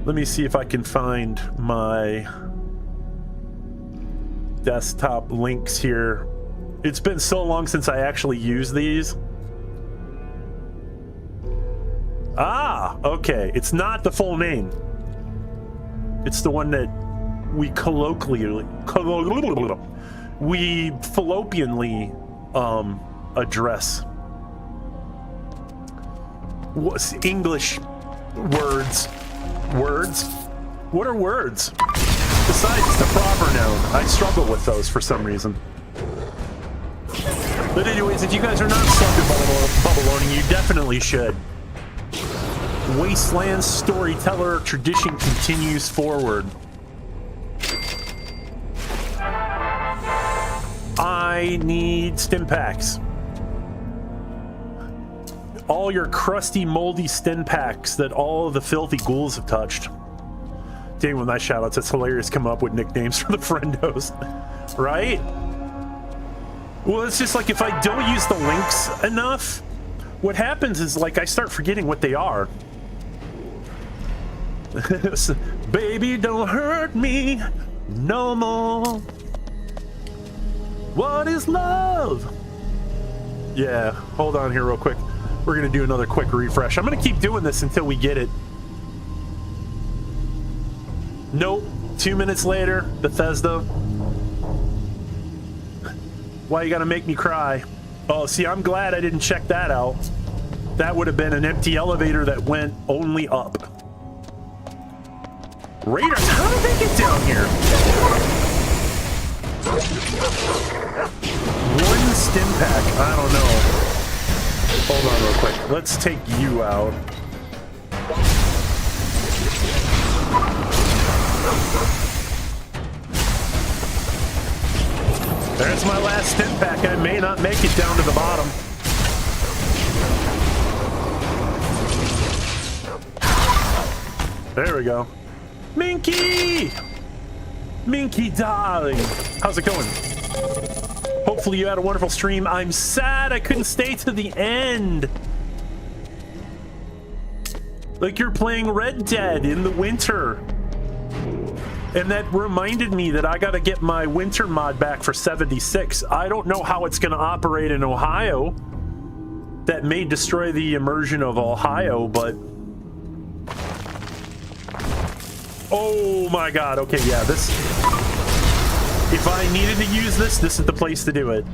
Let me see if I can find my desktop links here. It's been so long since I actually used these. Ah, okay. It's not the full name. It's the one that we fallopianly address. What's English words? Words? What are words? Besides the proper noun. I struggle with those for some reason. But anyways, if you guys are not sucked at Bubbleonia, you definitely should. Wasteland storyteller tradition continues forward. I need stim packs. All your crusty, moldy stim packs that all of the filthy ghouls have touched. nickname with my shoutouts. It's hilarious. Come up with nicknames for the friendos, right? Well, it's just like if I don't use the links enough, what happens is like I start forgetting what they are. Baby, don't hurt me no more. What is love? Yeah, hold on here real quick. We're gonna do another quick refresh. I'm gonna keep doing this until we get it. Nope. 2 minutes later, Bethesda. Why you gotta make me cry? Oh, see, I'm glad I didn't check that out. That would have been an empty elevator that went only up. Raiders, how did they get down here? One stim pack, I don't know. Hold on real quick. Let's take you out. There's my last stim pack. I may not make it down to the bottom. There we go. Minky! Minky, darling. How's it going? Hopefully you had a wonderful stream. I'm sad I couldn't stay to the end. Like you're playing Red Dead in the winter. And that reminded me that I gotta get my winter mod back for 76. I don't know how it's gonna operate in Ohio. That may destroy the immersion of Ohio, but... Oh my god, okay, yeah, this... If I needed to use this, this is the place to do it.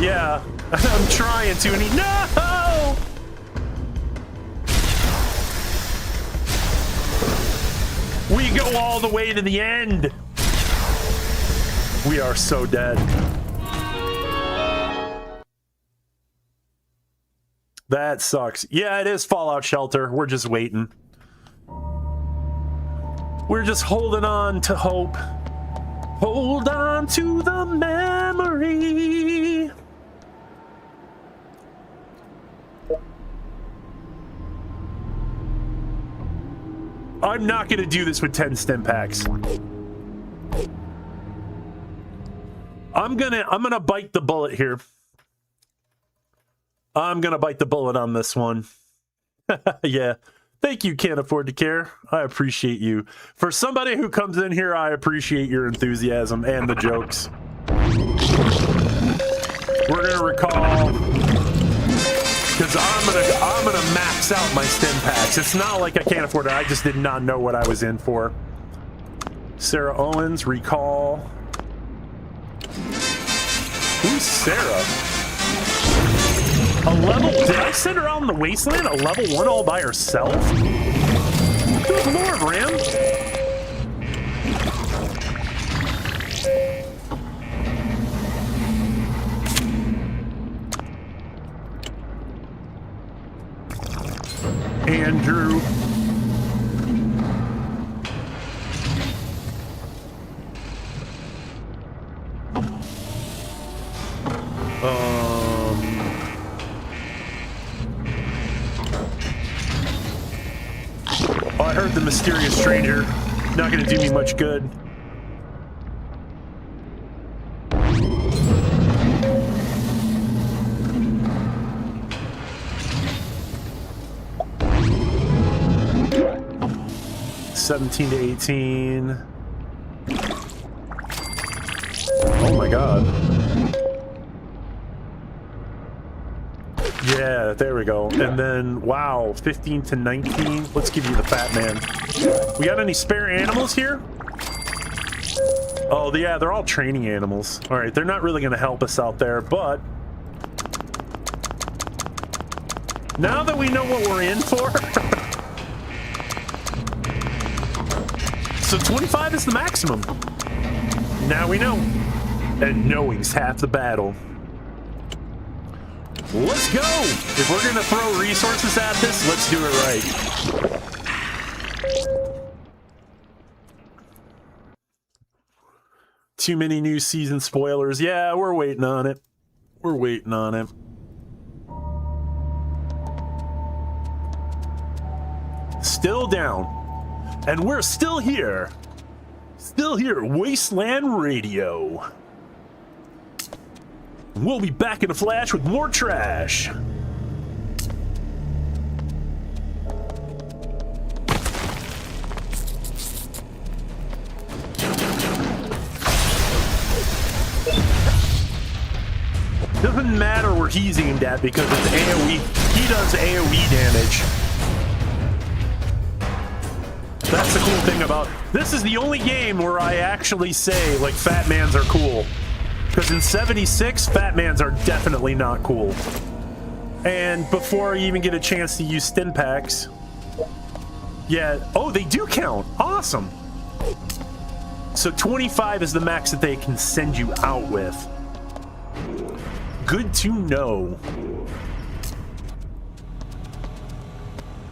Yeah. I'm trying to, and he... No! We go all the way to the end. We are so dead. That sucks. Yeah, it is Fallout Shelter. We're just waiting. We're just holding on to hope. Hold on to the memory. I'm not going to do this with 10 stim packs. I'm gonna bite the bullet here. I'm gonna bite the bullet on this one. Yeah. Thank you, Can't Afford to Care. I appreciate you. For somebody who comes in here, I appreciate your enthusiasm and the jokes. We're gonna recall, because I'm gonna max out my stim packs. It's not like I can't afford it. I just did not know what I was in for. Sarah Owens, recall. Who's Sarah? A level... Did I send her out in the wasteland? A level 1 all by herself? Good lord, Ram. Andrew. I heard the mysterious stranger. Not gonna do me much good. $17 to $18. Oh my god. Yeah, there we go. And then, wow, 15 to 19. Let's give you the fat man. We got any spare animals here? Oh, yeah, they're all training animals. All right, they're not really going to help us out there, but now that we know what we're in for... So 25 is the maximum. Now we know. And knowing's half the battle. Let's go! If we're gonna throw resources at this, let's do it right. Too many new season spoilers. Yeah, we're waiting on it. We're waiting on it. Still down. And we're still here. Still here. Wasteland Radio. We'll be back in a flash with more trash. Doesn't matter where he's aimed at because it's AoE. He does AoE damage. That's the cool thing about this. Is the only game where I actually say like Fat Mans are cool. Because in 76, Fat Mans are definitely not cool. And before I even get a chance to use stim packs, yeah, oh, they do count. Awesome. So 25 is the max that they can send you out with. Good to know.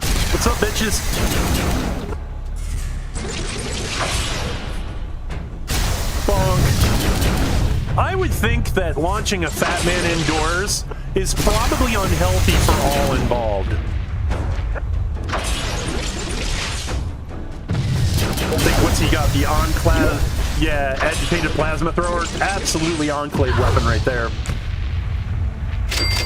What's up, bitches? I would think that launching a Fat Man indoors is probably unhealthy for all involved. I think what's he got? The Enclave? Yeah, agitated plasma thrower? Absolutely Enclave weapon right there.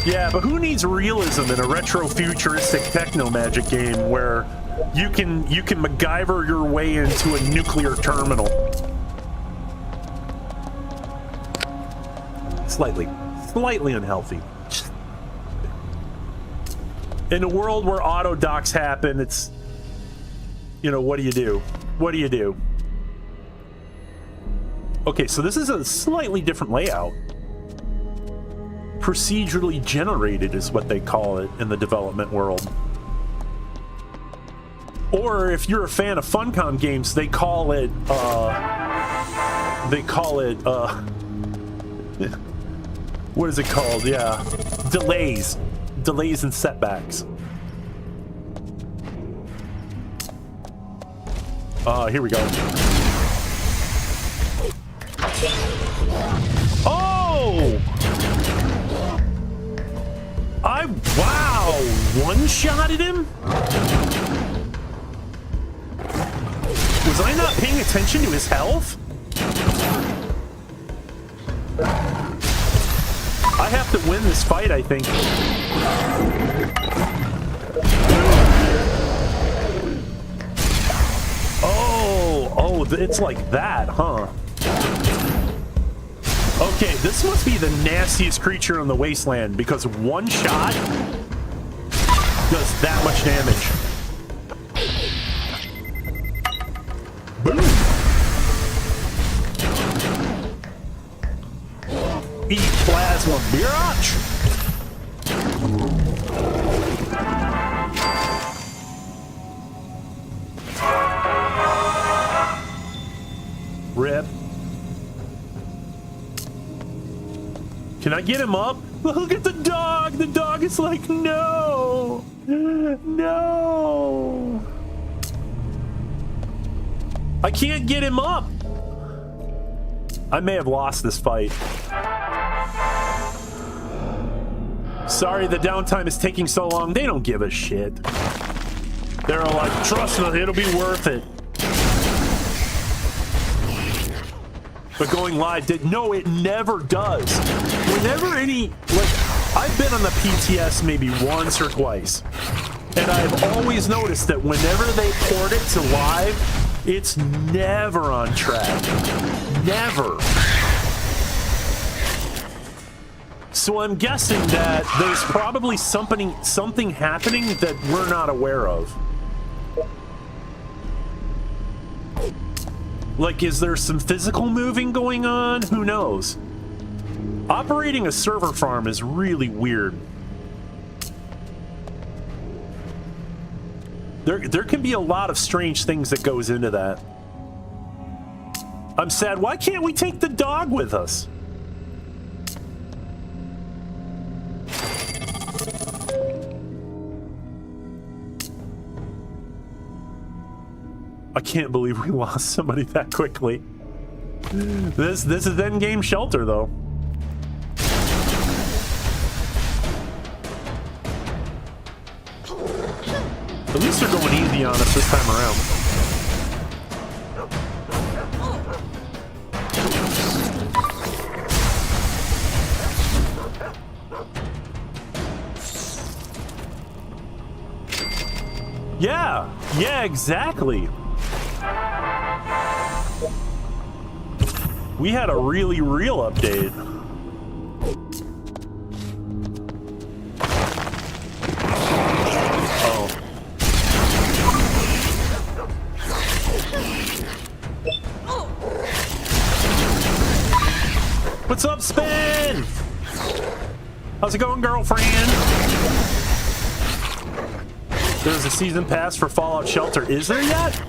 Yeah, but who needs realism in a retro-futuristic techno-magic game where you can MacGyver your way into a nuclear terminal? Slightly unhealthy. In a world where auto docks happen, it's, you know, what do you do? What do you do? Okay, so this is a slightly different layout. Procedurally generated is what they call it in the development world. Or if you're a fan of Funcom games, they call it what is it called? Yeah. Delays. Delays and setbacks. Here we go. Oh! Wow! One-shotted him? Was I not paying attention to his health? I have to win this fight, I think. Oh, it's like that, huh? Okay, this must be the nastiest creature in the wasteland because one shot does that much damage. Boom! Eat plasma, biatch! Rip. Can I get him up? Look at the dog! The dog is like, no! No! I can't get him up! I may have lost this fight. Sorry the downtime is taking so long. They don't give a shit. They're like, trust me, it'll be worth it. But going live did, no, it never does. Whenever any, like, I've been on the PTS maybe once or twice, and I've always noticed that whenever they port it to live, it's never on track. Never. So I'm guessing that there's probably something happening that we're not aware of. Like, is there some physical moving going on? Who knows? Operating a server farm is really weird. There can be a lot of strange things that goes into that. I'm sad. Why can't we take the dog with us? I can't believe we lost somebody that quickly. This is endgame shelter though. At least they're going easy on us this time around. Yeah, exactly. We had a really real update. Oh. What's up, Spin? How's it going, girlfriend? There's a season pass for Fallout Shelter. Is there yet?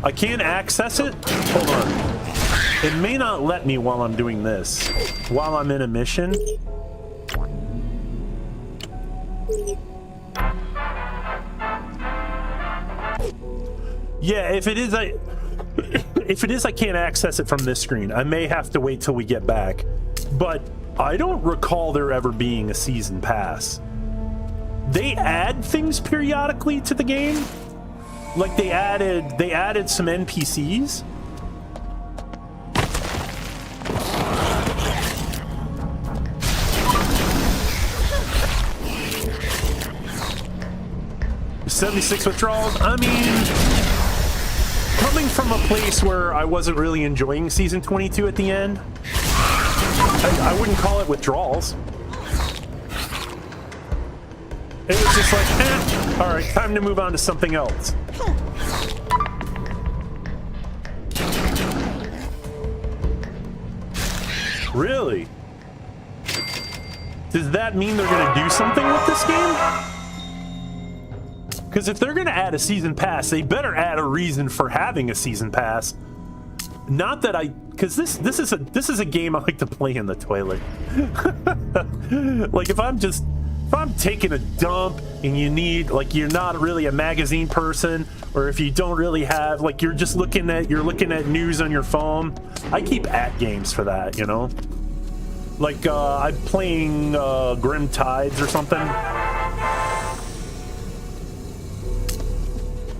I can't access it? Hold on. It may not let me while I'm doing this. While I'm in a mission. Yeah, if it is, I can't access it from this screen. I may have to wait till we get back. But I don't recall there ever being a season pass. They add things periodically to the game. Like they added some NPCs. $76 withdrawals. I mean, coming from a place where I wasn't really enjoying season 22 at the end, I wouldn't call it withdrawals. It was just like, all right, time to move on to something else. Really? Does that mean they're going to do something with this game? Because if they're going to add a season pass, they better add a reason for having a season pass. Not that because this is a game I like to play in the toilet. Like if I'm taking a dump and you need, like, you're not really a magazine person, or if you don't really have, like, you're looking at news on your phone. I keep at games for that, you know. Like I'm playing Grim Tides or something,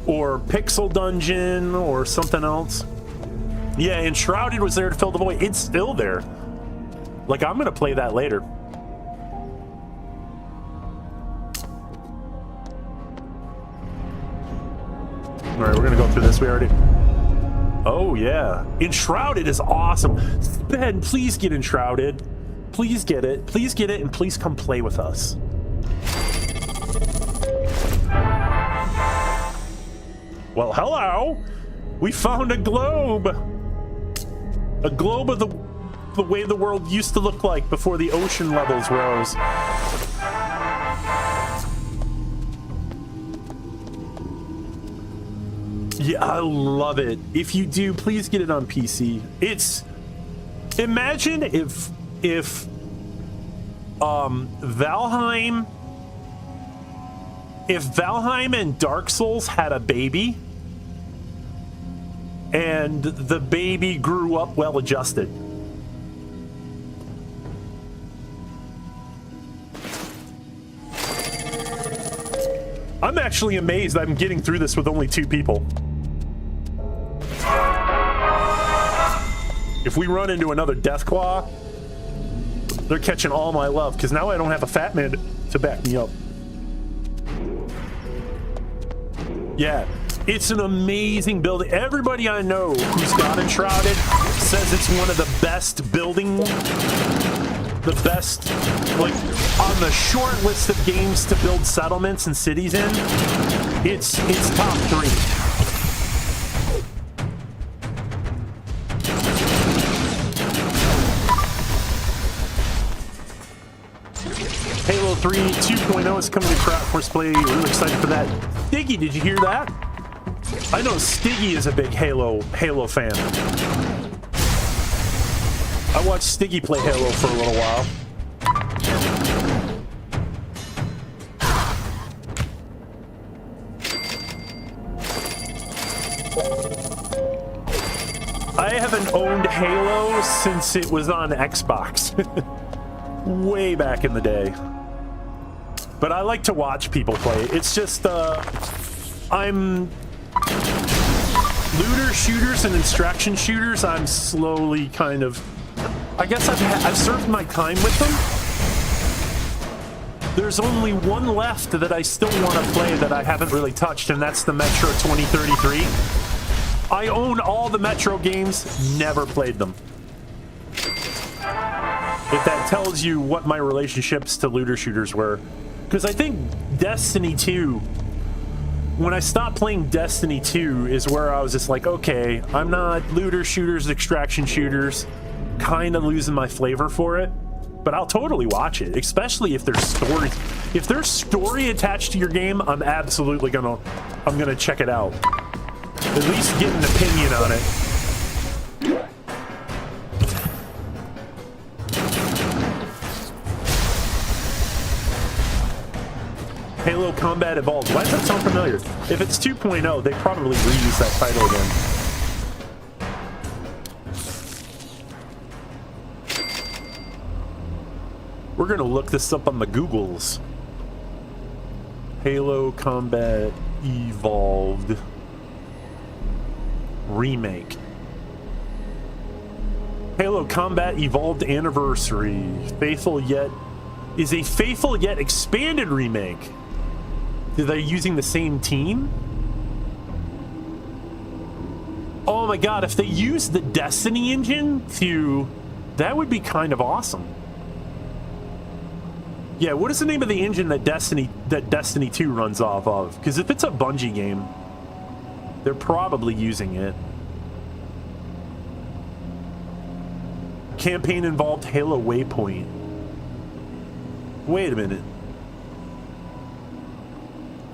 or Pixel Dungeon or something else. Yeah, and Shrouded was there to fill the void. It's still there. Like, I'm gonna play that later. All right, we're gonna go through this. We already. Oh yeah, Enshrouded is awesome. Ben, please get Enshrouded. Please get it. Please get it, and please come play with us. Well, hello. We found a globe. A globe of the way the world used to look like before the ocean levels rose. Yeah, I love it. If you do, please get it on PC. Imagine if Valheim and Dark Souls had a baby, and the baby grew up well adjusted. I'm actually amazed I'm getting through this with only 2 people. If we run into another Deathclaw, they're catching all my love, because now I don't have a fat man to back me up. Yeah, it's an amazing building. Everybody I know who's got Enshrouded says it's one of the best building, the best, like, on the short list of games to build settlements and cities in, it's top 3. Halo 3 2.0 is coming to Crowdforce Play. Really excited for that. Stiggy, did you hear that? I know Stiggy is a big Halo fan. I watched Stiggy play Halo for a little while. I haven't owned Halo since it was on Xbox. Way back in the day. But I like to watch people play. It's just, I'm... Looter shooters and extraction shooters, I'm slowly kind of... I guess I've served my time with them. There's only one left that I still want to play that I haven't really touched, and that's the Metro 2033. I own all the Metro games, never played them. If that tells you what my relationships to looter shooters were. Because I think Destiny 2, when I stopped playing Destiny 2 is where I was just like, okay, I'm not looter shooters, extraction shooters, kind of losing my flavor for it. But I'll totally watch it, especially if there's story. If there's story attached to your game, I'm absolutely gonna check it out. At least get an opinion on it. Halo Combat Evolved. Why does that sound familiar? If it's 2.0, they probably reuse that title again. We're gonna look this up on the Googles. Halo Combat Evolved Remake. Halo Combat Evolved Anniversary. Is a faithful yet expanded remake. Are they using the same team? Oh my god, if they use the Destiny engine that would be kind of awesome. Yeah, what is the name of the engine that Destiny 2 runs off of? Because if it's a Bungie game, they're probably using it. Campaign involved Halo Waypoint. Wait a minute.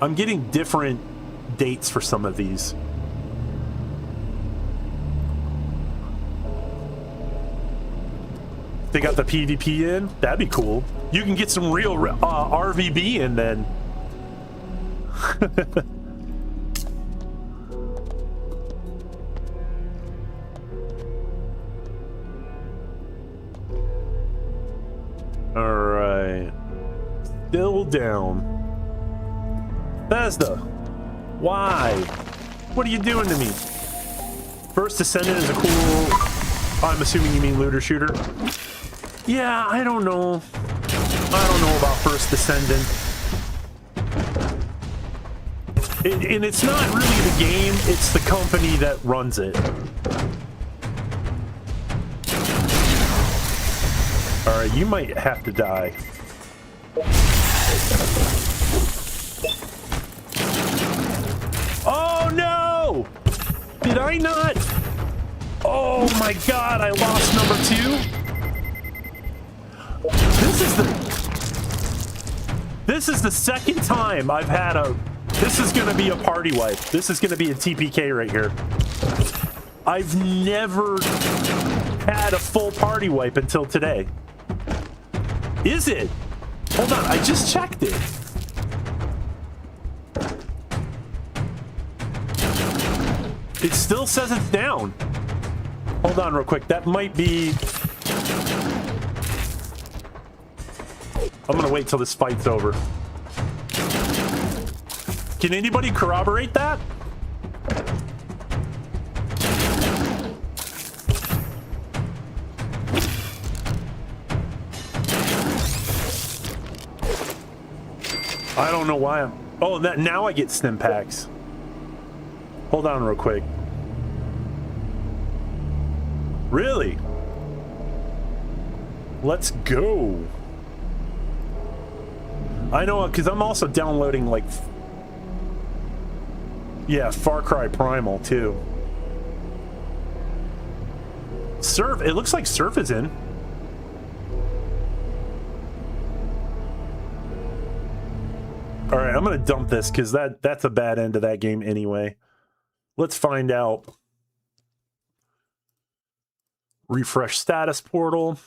I'm getting different dates for some of these. They got the PvP in? That'd be cool. You can get some real RVB in then. Alright. Still down. Bethesda. Why? What are you doing to me? First Descendant is a cool... I'm assuming you mean looter shooter. Yeah, I don't know. I don't know about First Descendant. And it's not really the game, it's the company that runs it. Alright, you might have to die. Oh no! Did I not? Oh my god, I lost number 2? This is the second time I've had this is gonna be a party wipe. This is gonna be a TPK right here. I've never had a full party wipe until today. Is it? Hold on, I just checked it. It still says it's down. Hold on real quick, that might be... I'm gonna wait till this fight's over. Can anybody corroborate that? I don't know why I'm... Oh, now I get stim packs. Hold on real quick. Really? Let's go. I know, because I'm also downloading, like... Yeah, Far Cry Primal, too. Surf, it looks like Surf is in. Alright, I'm gonna dump this, because that's a bad end of that game anyway. Let's find out. Refresh status portal.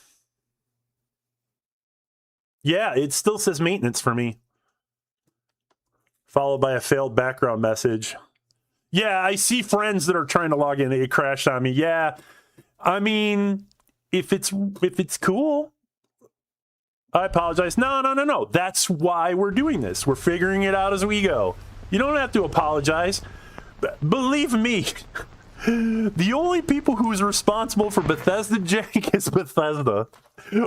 Yeah, it still says maintenance for me. Followed by a failed background message. Yeah, I see friends that are trying to log in. It crashed on me. Yeah, I mean, if it's cool, I apologize. No. That's why we're doing this. We're figuring it out as we go. You don't have to apologize. Believe me, the only people who's responsible for Bethesda jank is Bethesda.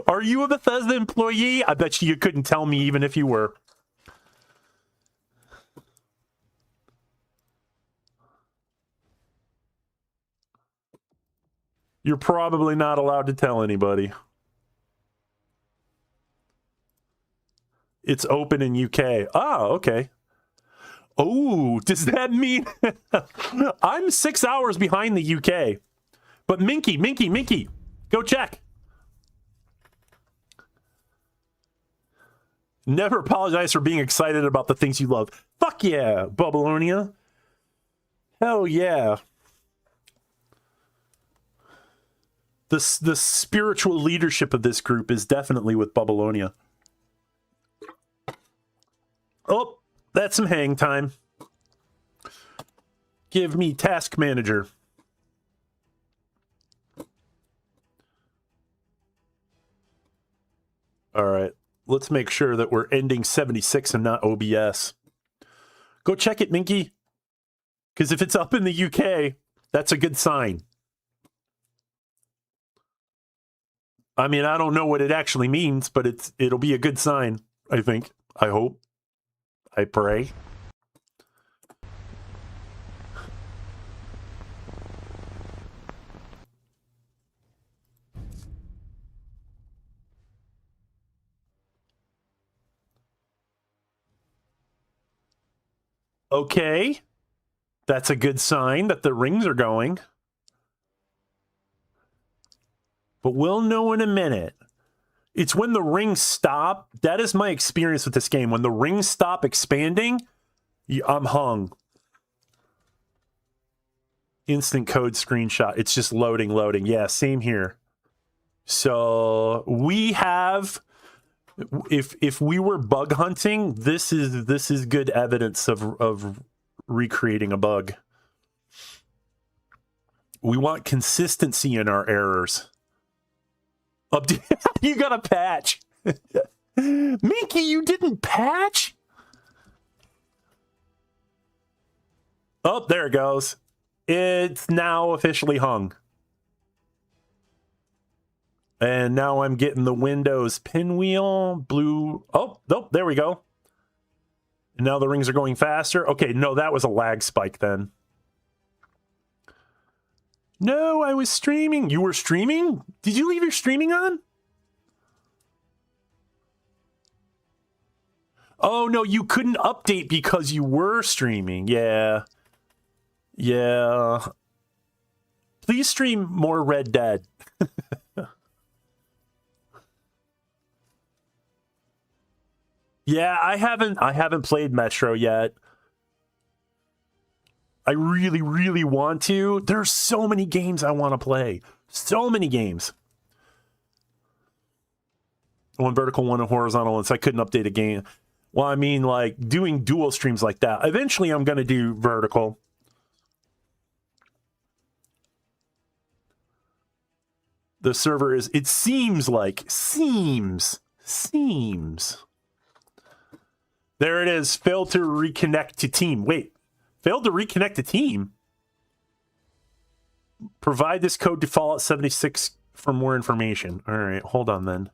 Are you a Bethesda employee? I bet you couldn't tell me even if you were. You're probably not allowed to tell anybody. It's open in UK. Oh, okay. Oh, does that mean I'm 6 hours behind the UK? But Minky, go check. Never apologize for being excited about the things you love. Fuck yeah, Bubbleonia. Hell yeah. The spiritual leadership of this group is definitely with Bubbleonia. Oh, that's some hang time. Give me task manager. All right. Let's make sure that we're ending 76 and not OBS. Go check it, Minky. Because if it's up in the UK, that's a good sign. I mean, I don't know what it actually means, but it'll be a good sign, I think. I hope. I pray. Okay. That's a good sign that the rings are going. But we'll know in a minute. It's when the rings stop. That is my experience with this game. When the rings stop expanding, I'm hung. Instant code screenshot. It's just loading. Yeah, same here. So we have, if we were bug hunting, this is good evidence of recreating a bug. We want consistency in our errors. You got a patch. Minky, you didn't patch? Oh, there it goes. It's now officially hung. And now I'm getting the Windows pinwheel, blue. Oh, nope, there we go. And now the rings are going faster. Okay, no, that was a lag spike then. No, I was streaming. You were streaming? Did you leave your streaming on? Oh, no, you couldn't update because you were streaming. Yeah. Yeah. Please stream more Red Dead. Yeah, I haven't played Metro yet. I really, really want to. There's so many games I want to play. So many games. One vertical, one horizontal, and so I couldn't update a game. Well, I mean, like, doing dual streams like that. Eventually, I'm going to do vertical. The server is, it seems. There it is. Failed to reconnect to team. Wait, failed to reconnect to team? Provide this code to Fallout 76 for more information. All right, hold on then.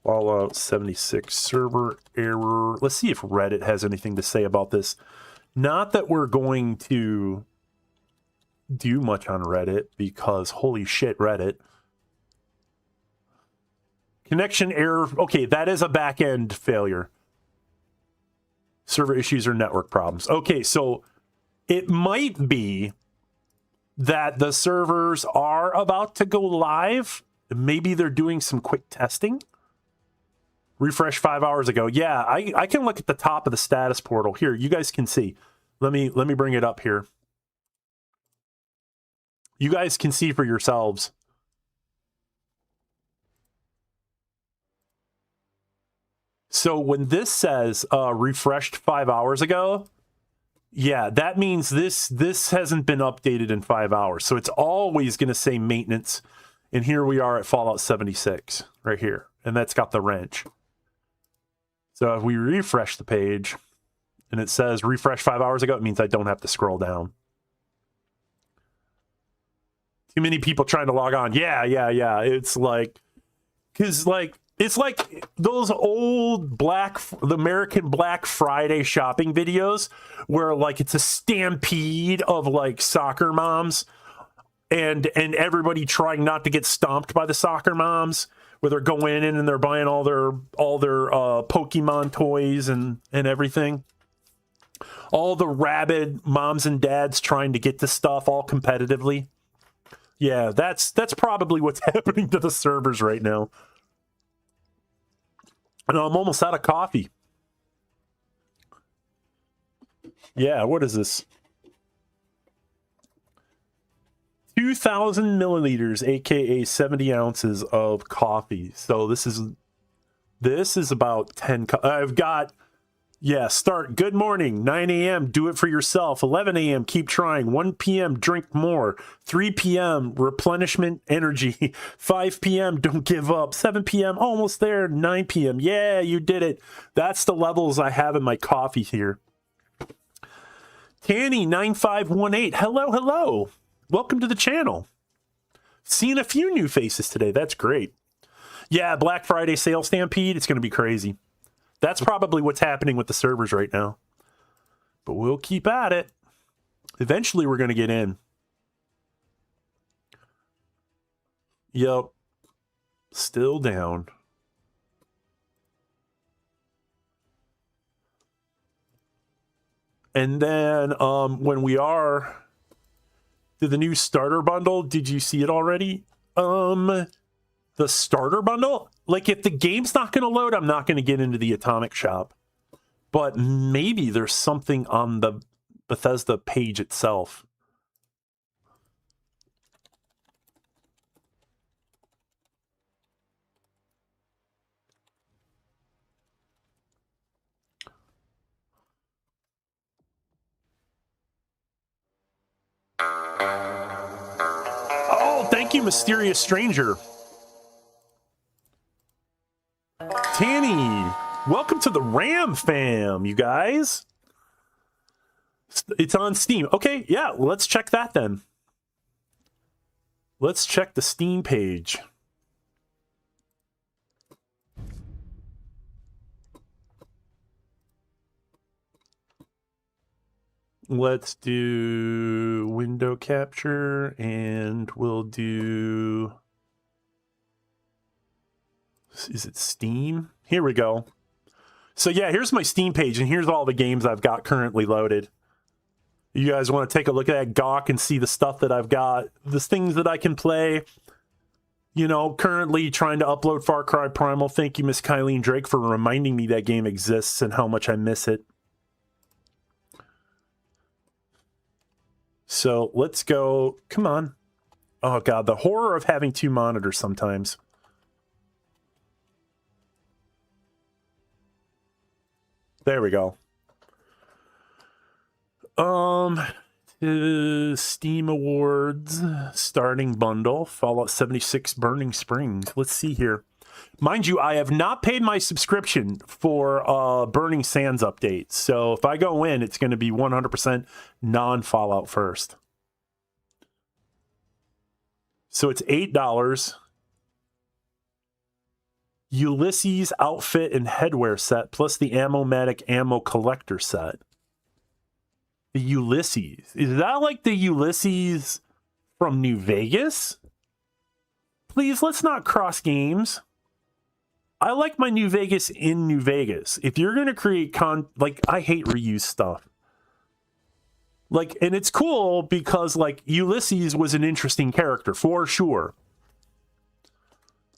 Fallout 76 server error. Let's see if Reddit has anything to say about this. Not that we're going to do much on Reddit because holy shit, Reddit. Connection error. Okay, that is a back-end failure. Server issues or network problems. Okay, so it might be that the servers are about to go live. Maybe they're doing some quick testing. Refresh 5 hours ago. Yeah, I can look at the top of the status portal. Here, you guys can see. Let me bring it up here. You guys can see for yourselves. So when this says refreshed 5 hours ago, yeah, that means this hasn't been updated in 5 hours. So it's always going to say maintenance. And here we are at Fallout 76 right here. And that's got the wrench. So if we refresh the page and it says refresh 5 hours ago, it means I don't have to scroll down. Too many people trying to log on. Yeah. It's like, because like, it's like those old the American Black Friday shopping videos where like it's a stampede of like soccer moms and everybody trying not to get stomped by the soccer moms, where they're going in and they're buying all their Pokemon toys and everything. All the rabid moms and dads trying to get the stuff all competitively. Yeah, that's probably what's happening to the servers right now. And I'm almost out of coffee. Yeah, what is this? 2,000 milliliters, aka 70 ounces of coffee. So this is about 10. I've got, yeah, start. Good morning, 9 a.m. Do it for yourself. 11 a.m. Keep trying. 1 p.m. Drink more. 3 p.m. Replenishment energy. 5 p.m. Don't give up. 7 p.m. Almost there. 9 p.m. Yeah, you did it. That's the levels I have in my coffee here. Tanny9518. Hello. Welcome to the channel. Seeing a few new faces today. That's great. Yeah, Black Friday sale stampede. It's going to be crazy. That's probably what's happening with the servers right now. But we'll keep at it. Eventually, we're going to get in. Yep. Still down. And then when we are to the new starter bundle, did you see it already? The starter bundle? Like, if the game's not going to load, I'm not going to get into the Atomic Shop. But maybe there's something on the Bethesda page itself. Oh, thank you, Mysterious Stranger. Tanny, welcome to the Ram fam, you guys. It's on Steam. Okay, yeah, let's check that then. Let's check the Steam page. Let's do window capture, and we'll do... Is it Steam? Here we go. So yeah, here's my Steam page, and here's all the games I've got currently loaded. You guys want to take a look at that gawk and see the stuff that I've got, the things that I can play. You know, currently trying to upload Far Cry Primal. Thank you, Miss Kylene Drake, for reminding me that game exists and how much I miss it. So let's go. Come on. Oh God, the horror of having two monitors sometimes. There we go. Steam Awards starting bundle, Fallout 76 Burning Springs. Let's see here. Mind you, I have not paid my subscription for Burning Sands updates. So if I go in, it's going to be 100% non-Fallout first. So it's $8. Ulysses outfit and headwear set plus the Ammo-Matic ammo collector set. The Ulysses. Is that like the Ulysses from New Vegas? Please, let's not cross games. I like my New Vegas in New Vegas. If you're going to create like, I hate reuse stuff. Like, and it's cool because, like, Ulysses was an interesting character, for sure.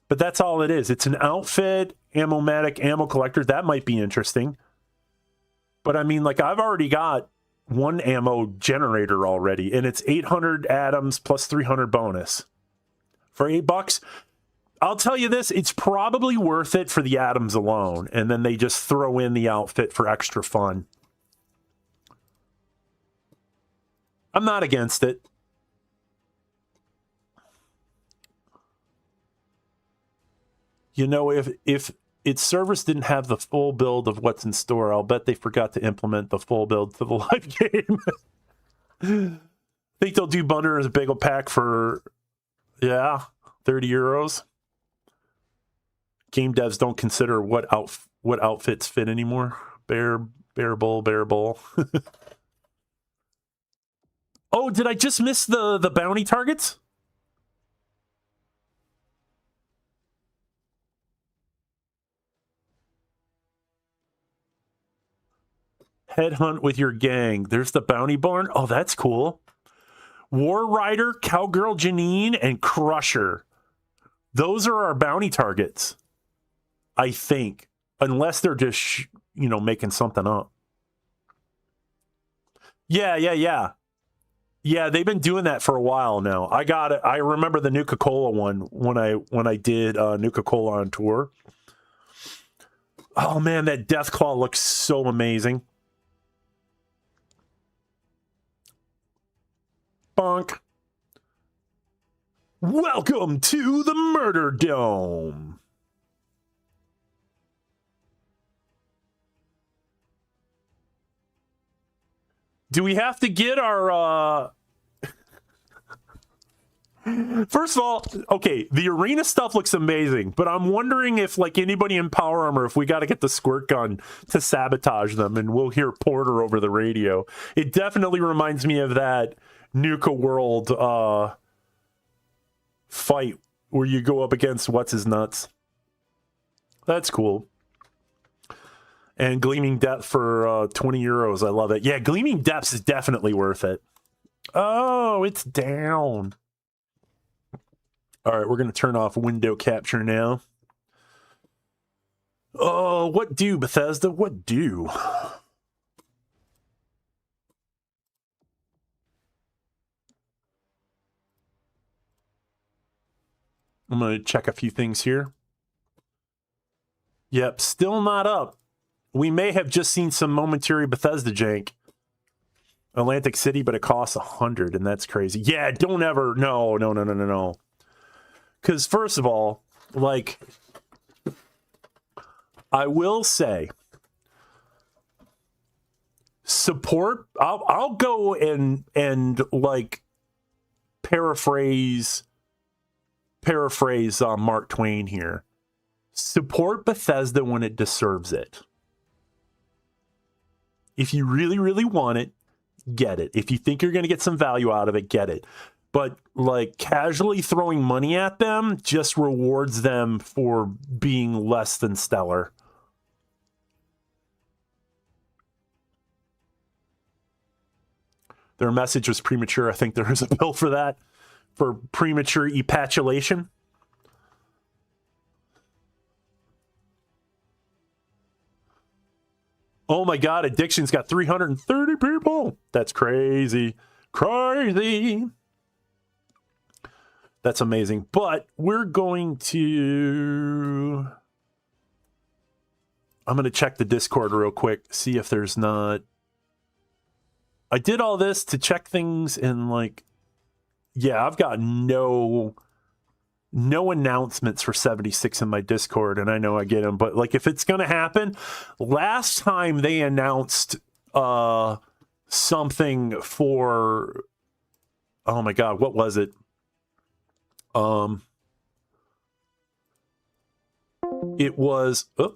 But that's all it is. It's an outfit, Ammo-Matic ammo collector. That might be interesting. But, I mean, like, I've already got one ammo generator already, and it's 800 atoms plus 300 bonus. For $8, I'll tell you this, it's probably worth it for the atoms alone, and then they just throw in the outfit for extra fun. I'm not against it. You know, if its servers didn't have the full build of what's in store, I'll bet they forgot to implement the full build to the live game. Think they'll do bundle as a bagel pack for, yeah, 30 euros. Game devs don't consider what outfits fit anymore. Bear bowl. Oh, did I just miss the bounty targets? Headhunt with your gang. There's the bounty barn. Oh, that's cool. War Rider, Cowgirl Janine, and Crusher. Those are our bounty targets, I think. Unless they're just, making something up. Yeah. Yeah, they've been doing that for a while now. I got it. I remember the Nuka-Cola one when I did Nuka-Cola on tour. Oh, man, that Deathclaw looks so amazing. Bonk. Welcome to the Murder Dome. Do we have to get our... First of all, okay, the arena stuff looks amazing, but I'm wondering if, anybody in Power Armor, if we got to get the squirt gun to sabotage them, and we'll hear Porter over the radio. It definitely reminds me of that Nuka World fight where you go up against What's-His-Nuts. That's cool. And Gleaming Depth for 20 euros. I love it. Yeah, Gleaming Depths is definitely worth it. Oh, it's down. All right, we're going to turn off window capture now. Oh, what do, Bethesda? What do? I'm going to check a few things here. Yep, still not up. We may have just seen some momentary Bethesda jank. Atlantic City, but it costs 100, and that's crazy. Yeah, don't ever... No. Because, first of all, I will say, support... I'll go and paraphrase Mark Twain here. Support Bethesda when it deserves it. If you really, really want it, get it. If you think you're going to get some value out of it, get it. But casually throwing money at them just rewards them for being less than stellar. Their message was premature. I think there is a bill for that, for premature epatulation. Oh my God, Addiction's got 330 people. That's crazy. Crazy. That's amazing. But we're going to... I'm going to check the Discord real quick, see if there's not... I did all this to check things in Yeah, I've got no announcements for 76 in my Discord, and I know I get them, but if it's going to happen, last time they announced something for, oh my God, what was it? It was the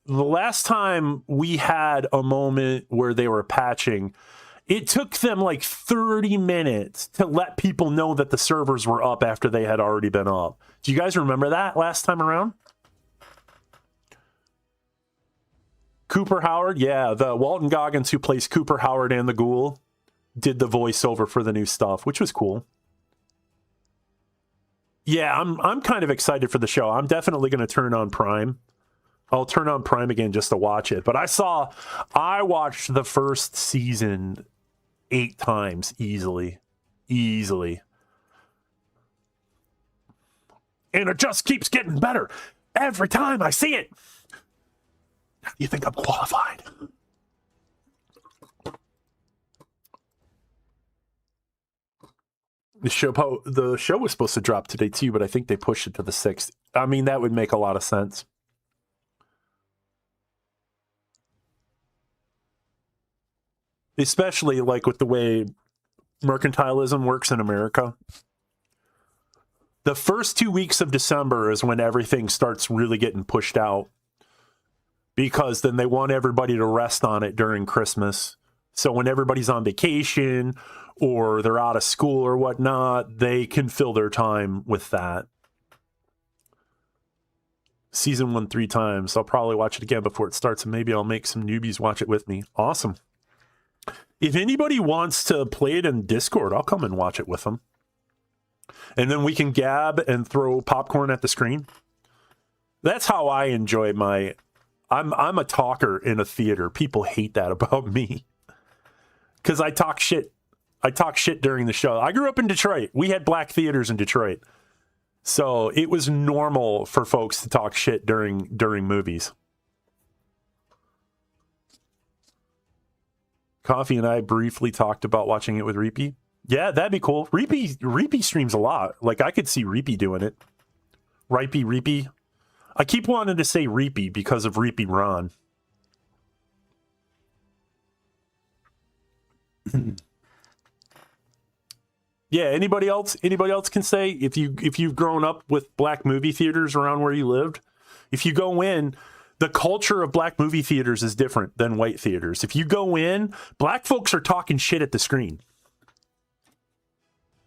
last time we had a moment where they were patching. It took them 30 minutes to let people know that the servers were up after they had already been up. Do you guys remember that last time around? Cooper Howard, yeah, the Walton Goggins who plays Cooper Howard and the Ghoul did the voiceover for the new stuff, which was cool. Yeah, I'm kind of excited for the show. I'm definitely going to turn on Prime. I'll turn on Prime again just to watch it. But I watched the first season 8 times easily. and it just keeps getting better every time I see it. You think I'm qualified? The show was supposed to drop today too, but I think they pushed it to the 6th. I mean, that would make a lot of sense. Especially like with the way mercantilism works in America. The first 2 weeks of December is when everything starts really getting pushed out, because then they want everybody to rest on it during Christmas. So when everybody's on vacation or they're out of school or whatnot, they can fill their time with that. Season 1 3 times. I'll probably watch it again before it starts, and maybe I'll make some newbies watch it with me. Awesome. If anybody wants to play it in Discord, I'll come and watch it with them. And then we can gab and throw popcorn at the screen. That's how I enjoy my... I'm a talker in a theater. People hate that about me. Because I talk shit. I talk shit during the show. I grew up in Detroit. We had black theaters in Detroit. So it was normal for folks to talk shit during movies. Coffee and I briefly talked about watching it with Reapy. Yeah, that'd be cool. Reapy streams a lot. Like, I could see Reapy doing it. Reapy. I keep wanting to say Reapy because of Reapy Ron. Yeah, anybody else can say, if you've grown up with black movie theaters around where you lived, if you go in, the culture of black movie theaters is different than white theaters. If you go in, black folks are talking shit at the screen.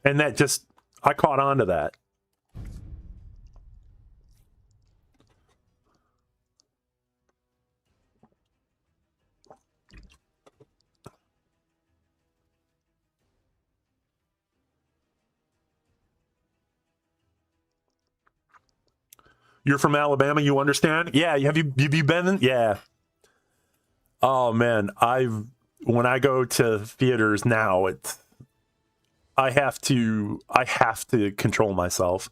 And that just, I caught on to that. You're from Alabama, you understand? Yeah, have you been in? Yeah. Oh man, when I go to theaters now, I have to control myself.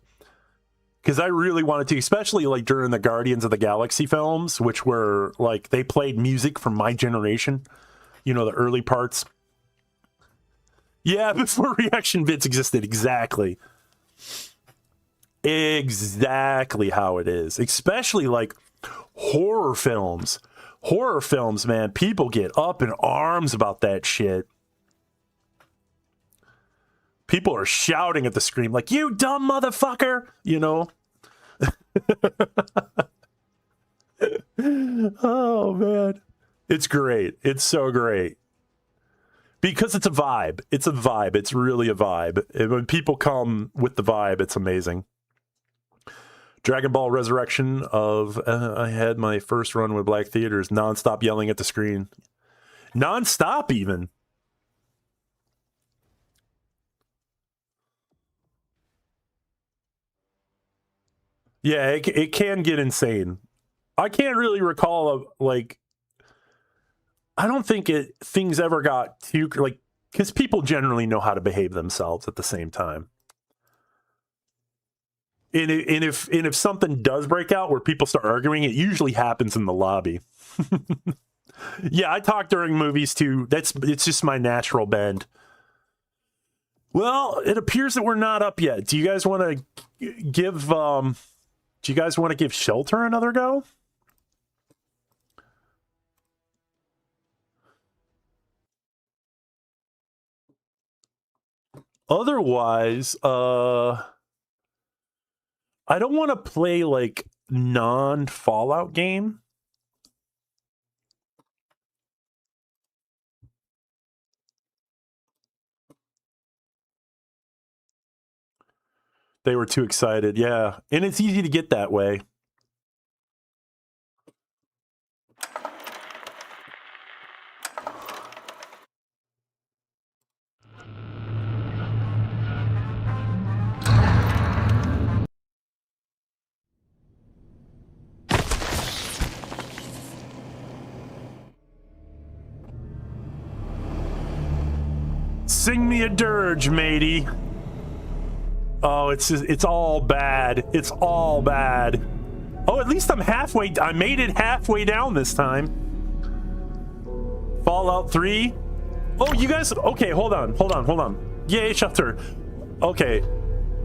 Because I really wanted to, especially like during the Guardians of the Galaxy films, which were like, they played music from my generation, you know, the early parts. Yeah, before reaction vids existed, exactly. Exactly how it is. Especially like horror films. Horror films, man, people get up in arms about that shit. People are shouting at the screen like, you dumb motherfucker, you know? Oh, man. It's great. It's so great. Because it's a vibe. It's a vibe. It's really a vibe. And when people come with the vibe, it's amazing. Dragon Ball Resurrection I had my first run with black theaters, nonstop yelling at the screen. Nonstop, even. Yeah, it can get insane. I can't really recall I don't think things ever got too, like, because people generally know how to behave themselves at the same time. And if something does break out where people start arguing, it usually happens in the lobby. Yeah, I talk during movies too. It's just my natural bend. Well, it appears that we're not up yet. Do you guys want to give Shelter another go? Otherwise, I don't want to play like non-Fallout game. They were too excited, yeah. And it's easy to get that way. Sing me a dirge, matey. Oh, it's all bad. It's all bad. Oh, at least I'm halfway. I made it halfway down this time. Fallout 3. Oh, you guys. Okay, hold on. Yay, shelter. Okay,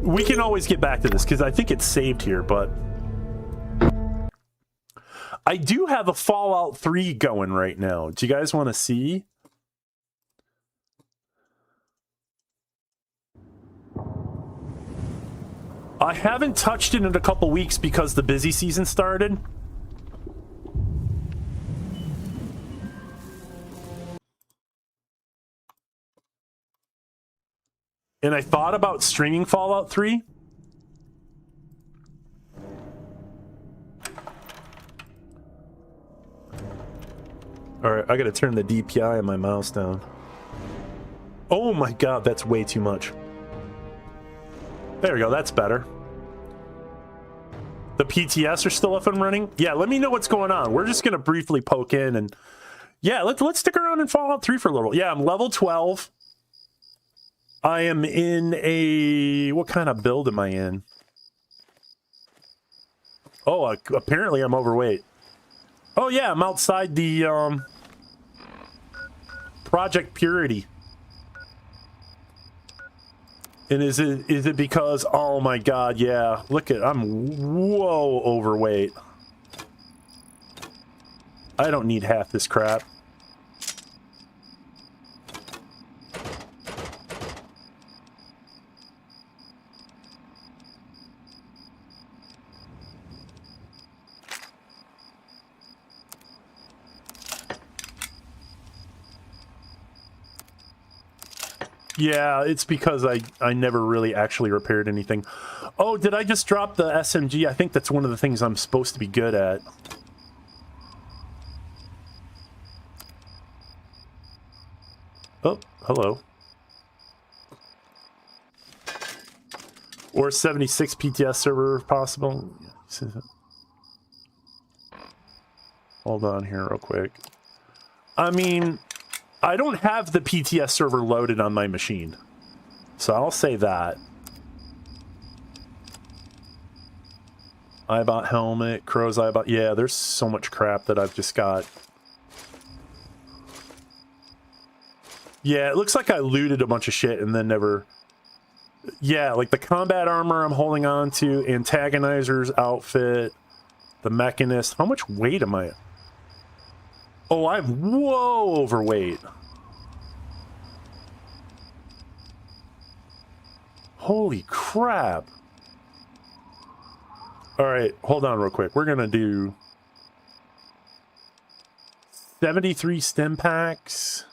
we can always get back to this because I think it's saved here, but I do have a Fallout 3 going right now. Do you guys want to see? I haven't touched it in a couple weeks because the busy season started. And I thought about streaming Fallout 3. Alright, I gotta turn the DPI on my mouse down. Oh my god, that's way too much. There we go, that's better. The PTS are still up and running? Yeah, let me know what's going on. We're just gonna briefly poke in and... Yeah, let's stick around in Fallout 3 for a little. Yeah, I'm level 12. I am in a... What kind of build am I in? Oh, apparently I'm overweight. Oh yeah, I'm outside the Project Purity. And is it because, oh my god, yeah, look at, I'm whoa overweight. I don't need half this crap. Yeah, it's because I never really actually repaired anything. Oh, did I just drop the SMG? I think that's one of the things I'm supposed to be good at. Oh, hello. Or 76 PTS server if possible. Hold on here real quick. I mean... I don't have the PTS server loaded on my machine, so I'll say that. Eyebot helmet, crow's eyebot. Yeah, there's so much crap that I've just got. Yeah, it looks like I looted a bunch of shit and then never... Yeah, like the combat armor I'm holding on to, Antagonizer's outfit, the Mechanist. How much weight am I... Oh, I'm whoa overweight. Holy crap. All right, hold on real quick. We're going to do 73 stim packs.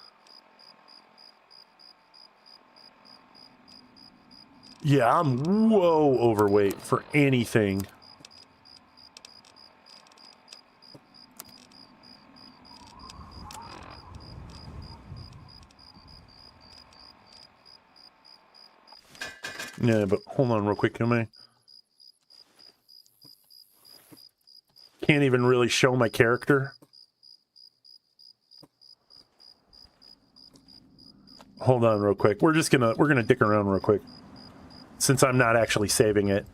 Yeah, I'm whoa overweight for anything. Yeah, but hold on real quick, can I? Can't even really show my character. Hold on real quick. We're gonna dick around real quick. Since I'm not actually saving it.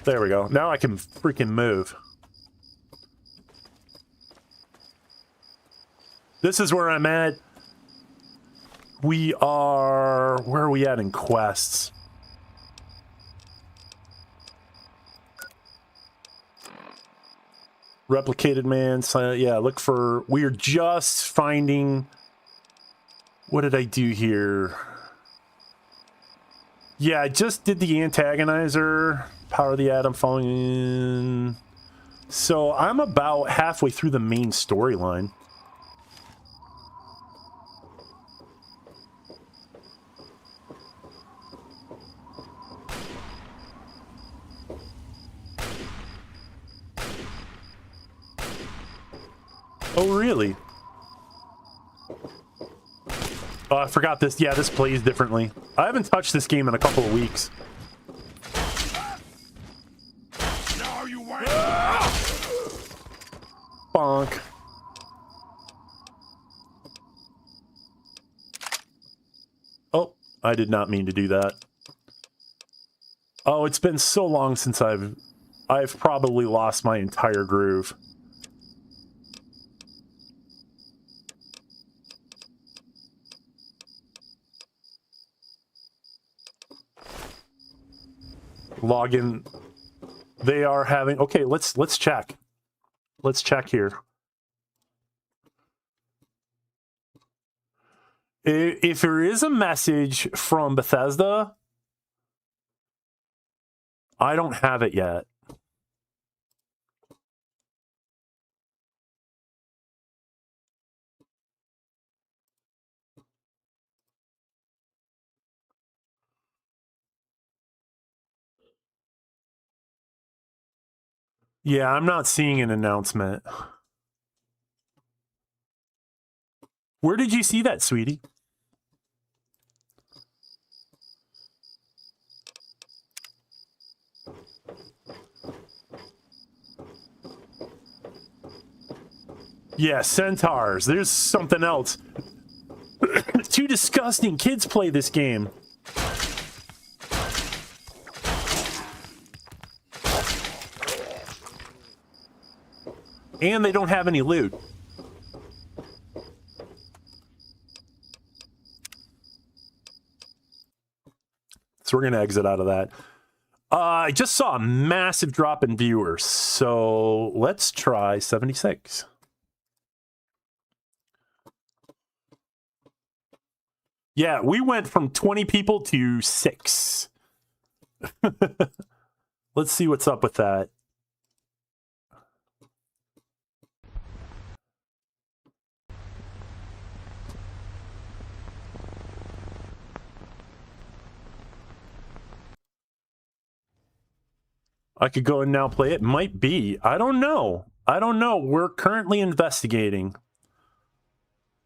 There we go. Now I can freaking move. This is where I'm at. We are... Where are we at in quests? Replicated man. Yeah, look for... We are just finding... What did I do here? Yeah, I just did the Antagonizer. Power the Atom falling in. So I'm about halfway through the main storyline. Oh, really? Oh, I forgot this. Yeah, this plays differently. I haven't touched this game in a couple of weeks. No, you wait. Bonk. Oh, I did not mean to do that. Oh, it's been so long since I've probably lost my entire groove. Login. They are having... Okay, let's check. Let's check here. If there is a message from Bethesda, I don't have it yet. Yeah, I'm not seeing an announcement. Where did you see that, sweetie? Yeah, centaurs. There's something else. Too disgusting. Kids play this game. And they don't have any loot. So we're going to exit out of that. I just saw a massive drop in viewers. So let's try 76. Yeah, we went from 20 people to 6. Let's see what's up with that. I could go and now play it. Might be. I don't know. I don't know. We're currently investigating.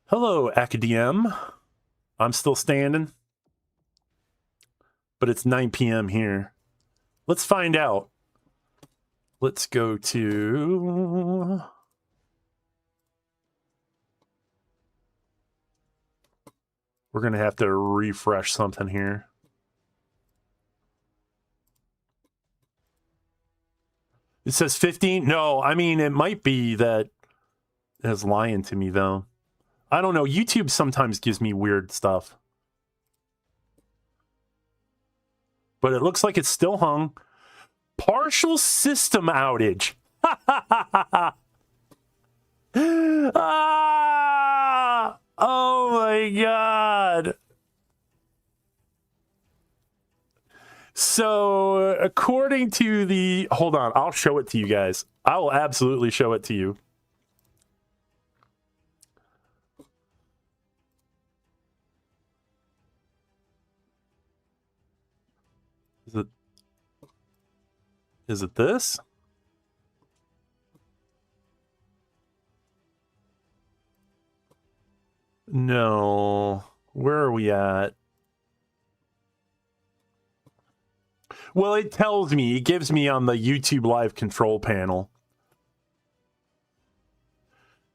Hello, Academ. I'm still standing. But it's 9 p.m. here. Let's find out. Let's go to... We're going to have to refresh something here. It says 15? No, I mean, it might be that it's lying to me, though. I don't know. YouTube sometimes gives me weird stuff. But it looks like it's still hung. Partial system outage. Ah! Oh my god. So, according to the... Hold on, I'll show it to you guys. I will absolutely show it to you. Is it this? No. Where are we at? Well, it tells me, it gives me on the YouTube live control panel.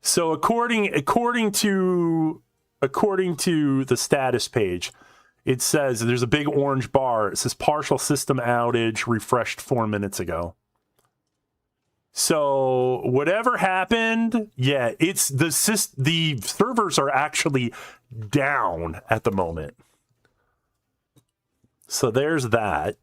So according to the status page, it says there's a big orange bar. It says partial system outage refreshed 4 minutes ago. So whatever happened, yeah, it's the servers are actually down at the moment. So there's that.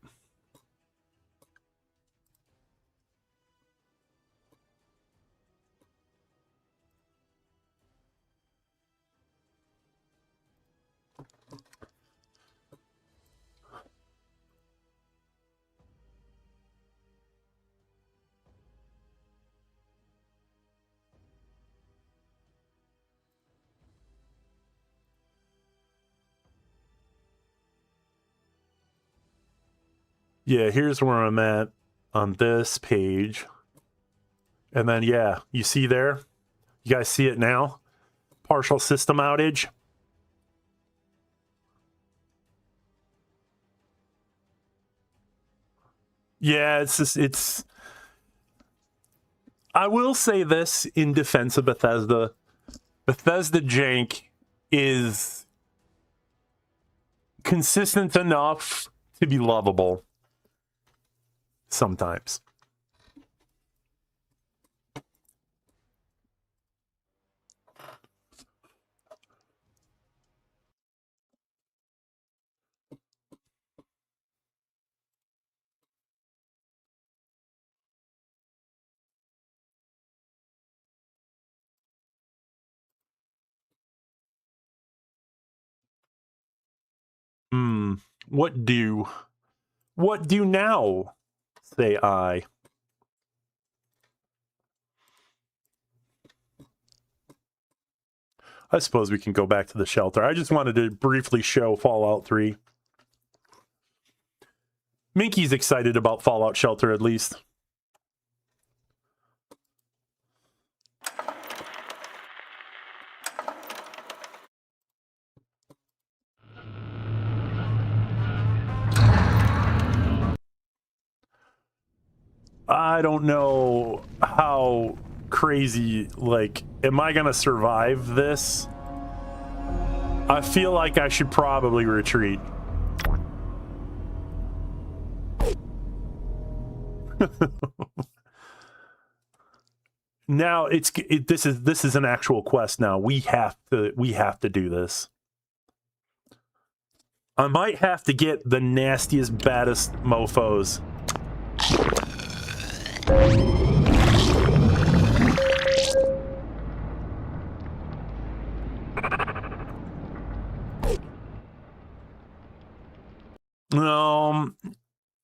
Yeah, here's where I'm at on this page. And then, yeah, you see there? You guys see it now? Partial system outage. Yeah, it's... I will say this in defense of Bethesda. Bethesda jank is consistent enough to be lovable sometimes. What do? What do now? Say I. I suppose we can go back to the shelter. I just wanted to briefly show Fallout 3. Minky's excited about Fallout Shelter, at least. I don't know how crazy, like, am I gonna survive this? I feel like I should probably retreat. Now this is an actual quest now. We have to do this. I might have to get the nastiest, baddest mofos.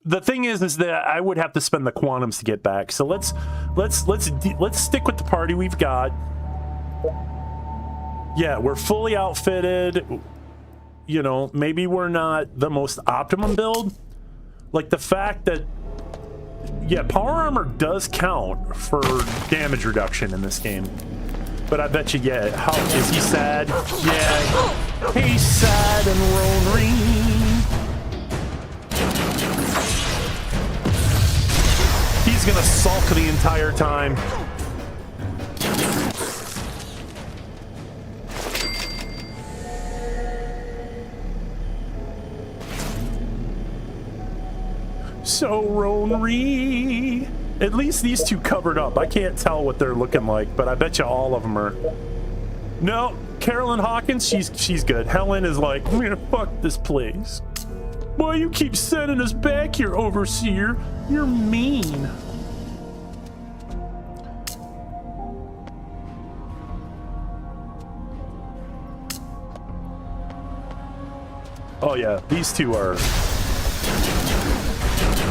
The thing is that I would have to spend the quantums to get back. So let's stick with the party we've got. Yeah, we're fully outfitted. You know, maybe we're not the most optimum build. Like the fact that, yeah, power armor does count for damage reduction in this game. But I bet you, yeah, how is he sad? Yeah, he's sad and lonely. He's gonna sulk the entire time. So Ronry. At least these two covered up. I can't tell what they're looking like, but I bet you all of them are. No, Carolyn Hawkins, she's good. Helen is like, I'm gonna fuck this place. Why you keep sending us back here, Overseer? You're mean. Oh yeah, these two are...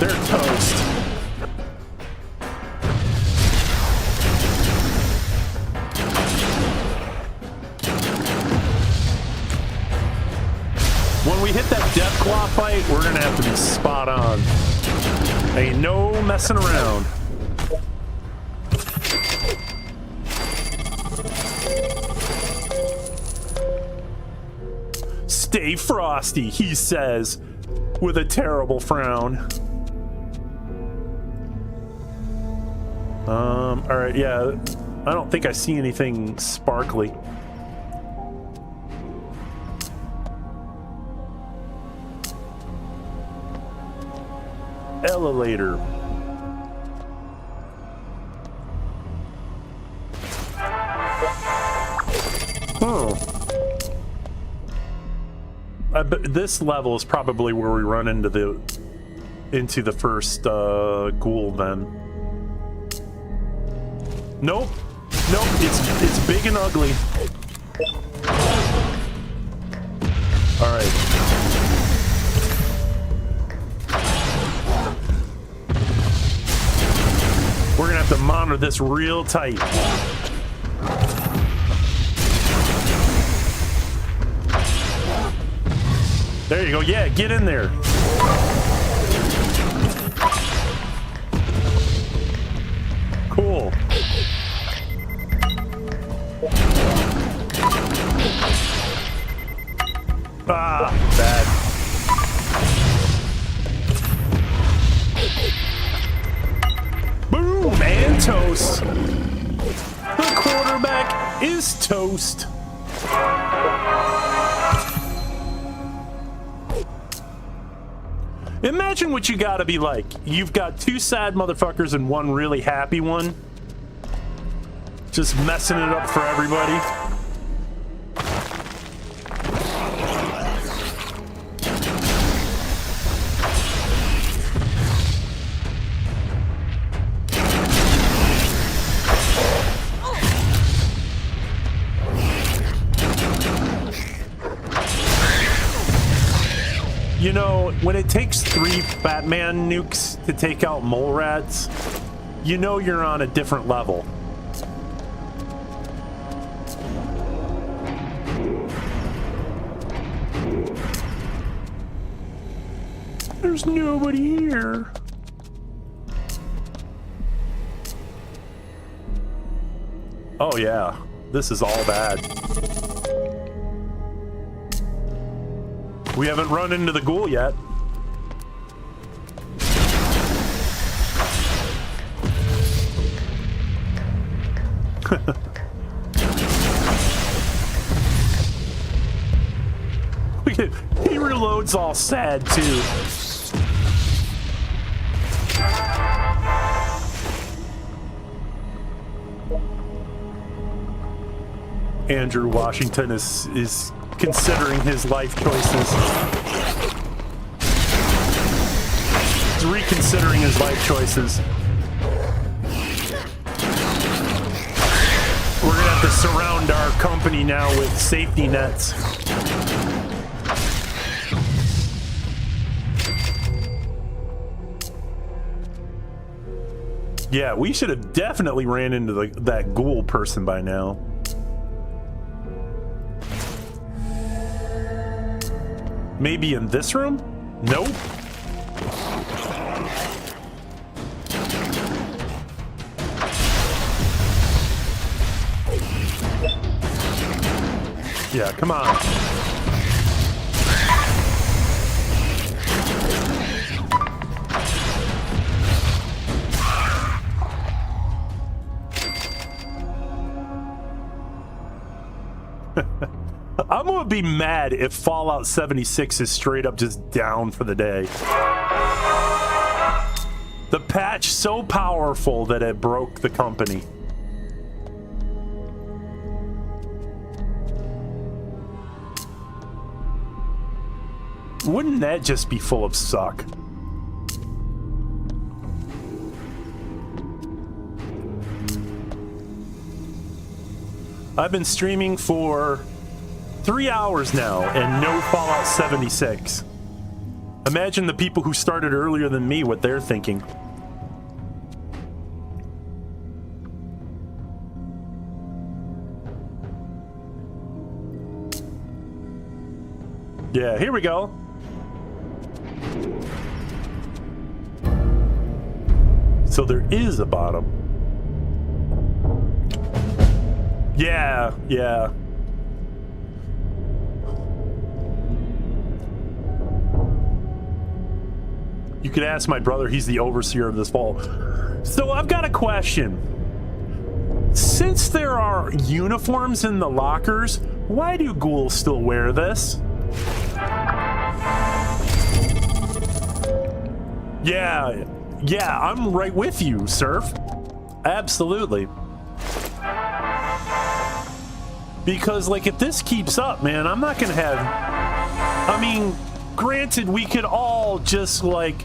they're toast. When we hit that Deathclaw fight, we're gonna have to be spot on. Ain't no messing around. Stay frosty, he says, with a terrible frown. Alright, yeah. I don't think I see anything sparkly. Elevator. Oh. But this level is probably where we run into the first ghoul then. Nope. Nope, it's big and ugly. All right. We're gonna have to monitor this real tight. There you go. Yeah, get in there. Cool. Ah, bad. Boom, and toast. The quarterback is toast. Imagine what you gotta be like. You've got two sad motherfuckers and one really happy one. Just messing it up for everybody. You know, when it takes 3 Batman nukes to take out mole rats, you know you're on a different level. There's nobody here. Oh yeah, this is all bad. We haven't run into the ghoul yet. He reloads all sad too. Andrew Washington is considering his life choices. He's reconsidering his life choices. We're gonna have to surround our company now with safety nets. Yeah, we should have definitely ran into that ghoul person by now. Maybe in this room? Nope. Yeah, come on. I'm gonna be mad if Fallout 76 is straight up just down for the day. The patch so powerful that it broke the company. Wouldn't that just be full of suck? I've been streaming for 3 hours now and no Fallout 76. Imagine the people who started earlier than me, what they're thinking. Yeah, here we go. So there is a bottom. Yeah, yeah. You could ask my brother, he's the overseer of this vault. So I've got a question. Since there are uniforms in the lockers, why do ghouls still wear this? Yeah, I'm right with you, Surf. Absolutely. Because, like, if this keeps up, man, I'm not gonna have... I mean, granted, we could all just, like,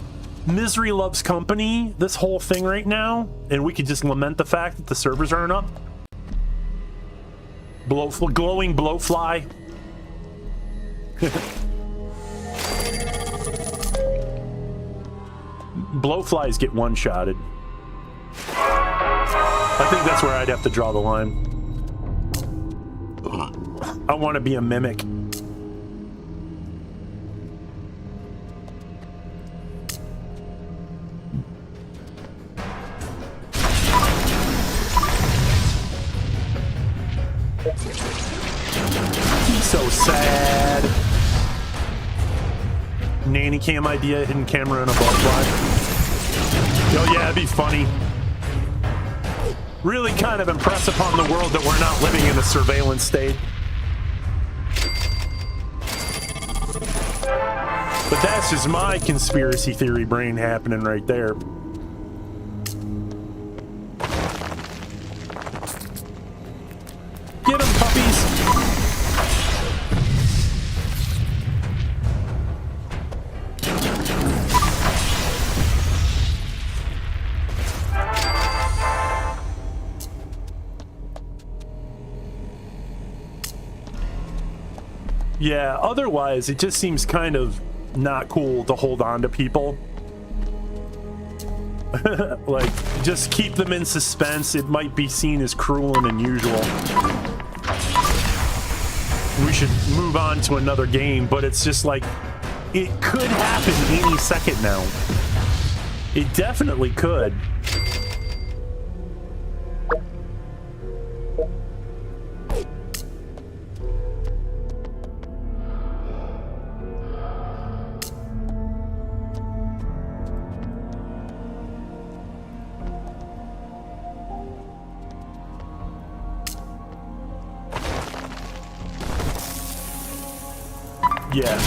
misery loves company this whole thing right now, and we could just lament the fact that the servers aren't up. Glowing blowfly. Blowflies get one-shotted. I think that's where I'd have to draw the line. I want to be a mimic. He's so sad. Nanny cam idea, hidden camera and a blowfly. Oh yeah, it'd be funny. Really kind of impress upon the world that we're not living in a surveillance state. But that's just my conspiracy theory brain happening right there. Get them, puppies! Yeah, otherwise it just seems kind of not cool to hold on to people. Like, just keep them in suspense. It might be seen as cruel and unusual. We should move on to another game, but it's just like, it could happen any second now. It definitely could. Yeah.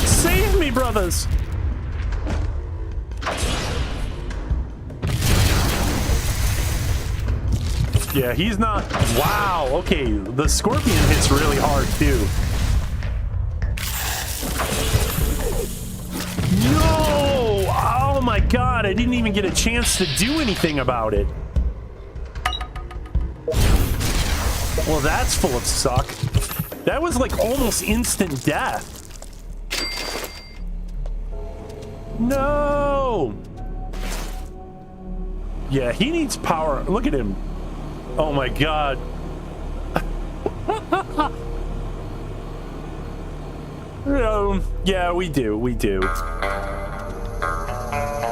Save me, brothers! Yeah, he's not... Wow, okay, the scorpion hits really hard, too. No! Oh my god, I didn't even get a chance to do anything about it. Well, that's full of suck. That was like almost instant death. No! Yeah, he needs power. Look at him. Oh my god. Yeah, we do.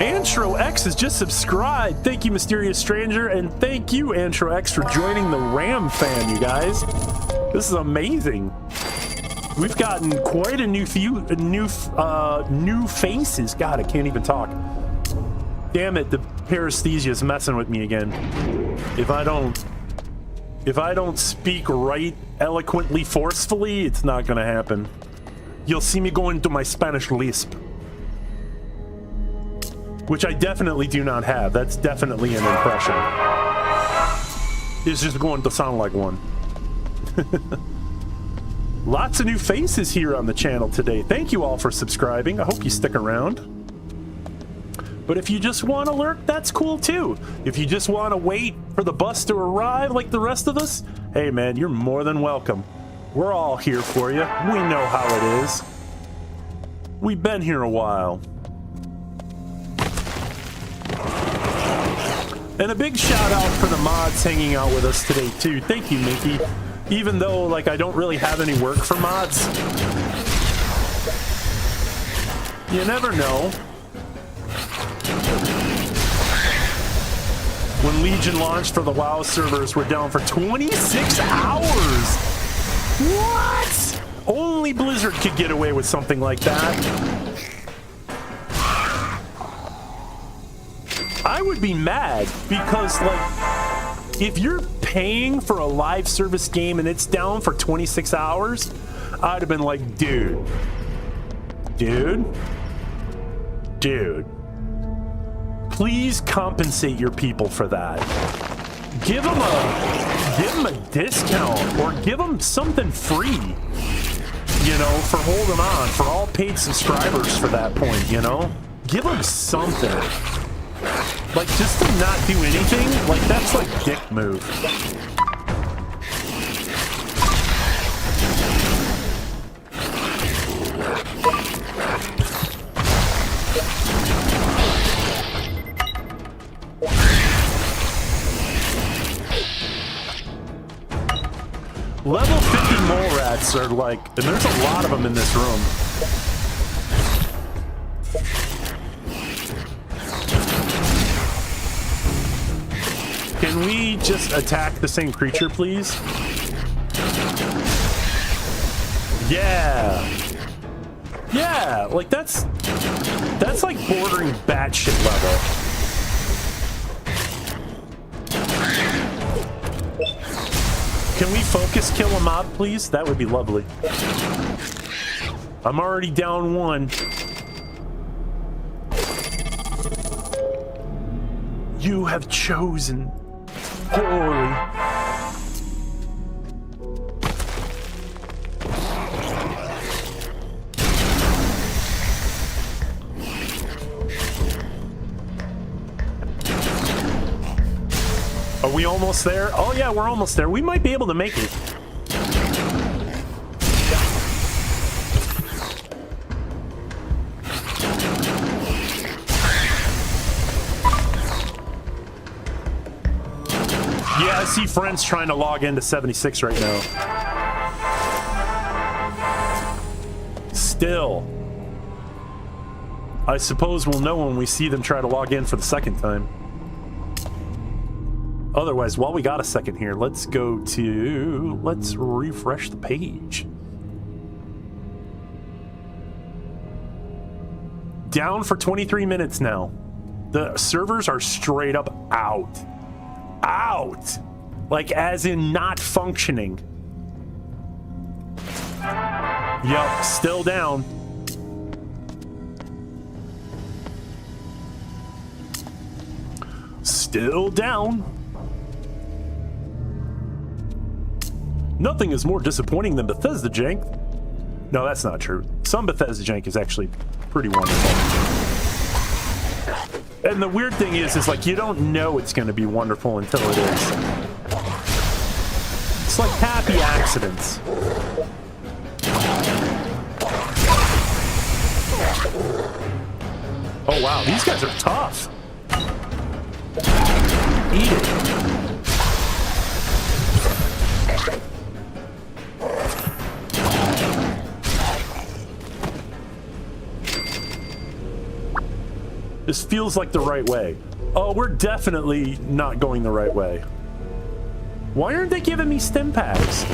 Antro X has just subscribed. Thank you, Mysterious Stranger, and thank you, Antro X, for joining the Ram fan, you guys. This is amazing. We've gotten quite a new new faces. God, I can't even talk. Damn it, the paresthesia is messing with me again. If I don't speak right eloquently, forcefully, it's not gonna happen. You'll see me go into my Spanish lisp. Which I definitely do not have. That's definitely an impression. It's just going to sound like one. Lots of new faces here on the channel today. Thank you all for subscribing. I hope you stick around. But if you just want to lurk, that's cool too. If you just want to wait for the bus to arrive like the rest of us, hey man, you're more than welcome. We're all here for you. We know how it is. We've been here a while. And a big shout out for the mods hanging out with us today too. Thank you, Mickey. Even though, like, I don't really have any work for mods. You never know. When Legion launched for the WoW servers, we're down for 26 hours! What? Only Blizzard could get away with something like that. I would be mad because, like, if you're paying for a live service game and it's down for 26 hours, I'd have been like, dude, please compensate your people for that. Give them a discount or give them something free, you know, for holding on, for all paid subscribers for that point, you know? Give them something. Like, just to not do anything, like, that's like dick move. Level 50 mole rats are like, and there's a lot of them in this room. Can we just attack the same creature, please? Yeah. Yeah, like that's like bordering batshit level. Can we focus kill a mob, please? That would be lovely. I'm already down one. You have chosen poorly. Are we almost there? Oh yeah, we're almost there. We might be able to make it. Yeah, I see friends trying to log into 76 right now. Still. I suppose we'll know when we see them try to log in for the second time. Otherwise, while we got a second here, let's refresh the page. Down for 23 minutes now. The servers are straight up out. Out! Like, as in not functioning. Yup, still down. Still down. Nothing is more disappointing than Bethesda jank. No, that's not true. Some Bethesda jank is actually pretty wonderful. And the weird thing is like you don't know it's going to be wonderful until it is. It's like happy accidents. Oh wow, these guys are tough. Eat it. This feels like the right way. Oh, we're definitely not going the right way. Why aren't they giving me stim packs?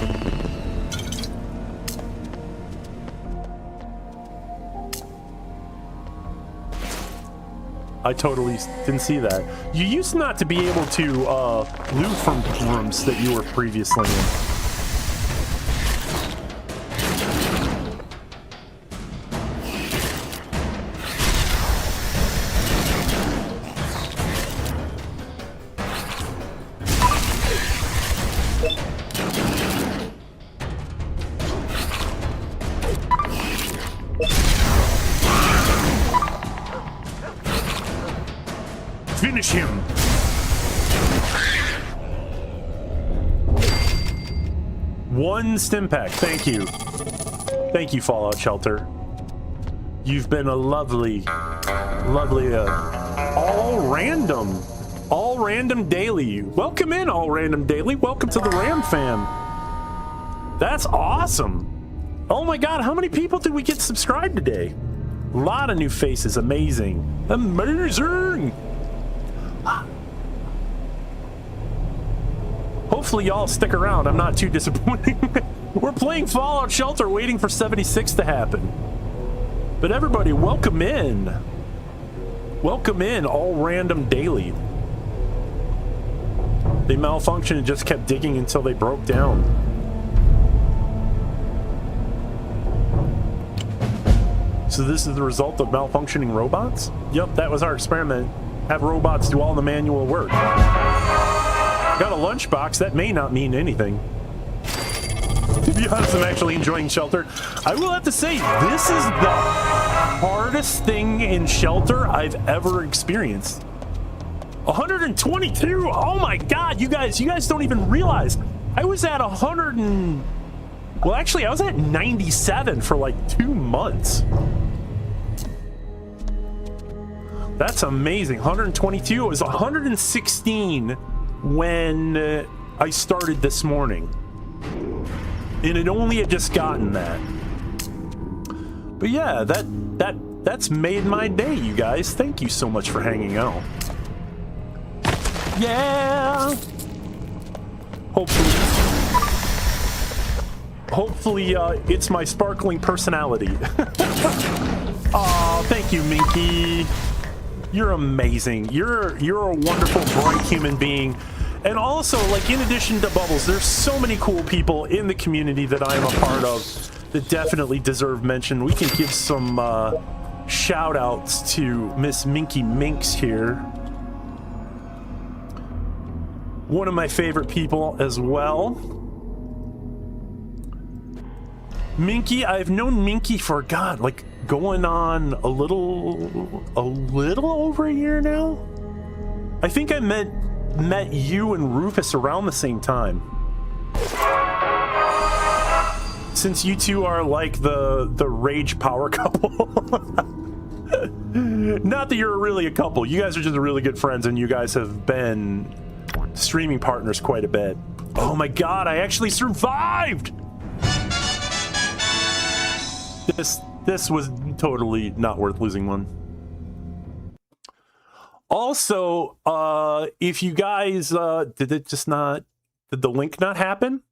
I totally didn't see that. You used not to be able to loot from rooms that you were previously in. Finish him! One stim pack, thank you. Thank you, Fallout Shelter. You've been a lovely, lovely, all random daily. Welcome in, all random daily. Welcome to the Ram fam. That's awesome. Oh my God, how many people did we get subscribed today? A lot of new faces, amazing. Amazing! Hopefully y'all stick around. I'm not too disappointing. We're playing Fallout Shelter waiting for 76 to happen. But everybody, welcome in. Welcome in, all random daily. They malfunctioned and just kept digging until they broke down. So this is the result of malfunctioning robots? Yep, that was our experiment. Have robots do all the manual work. Got a lunchbox, that may not mean anything. To be honest, I'm actually enjoying Shelter. I will have to say, this is the hardest thing in Shelter I've ever experienced. 122, oh my God, you guys don't even realize. I was at 100 and, well actually I was at 97 for like 2 months. That's amazing. 122. It was 116 when I started this morning. And it only had just gotten that. But yeah, that's made my day, you guys. Thank you so much for hanging out. Yeah. Hopefully it's my sparkling personality. Oh, thank you, Minky. You're amazing. You're a wonderful, bright human being. And also, like, in addition to Bubbles, there's so many cool people in the community that I am a part of that definitely deserve mention. We can give some shout outs to Miss Minky Minx here. One of my favorite people as well. Minky, I've known Minky for, God, like, going on a little over a year now. I think I met you and Rufus around the same time. Since you two are like the rage power couple. Not that you're really a couple. You guys are just really good friends, and you guys have been streaming partners quite a bit. Oh my God, I actually survived! This was totally not worth losing one. Also, if you guys, did the link not happen?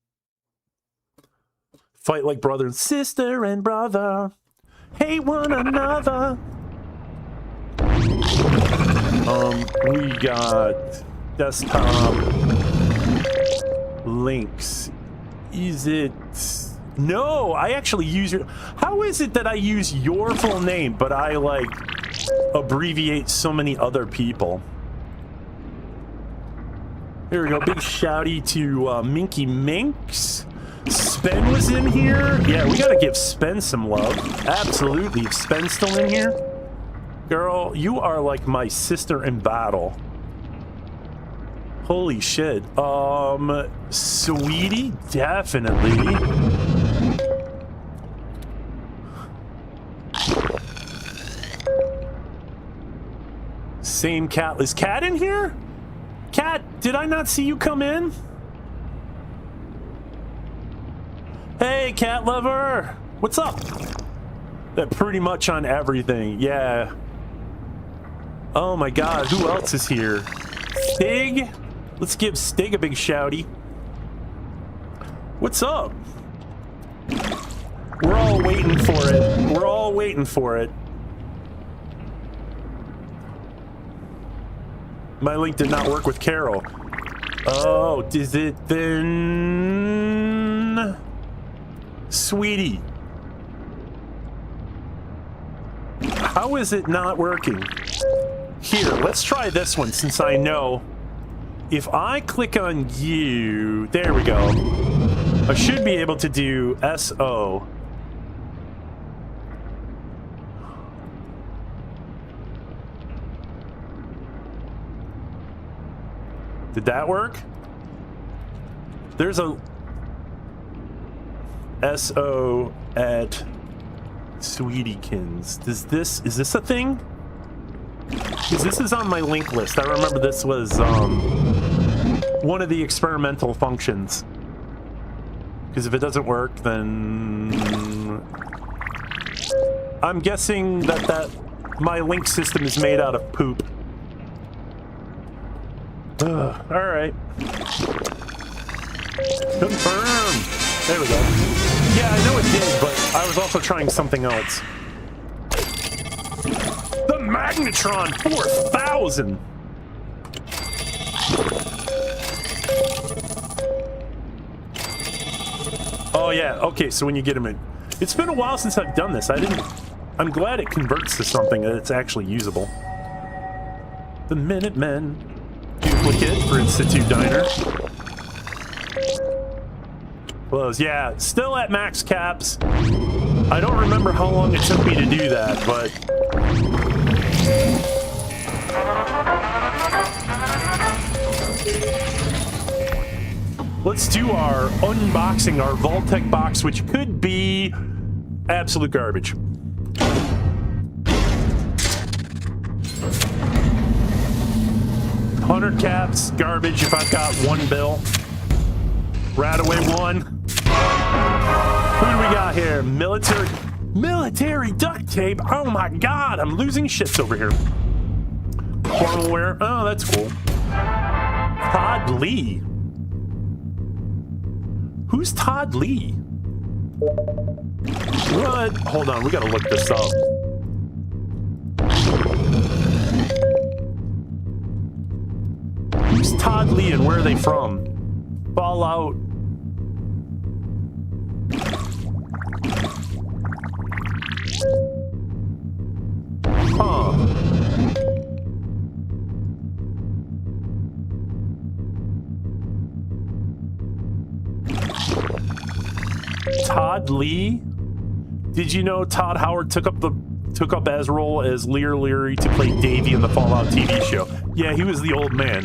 Fight like brother and sister and brother. Hate one another. We got desktop links. Is it... No, I actually use your... How is it that I use your full name, but I, like, abbreviate so many other people? Here we go. Big shouty to Minky Minx. Spen was in here. Yeah, we gotta give Spen some love. Absolutely. If Spen's still in here, girl, you are like my sister in battle. Holy shit. Sweetie, definitely. Same cat. Is Cat in here? Cat, did I not see you come in? Hey, cat lover. What's up? Pretty much on everything. Yeah. Oh my God, who else is here? Stig? Let's give Stig a big shouty. What's up? We're all waiting for it. We're all waiting for it. My link did not work with Carol. Oh, is it then? Sweetie. How is it not working? Here, let's try this one since I know. If I click on you, there we go. I should be able to do S.O. Did that work? There's a S.O. at Sweetiekins. Is this a thing? Because this is on my link list. I remember this was one of the experimental functions. Because if it doesn't work, then I'm guessing that my link system is made out of poop. All right. Confirm. There we go. Yeah, I know it did, but I was also trying something else. The Magnetron 4000. Oh yeah. Okay, so when you get them in, it's been a while since I've done this. I'm glad it converts to something that's actually usable. The Minutemen. Duplicate for Institute Diner. Close. Yeah, still at max caps. I don't remember how long it took me to do that, but... Let's do our unboxing, our Vault-Tec box, which could be absolute garbage. $100 caps, garbage if I've got one bill. Radaway one. Who do we got here? Military duct tape. Oh my God, I'm losing shits over here. Formalware. Oh, that's cool. Todd Lee. Who's Todd Lee? What? Hold on, we gotta look this up. Who's Todd Lee and where are they from? Fallout. Huh. Todd Lee? Did you know Todd Howard took up as role as Lear Leary to play Davey in the Fallout TV show? Yeah, he was the old man.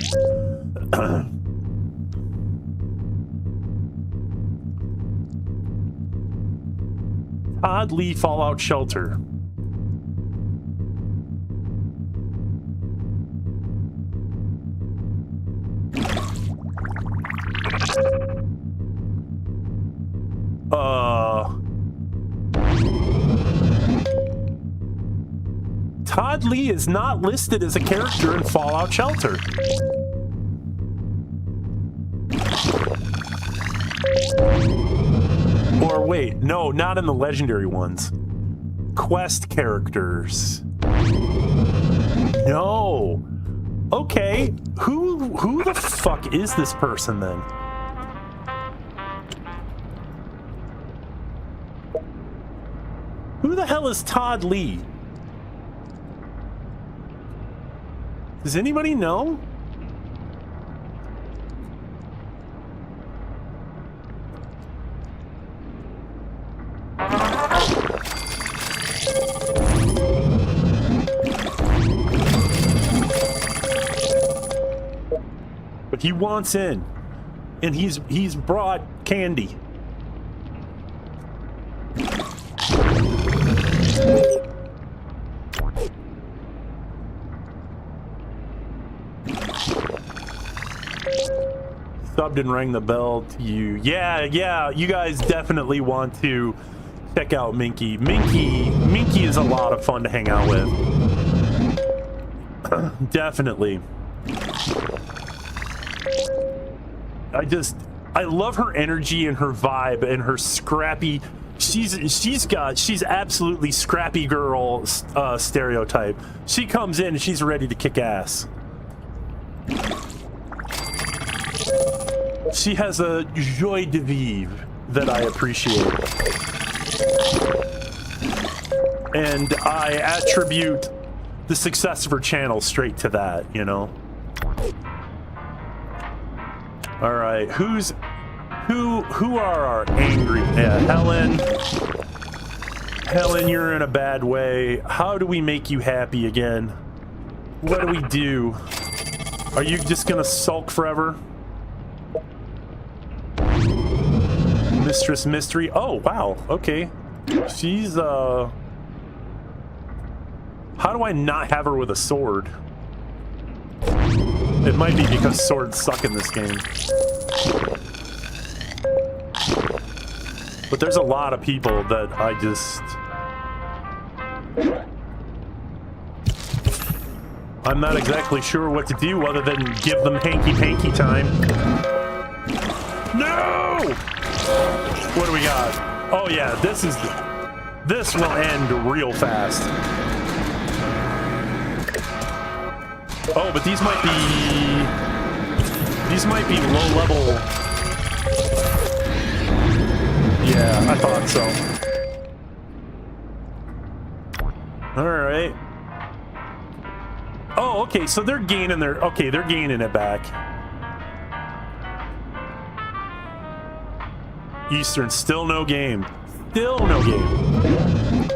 Todd Lee Fallout Shelter. Todd Lee is not listed as a character in Fallout Shelter. Or wait, no, not in the legendary ones. Quest characters. No. Okay, who the fuck is this person then? Who the hell is Todd Lee? Does anybody know? But he wants in, and he's brought candy. Subbed and rang the bell to you. Yeah, you guys definitely want to check out Minky. Minky is a lot of fun to hang out with. Definitely. I love her energy and her vibe and her scrappy. She's absolutely scrappy girl stereotype. She comes in and she's ready to kick ass. She has a joie de vivre that I appreciate. And I attribute the success of her channel straight to that, you know? All right, who are our angry? Yeah, Helen, you're in a bad way. How do we make you happy again? What do we do? Are you just gonna sulk forever? Mistress Mystery. Oh, wow. Okay. She's, how do I not have her with a sword? It might be because swords suck in this game. But there's a lot of people that I just... I'm not exactly sure what to do other than give them hanky-panky time. No! What do we got? Oh yeah, this will end real fast. Oh, but these might be low level. Yeah, I thought so. All right. Oh, okay, so they're gaining they're gaining it back. Eastern, still no game. Still no game.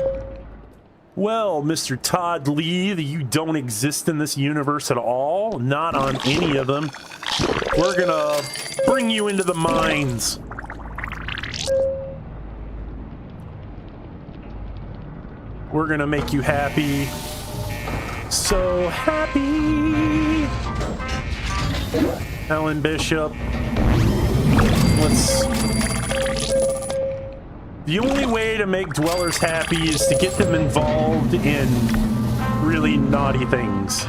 Well, Mr. Todd Lee, you don't exist in this universe at all. Not on any of them. We're gonna bring you into the mines. We're gonna make you happy. So happy. Helen Bishop. The only way to make dwellers happy is to get them involved in really naughty things.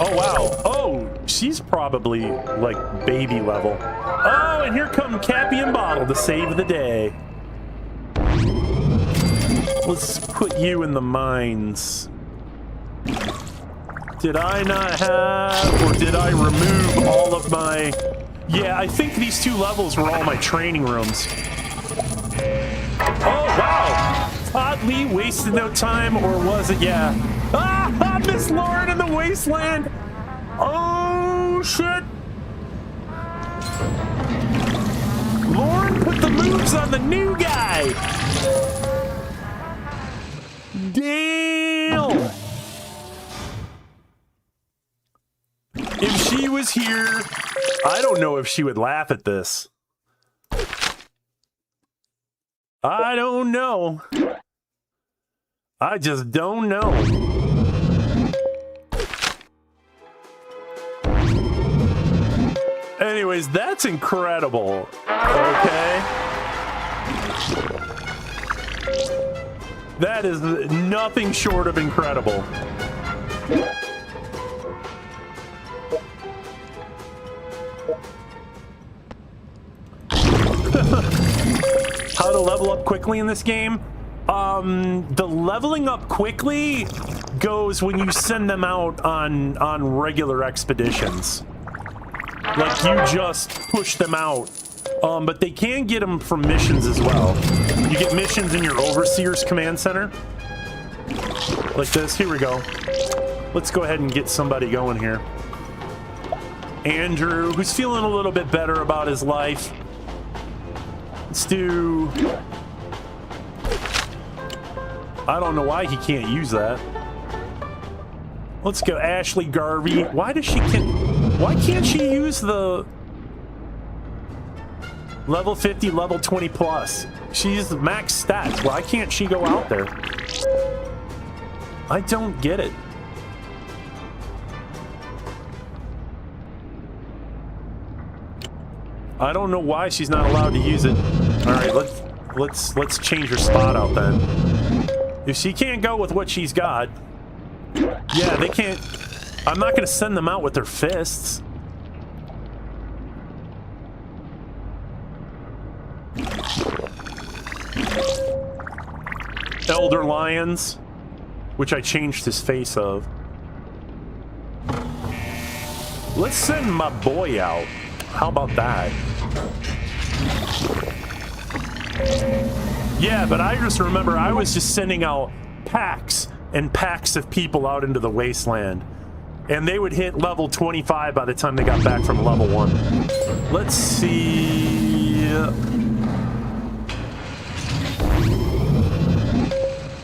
Oh, wow. Oh, she's probably like baby level. Oh, and here come Cappy and Bottle to save the day. Let's put you in the mines. Did I not have, or did I remove all of my... Yeah, I think these 2 levels were all my training rooms. Oh, wow! Todd Lee wasted no time, or was it? Yeah. Ah, Miss Lauren in the wasteland! Oh, shit! Lauren put the moves on the new guy! Damn! If she was here, I don't know if she would laugh at this. I don't know. I just don't know. Anyways, that's incredible. Okay. That is nothing short of incredible. How to level up quickly in this game? The leveling up quickly goes when you send them out on regular expeditions. Like, you just push them out. But they can get them from missions as well. You get missions in your Overseer's Command Center. Like this. Here we go. Let's go ahead and get somebody going here. Andrew, who's feeling a little bit better about his life. Let's do... I don't know why he can't use that. Let's go Ashley Garvey. Why can't she use the level 50, level 20 plus? She's max stats. Why can't she go out there? I don't get it. I don't know why she's not allowed to use it. All right, let's change her spot out then. If she can't go with what she's got, yeah, they can't. I'm not going to send them out with their fists. Elder Lions, which I changed his face of. Let's send my boy out. How about that? Yeah, but I just remember I was just sending out packs and packs of people out into the wasteland. And they would hit level 25 by the time they got back from level 1. Let's see.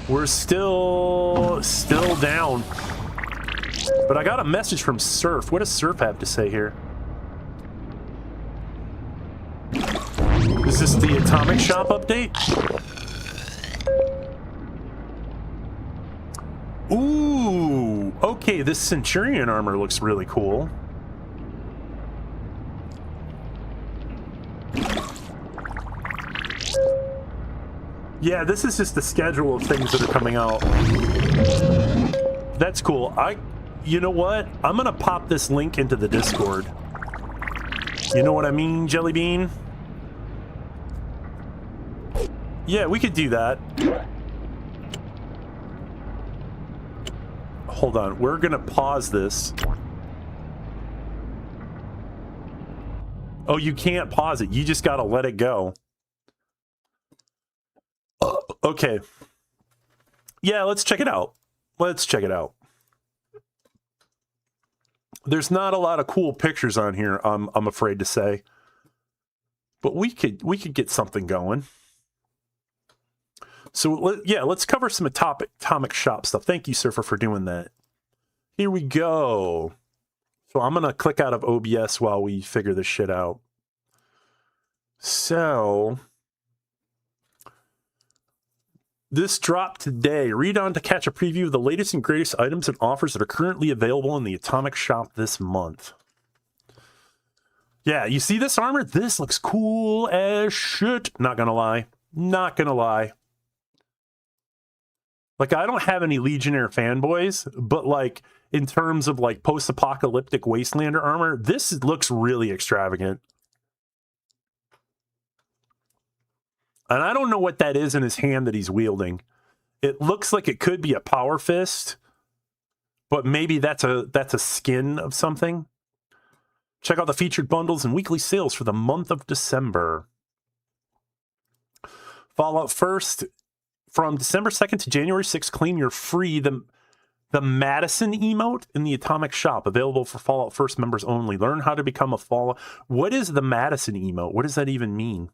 We're still down. But I got a message from Surf. What does Surf have to say here? Is this the Atomic Shop update? Ooh, okay, this Centurion armor looks really cool. Yeah, this is just the schedule of things that are coming out. That's cool. You know what? I'm gonna pop this link into the Discord. You know what I mean, Jelly Bean? Yeah, we could do that. Hold on, we're gonna pause this. Oh, you can't pause it. You just gotta let it go. Okay. Yeah, let's check it out. Let's check it out. There's not a lot of cool pictures on here, I'm afraid to say. But we could get something going. So, yeah, let's cover some Atomic Shop stuff. Thank you, Surfer, for doing that. Here we go. So I'm going to click out of OBS while we figure this shit out. So, this dropped today. Read on to catch a preview of the latest and greatest items and offers that are currently available in the Atomic Shop this month. Yeah, you see this armor? This looks cool as shit. Not going to lie. Not going to lie. Like, I don't have any Legionnaire fanboys, but, like, in terms of, like, post-apocalyptic Wastelander armor, this looks really extravagant. And I don't know what that is in his hand that he's wielding. It looks like it could be a power fist, but maybe that's a skin of something. Check out the featured bundles and weekly sales for the month of December. Fallout First, from December 2nd to January 6th, claim your free the Madison emote in the Atomic Shop, available for Fallout First members only. Learn how to become a Fallout. What is the Madison emote? What does that even mean?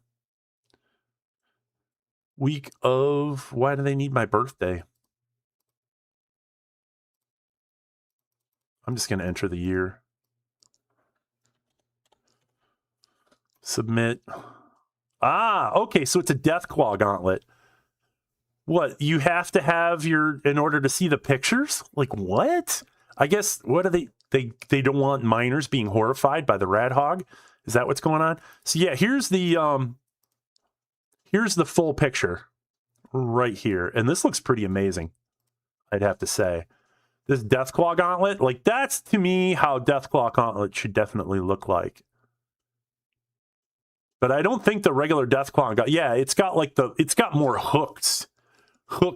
Week of, why do they need my birthday? I'm just going to enter the year. Submit. Ah, okay, so it's a Deathclaw gauntlet. What, you have to have in order to see the pictures? Like, what? I guess, what are they don't want minors being horrified by the Rad Hog? Is that what's going on? So yeah, here's the full picture right here. And this looks pretty amazing, I'd have to say. This Deathclaw gauntlet, like, that's to me how Deathclaw gauntlet should definitely look like. But I don't think the regular Deathclaw it's got more hooked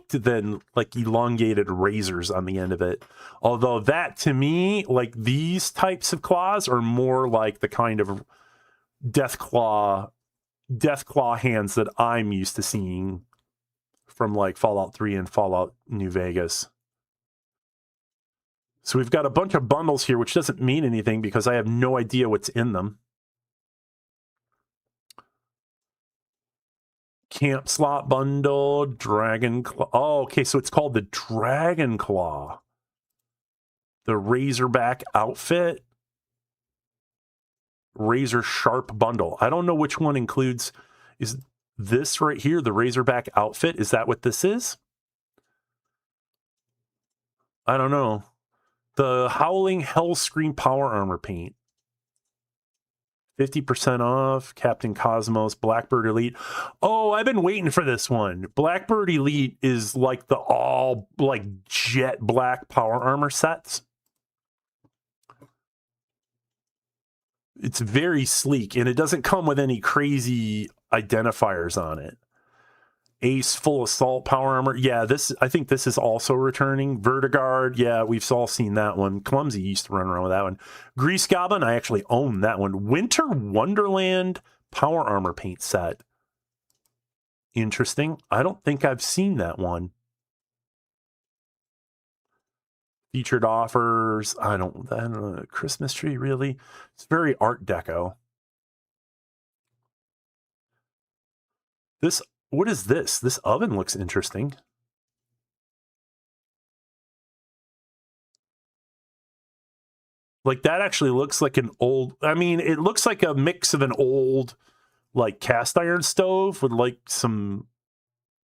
than like elongated razors on the end of it. Although that, to me, like, these types of claws are more like the kind of Deathclaw hands that I'm used to seeing from like Fallout 3 and Fallout New Vegas. So we've got a bunch of bundles here, which doesn't mean anything because I have no idea what's in them. Camp slot bundle, Dragon Claw. Oh, okay, so it's called the Dragon Claw. The Razorback outfit. Razor Sharp bundle. I don't know which one includes. Is this right here, the Razorback outfit? Is that what this is? I don't know. The Howling Hellscream Power Armor paint. 50% off, Captain Cosmos, Blackbird Elite. Oh, I've been waiting for this one. Blackbird Elite is like the all like jet black power armor sets. It's very sleek, and it doesn't come with any crazy identifiers on it. Ace Full Assault Power Armor. Yeah, I think this is also returning. Vertigard. Yeah, we've all seen that one. Clumsy used to run around with that one. Grease Goblin. I actually own that one. Winter Wonderland Power Armor paint set. Interesting. I don't think I've seen that one. Featured offers. I don't know. Christmas tree, really? It's very Art Deco. What is this? This oven looks interesting. Like, that actually looks like an old, I mean, it looks like a mix of an old, like, cast iron stove with, like, some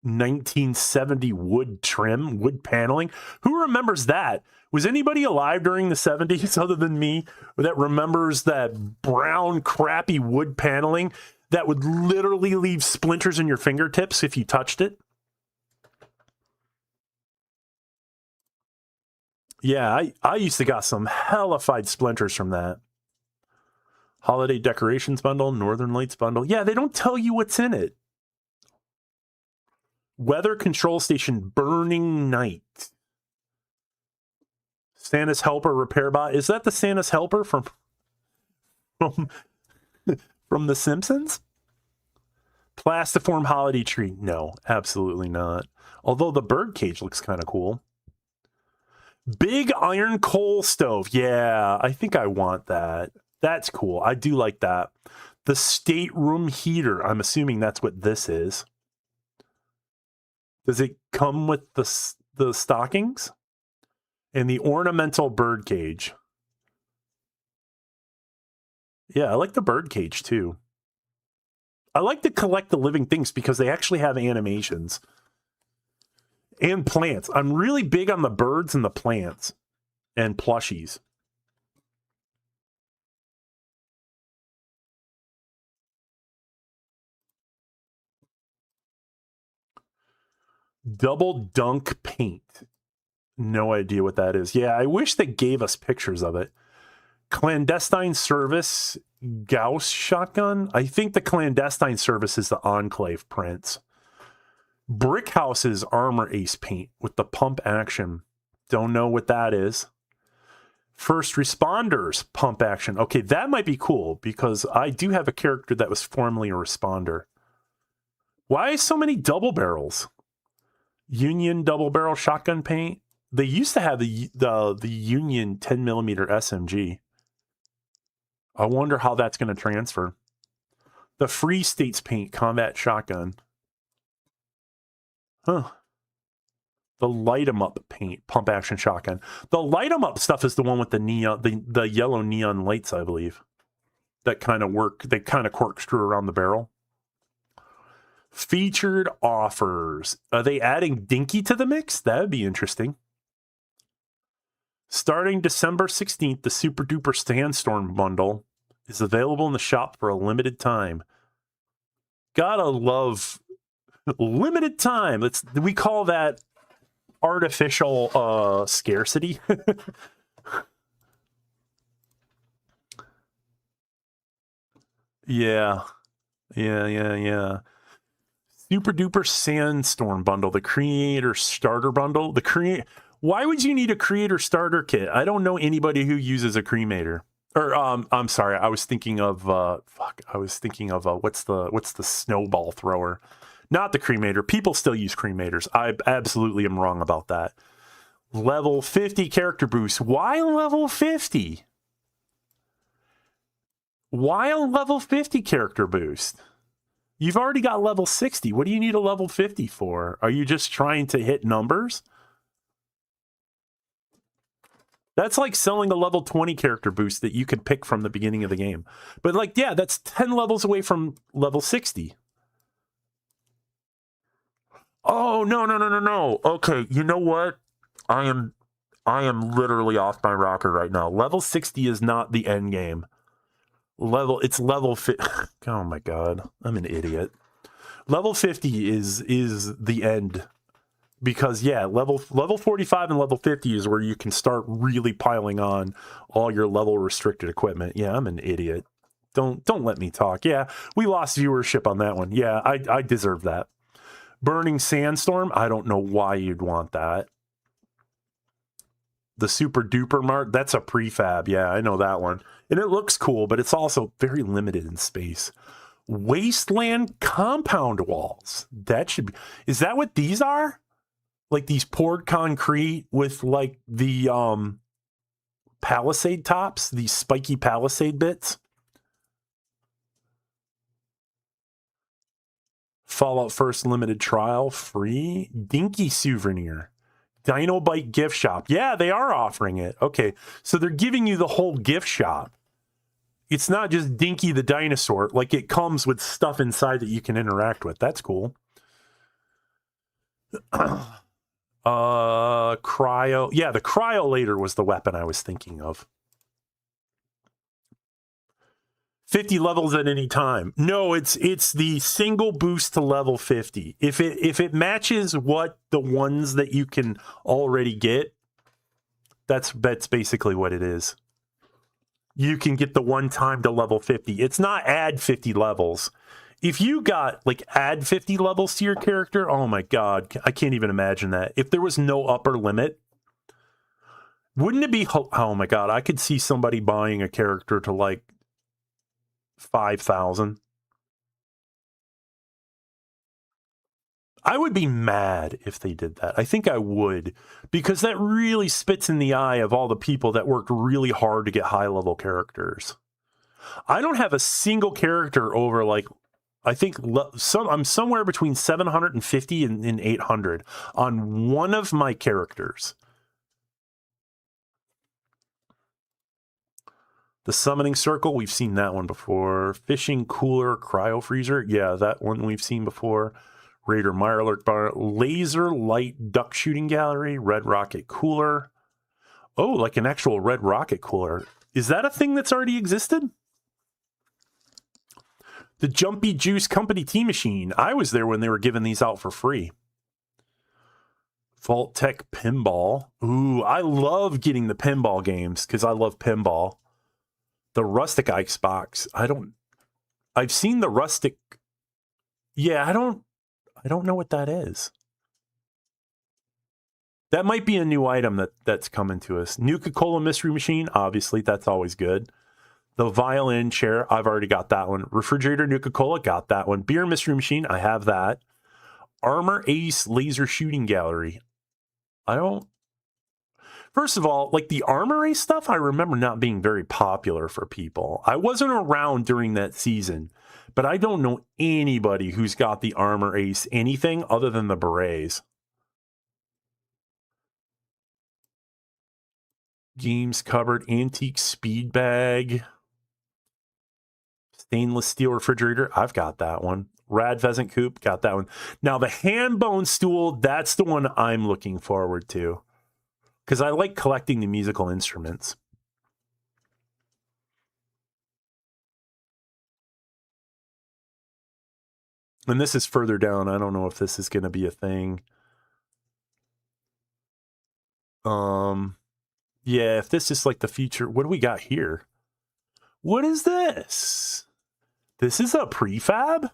1970 wood trim, wood paneling. Who remembers that? Was anybody alive during the 70s other than me that remembers that brown, crappy wood paneling that would literally leave splinters in your fingertips if you touched it? Yeah, I used to got some hellified splinters from that. Holiday Decorations Bundle, Northern Lights Bundle. Yeah, they don't tell you what's in it. Weather Control Station, Burning Night. Santa's Helper Repair Bot. Is that the Santa's Helper from The Simpsons? Plastiform Holiday Tree. No, absolutely not. Although the bird cage looks kind of cool. Big Iron Coal Stove. Yeah, I think I want that. That's cool. I do like that. The Stateroom Heater. I'm assuming that's what this is. Does it come with the stockings? And the ornamental bird cage. Yeah, I like the bird cage too. I like to collect the living things because they actually have animations. And plants. I'm really big on the birds and the plants. And plushies. Double Dunk Paint. No idea what that is. Yeah, I wish they gave us pictures of it. Clandestine Service Gauss Shotgun. I think the Clandestine Service is the Enclave prints. Brickhouse's armor ace paint with the pump action. Don't know what that is. First responders pump action. Okay, that might be cool because I do have a character that was formerly a responder. Why so many double barrels? Union double barrel shotgun paint. They used to have the Union 10mm SMG. I wonder how that's going to transfer. The Free States paint combat shotgun. Huh. The light 'em up paint pump action shotgun. The light 'em up stuff is the one with the neon, the yellow neon lights, I believe. That kind of work. They kind of corkscrew around the barrel. Featured offers. Are they adding Dinky to the mix? That would be interesting. Starting December 16th, the Super Duper Sandstorm bundle is available in the shop for a limited time. Gotta love limited time. We call that artificial scarcity. Yeah. Super Duper Sandstorm bundle, the Creator Starter bundle. Why would you need a Creator Starter kit? I don't know anybody who uses a cremator. Or I'm sorry, I was thinking of what's the snowball thrower? Not the cremator. People still use cremators. I absolutely am wrong about that. Level 50 character boost. Why level 50? Why a level 50 character boost? You've already got level 60. What do you need a level 50 for? Are you just trying to hit numbers? That's like selling a level 20 character boost that you could pick from the beginning of the game. But like, yeah, that's 10 levels away from level 60. Oh, no. Okay, you know what? I am literally off my rocker right now. Level 60 is not the end game. It's level 50. Oh my god, I'm an idiot. Level 50 is the end. Because yeah, level 45 and level 50 is where you can start really piling on all your level restricted equipment. Yeah, I'm an idiot. Don't let me talk. Yeah, we lost viewership on that one. Yeah, I deserve that. Burning Sandstorm, I don't know why you'd want that. The Super Duper Mart, that's a prefab. Yeah, I know that one. And it looks cool, but it's also very limited in space. Wasteland compound walls. That should be... Is that what these are? Like these poured concrete with like the palisade tops, these spiky palisade bits. Fallout First limited trial free. Dinky souvenir. Dino Bite gift shop. Yeah, they are offering it. Okay, so they're giving you the whole gift shop. It's not just Dinky the dinosaur. Like it comes with stuff inside that you can interact with. That's cool. Cryo. Yeah, the Cryolator was the weapon I was thinking of. 50 levels at any time. No, it's the single boost to level 50. If it matches what the ones that you can already get, that's basically what it is. You can get the one time to level 50. It's not add 50 levels. If you got like add 50 levels to your character, oh my god, I can't even imagine that. If there was no upper limit, wouldn't it be, oh my god, I could see somebody buying a character to like 5,000. I would be mad if they did that. I think I would, because that really spits in the eye of all the people that worked really hard to get high level characters. I don't have a single character over like, I think I'm somewhere between 750 and 800 on one of my characters. The Summoning Circle, we've seen that one before. Fishing Cooler, Cryo Freezer, yeah, that one we've seen before. Raider Mirelurk Bar, Laser Light Duck Shooting Gallery, Red Rocket Cooler. Oh, like an actual Red Rocket Cooler. Is that a thing that's already existed? The Jumpy Juice Company Tea Machine. I was there when they were giving these out for free. Vault Tech Pinball. Ooh, I love getting the pinball games because I love pinball. The Rustic Icebox. I've seen the Rustic. Yeah, I I don't know what that is. That might be a new item that's coming to us. Nuka-Cola Mystery Machine, obviously, that's always good. The violin chair, I've already got that one. Refrigerator Nuka-Cola, got that one. Beer Mystery Machine, I have that. Armor Ace Laser Shooting Gallery. I don't... First of all, like the Armor Ace stuff, I remember not being very popular for people. I wasn't around during that season, but I don't know anybody who's got the Armor Ace anything other than the berets. Games Cupboard, Antique Speed Bag, Stainless Steel Refrigerator. I've got that one. Rad Pheasant Coop, got that one. Now, the Hand Bone Stool, that's the one I'm looking forward to because I like collecting the musical instruments. And this is further down. I don't know if this is going to be a thing. Yeah, if this is like the future, what do we got here? What is this? This is a prefab?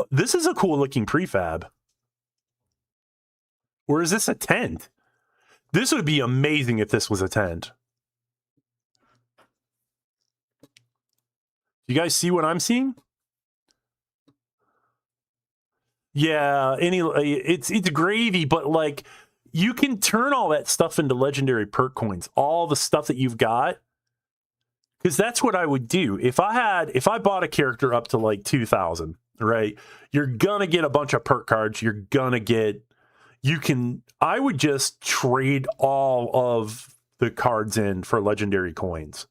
This is a cool looking prefab. Or is this a tent? This would be amazing if this was a tent. You guys see what I'm seeing? Yeah, it's gravy, but like you can turn all that stuff into legendary perk coins. All the stuff that you've got. Because that's what I would do. If I bought a character up to like 2,000, right? You're gonna get a bunch of perk cards. I would just trade all of the cards in for legendary coins.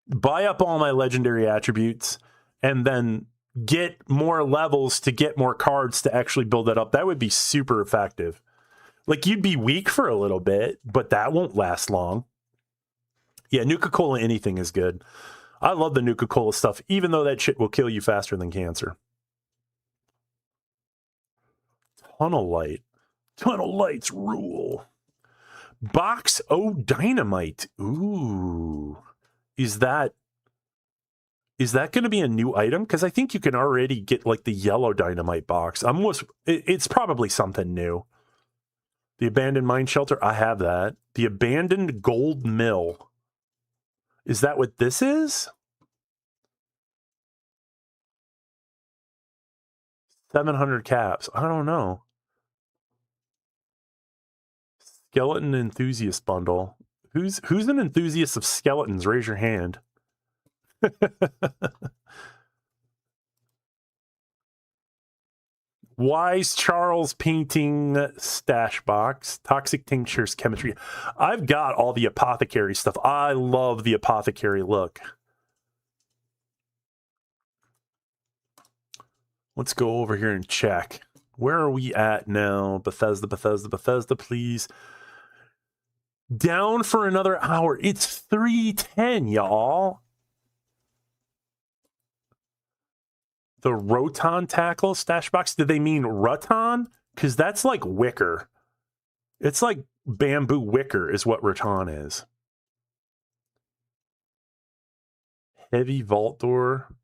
Buy up all my legendary attributes and then get more levels to get more cards to actually build that up. That would be super effective. Like you'd be weak for a little bit, but that won't last long. Yeah, Nuka-Cola anything is good. I love the Nuka-Cola stuff, even though that shit will kill you faster than cancer. Tunnel Light. Tunnel Lights rule. Box O Dynamite. Ooh. Is that going to be a new item? Because I think you can already get like the yellow dynamite box. It's probably something new. The Abandoned Mine Shelter, I have that. The Abandoned Gold Mill. Is that what this is? 700 caps. I don't know. Skeleton Enthusiast Bundle. Who's an enthusiast of skeletons? Raise your hand. Wise Charles painting stash box. Toxic tinctures chemistry. I've got all the apothecary stuff. I love the apothecary look. Let's go over here and check. Where are we at now? Bethesda, please. Down for another hour. It's 3:10, y'all. The Roton tackle stash box. Did they mean Ruton? Because that's like wicker. It's like bamboo wicker is what Ruton is. Heavy vault door.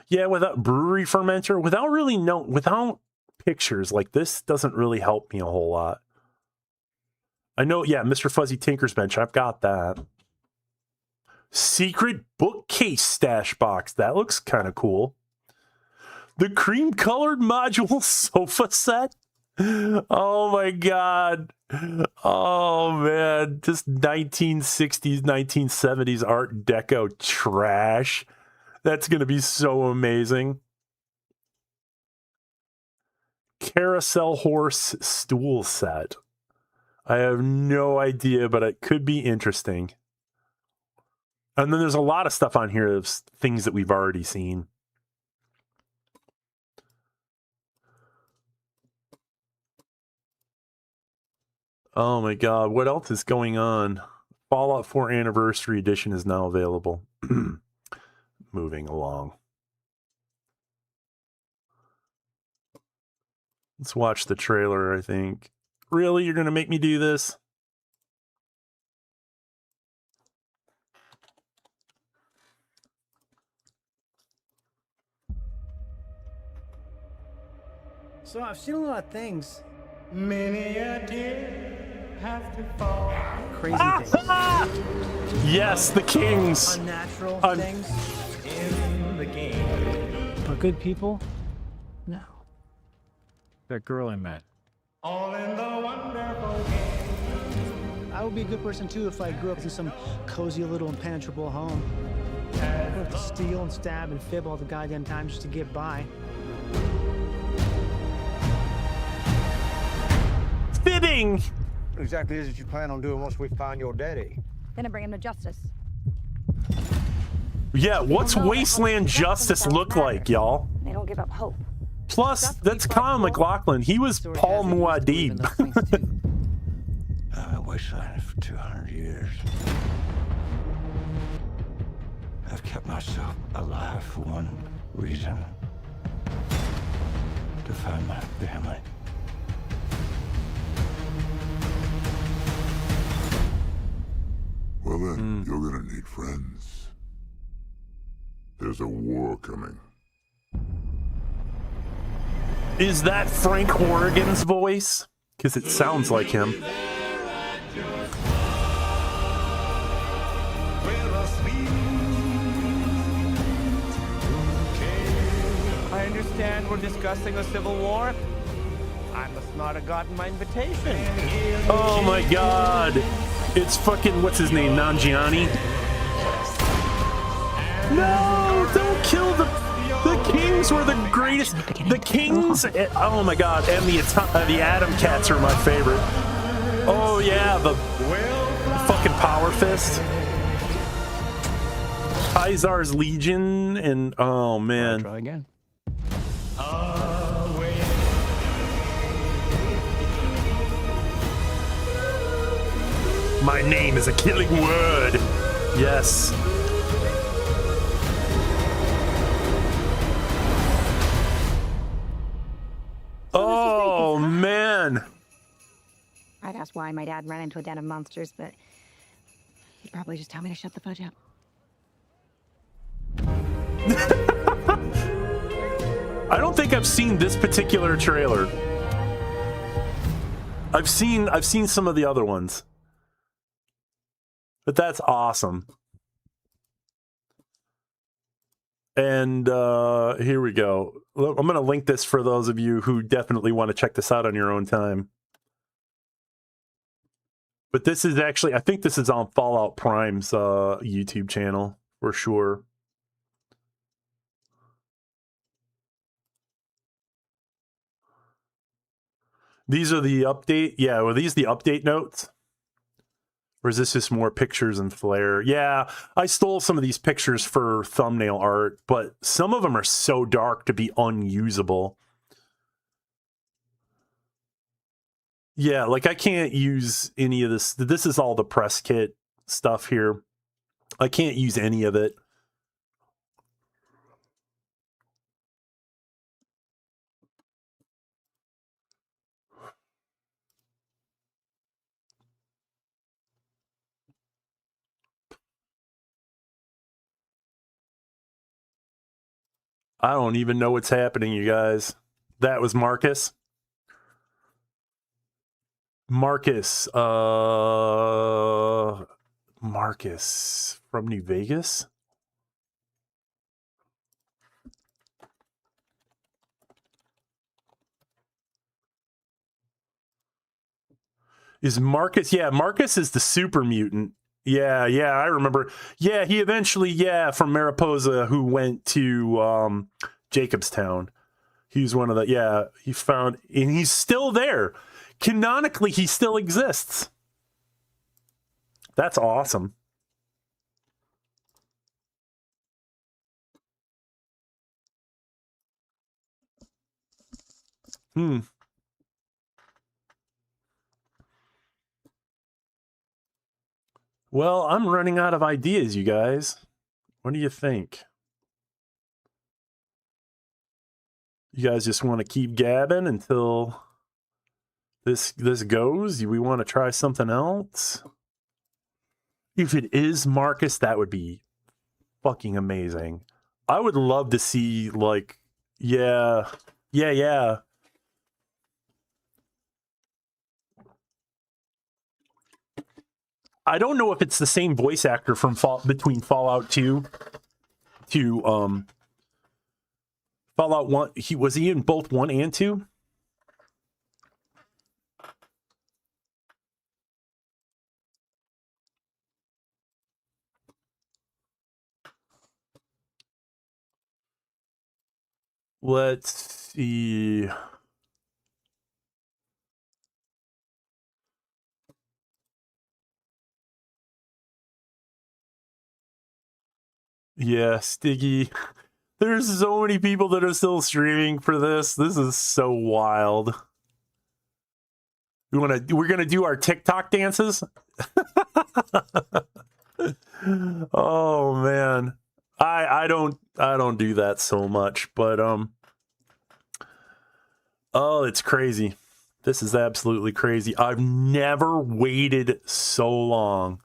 Yeah, without brewery fermenter, without pictures, like this doesn't really help me a whole lot. I know, yeah, Mr. Fuzzy Tinker's Bench. I've got that. Secret bookcase stash box. That looks kind of cool. The cream-colored module sofa set. Oh, my God. Oh, man. Just 1960s, 1970s Art Deco trash. That's going to be so amazing. Carousel horse stool set. I have no idea, but it could be interesting. And then there's a lot of stuff on here of things that we've already seen. Oh my God, what else is going on? Fallout 4 Anniversary Edition is now available. Moving along. Let's watch the trailer, I think. Really? You're going to make me do this? So I've seen a lot of things. Many a tear have to fall. Crazy things. Yes, the kings. Unnatural Un- things. In the game. But good people? No. That girl I met. All in the wonderful game. I would be a good person too if I grew up in some cozy little impenetrable home. I would have to steal and stab and fib all the goddamn time just to get by. Fitting. What exactly is it you plan on doing once we find your daddy? Gonna bring him to justice. Yeah, what's Wasteland Justice look like, y'all? They don't give up hope. Plus, that's Colin McLaughlin. He was Paul Muad'Dib. I've been wastelanding for 200 years. I've kept myself alive for one reason. To find my family. Well then, you're gonna need friends. There's a war coming. Is that Frank Horrigan's voice? Because it sounds like him. I understand we're discussing a civil war. I must not have gotten my invitation. Oh my god. It's fucking, what's his name, Nanjiani? No, don't kill the kings were the greatest. The kings, oh my god, and the Atom Cats are my favorite. Oh yeah, the fucking Power Fist. Kaisar's Legion, and oh man. Try again. My name is a killing word. Yes. Oh, man. I'd ask why my dad ran into a den of monsters, but he'd probably just tell me to shut the fudge up. I don't think I've seen this particular trailer. I've seen some of the other ones. But that's awesome. And here we go. I'm going to link this for those of you who definitely want to check this out on your own time. But this is actually, I think this is on Fallout Prime's YouTube channel for sure. These are the update. Yeah, were these the update notes? Or is this just more pictures and flair? Yeah, I stole some of these pictures for thumbnail art, but some of them are so dark to be unusable. Yeah, like I can't use any of this. This is all the press kit stuff here. I can't use any of it. I don't even know what's happening, you guys. That was Marcus. Marcus from New Vegas? Is Marcus? Yeah, Marcus is the super mutant. Yeah, I remember. Yeah, he eventually, from Mariposa, who went to Jacobstown. He's one of the, he found, and he's still there. Canonically, he still exists. That's awesome. Well, I'm running out of ideas, you guys. What do you think? You guys just want to keep gabbing until this goes? Do we want to try something else? If it is Marcus, that would be fucking amazing. I would love to see, like, yeah. I don't know if it's the same voice actor from between Fallout 2 to Fallout 1. Was he in both 1 and 2? Let's see. Yeah, Stiggy. There's so many people that are still streaming for this. This is so wild. We're gonna do our TikTok dances. Oh man. I don't do that so much, but oh, it's crazy. This is absolutely crazy. I've never waited so long.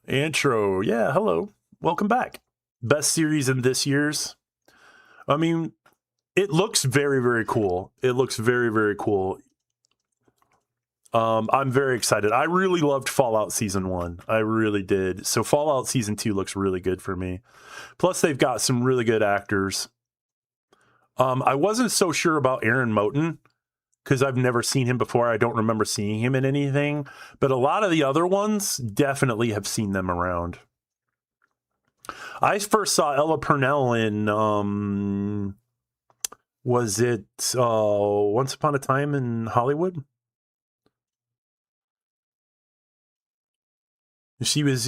Intro. Yeah, hello. Welcome back. Best series in this year's. I mean, it looks very, very cool. It looks very, very cool. I'm very excited. I really loved Fallout Season 1. I really did. So Fallout Season 2 looks really good for me. Plus, they've got some really good actors. I wasn't so sure about Aaron Moten because I've never seen him before. I don't remember seeing him in anything. But a lot of the other ones, definitely have seen them around. I first saw Ella Purnell in, was it Once Upon a Time in Hollywood? She was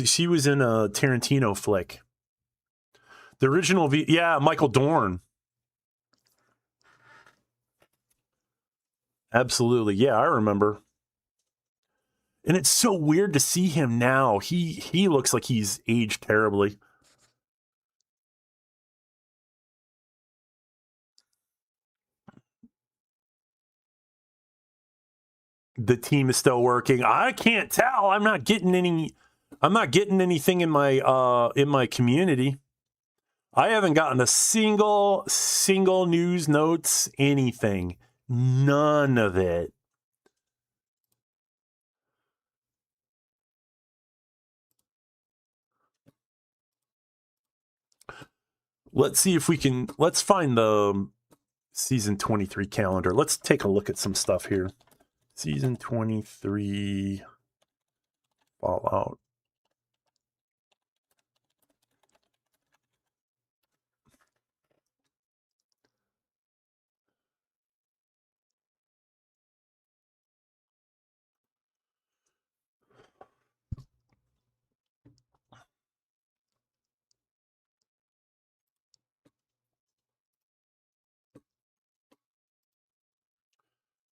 in a Tarantino flick. The original, yeah, Michael Dorn. Absolutely, yeah, I remember. And it's so weird to see him now. He looks like he's aged terribly. The team is still working. I can't tell. I'm not getting anything in my community. I haven't gotten a single news notes, anything. None of it. Let's see if we can. Let's find the season 23 calendar. Let's take a look at some stuff here. Season 23 Fallout.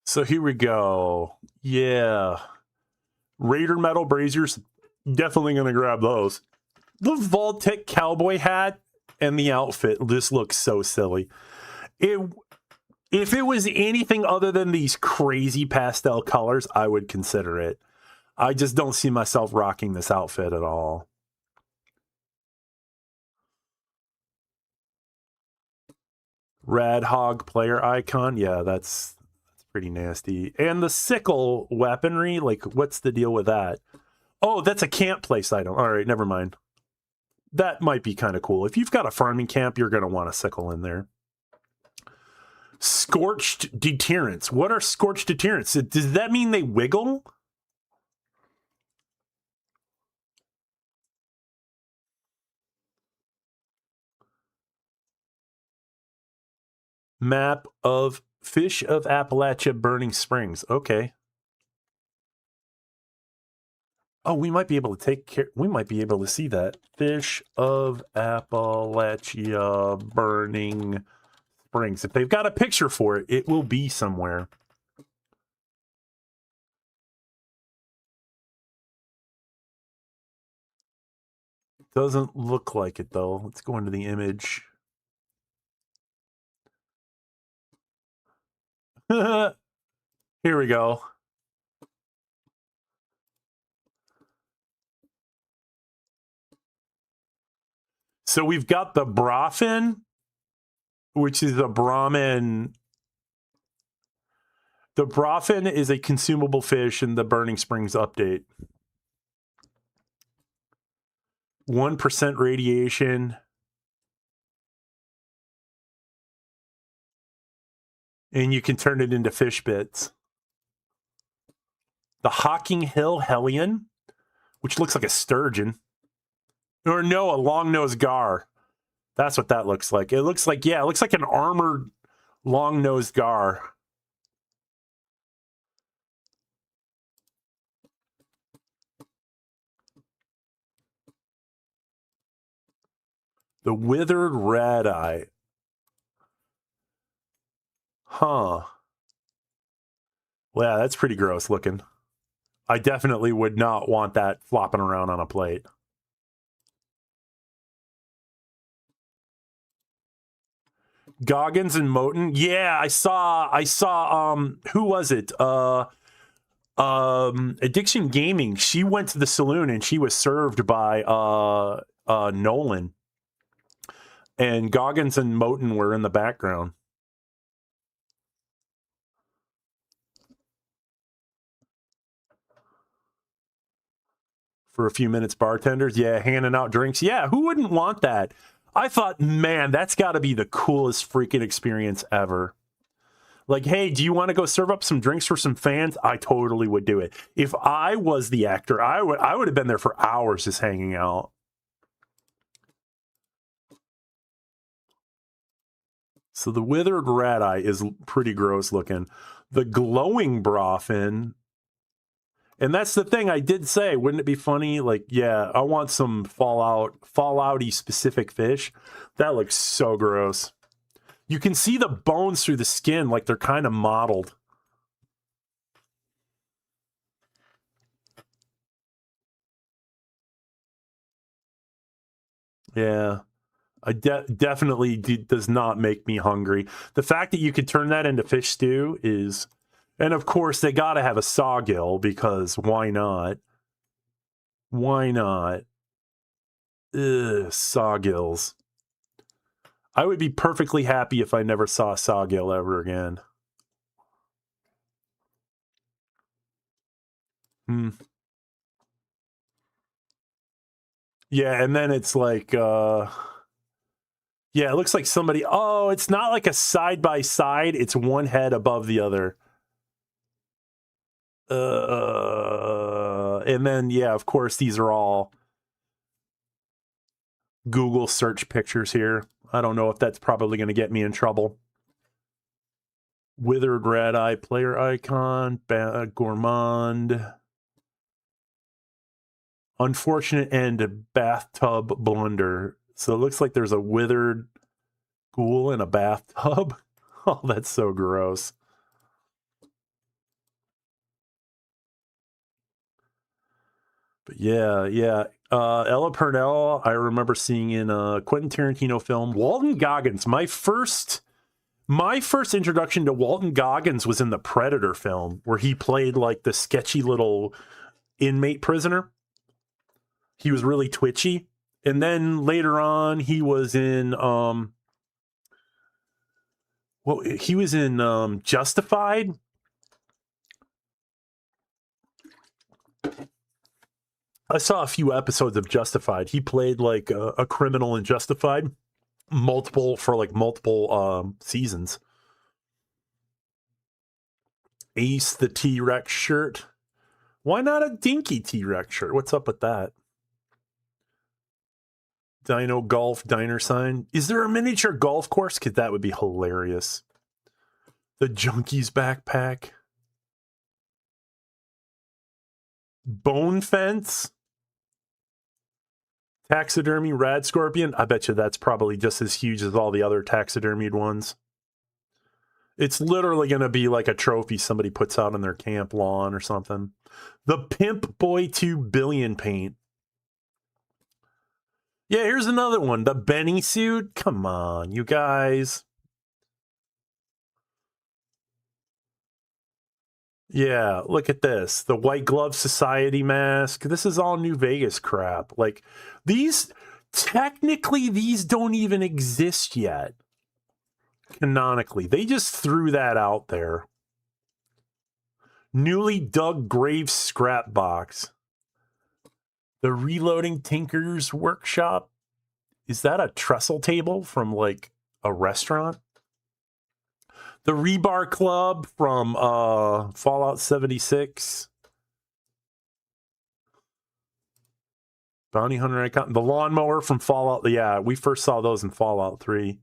So here we go. Yeah. Raider metal braziers. Definitely going to grab those. The Vault-Tec cowboy hat and the outfit. This looks so silly. If it was anything other than these crazy pastel colors, I would consider it. I just don't see myself rocking this outfit at all. Rad Hog player icon. Yeah, that's pretty nasty. And the sickle weaponry, like, what's the deal with that? Oh, that's a camp place item. All right, never mind. That might be kind of cool. If you've got a farming camp, you're going to want a sickle in there. Scorched deterrents. What are scorched deterrents? Does that mean they wiggle? Map of Fish of Appalachia Burning Springs. Okay. Oh, we might be able to take care. We might be able to see that. Fish of Appalachia Burning Springs. If they've got a picture for it, it will be somewhere. Doesn't look like it, though. Let's go into the image. Here we go. So we've got the Brahmin, which is a Brahmin. The Brahmin is a consumable fish in the Burning Springs update. 1% radiation. And you can turn it into fish bits. The Hocking Hill Hellion, which looks like a sturgeon. Or no, a long-nosed gar. That's what that looks like. It looks like, yeah, it looks like an armored long-nosed gar. The withered red eye. Huh. Well, yeah, that's pretty gross looking. I definitely would not want that flopping around on a plate. Goggins and Moten. Yeah, I saw who was it? Addiction Gaming. She went to the saloon and she was served by Nolan. And Goggins and Moten were in the background. For a few minutes, bartenders. Yeah, handing out drinks. Yeah, who wouldn't want that? I thought, man, that's got to be the coolest freaking experience ever. Like, hey, do you want to go serve up some drinks for some fans? I totally would do it. If I was the actor, I would have been there for hours just hanging out. So the withered rat eye is pretty gross looking. The glowing brofin. And that's the thing I did say. Wouldn't it be funny? Like, yeah, I want some Fallout-y specific fish. That looks so gross. You can see the bones through the skin like they're kind of mottled. Yeah. I definitely does not make me hungry. The fact that you could turn that into fish stew is... And, of course, they got to have a sawgill because why not? Why not? Ugh, sawgills. I would be perfectly happy if I never saw a sawgill ever again. Yeah, and then it's like... yeah, it looks like somebody... Oh, it's not like a side-by-side. It's one head above the other. And then, yeah, of course, these are all Google search pictures here. I don't know if that's probably going to get me in trouble. Withered red eye player icon, gourmand, unfortunate end, bathtub blunder. So it looks like there's a withered ghoul in a bathtub. Oh, that's so gross. But yeah. Ella Purnell, I remember seeing in a Quentin Tarantino film. Walton Goggins, my first introduction to Walton Goggins was in the Predator film, where he played like the sketchy little inmate prisoner. He was really twitchy. And then later on, he was in Justified. I saw a few episodes of Justified. He played like a criminal in Justified, multiple seasons. Ace the T-Rex shirt. Why not a Dinky T-Rex shirt? What's up with that? Dino Golf Diner sign. Is there a miniature golf course? Because that would be hilarious. The Junkies backpack. Bone fence. Taxidermy rad scorpion. I bet you that's probably just as huge as all the other taxidermied ones. It's literally going to be like a trophy somebody puts out on their camp lawn or something. The Pimp Boy 2 Billion paint. Yeah, here's another one. The Benny suit. Come on, you guys. Yeah, look at this. The White Glove Society mask. This is all New Vegas crap. Like, technically, these don't even exist yet. Canonically. They just threw that out there. Newly dug grave scrap box. The Reloading Tinker's Workshop. Is that a trestle table from like a restaurant? The Rebar Club from Fallout 76. Bounty Hunter icon. The lawnmower from Fallout. Yeah, we first saw those in Fallout 3.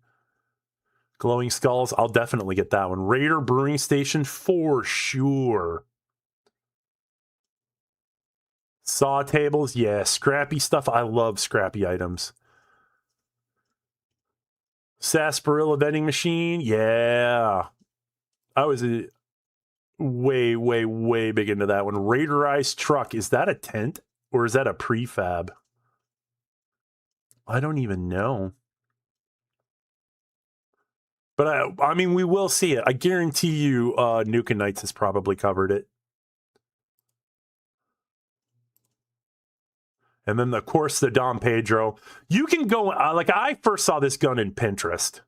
Glowing Skulls. I'll definitely get that one. Raider Brewing Station for sure. Saw tables. Yeah, scrappy stuff. I love scrappy items. Sarsaparilla Vending Machine. Yeah. I was way, way, way big into that one. Raiderized Truck. Is that a tent or is that a prefab? I don't even know. But I mean, we will see it. I guarantee you Nuke and Knights has probably covered it. And then, of course, the Dom Pedro. You can go, like, I first saw this gun in Pinterest.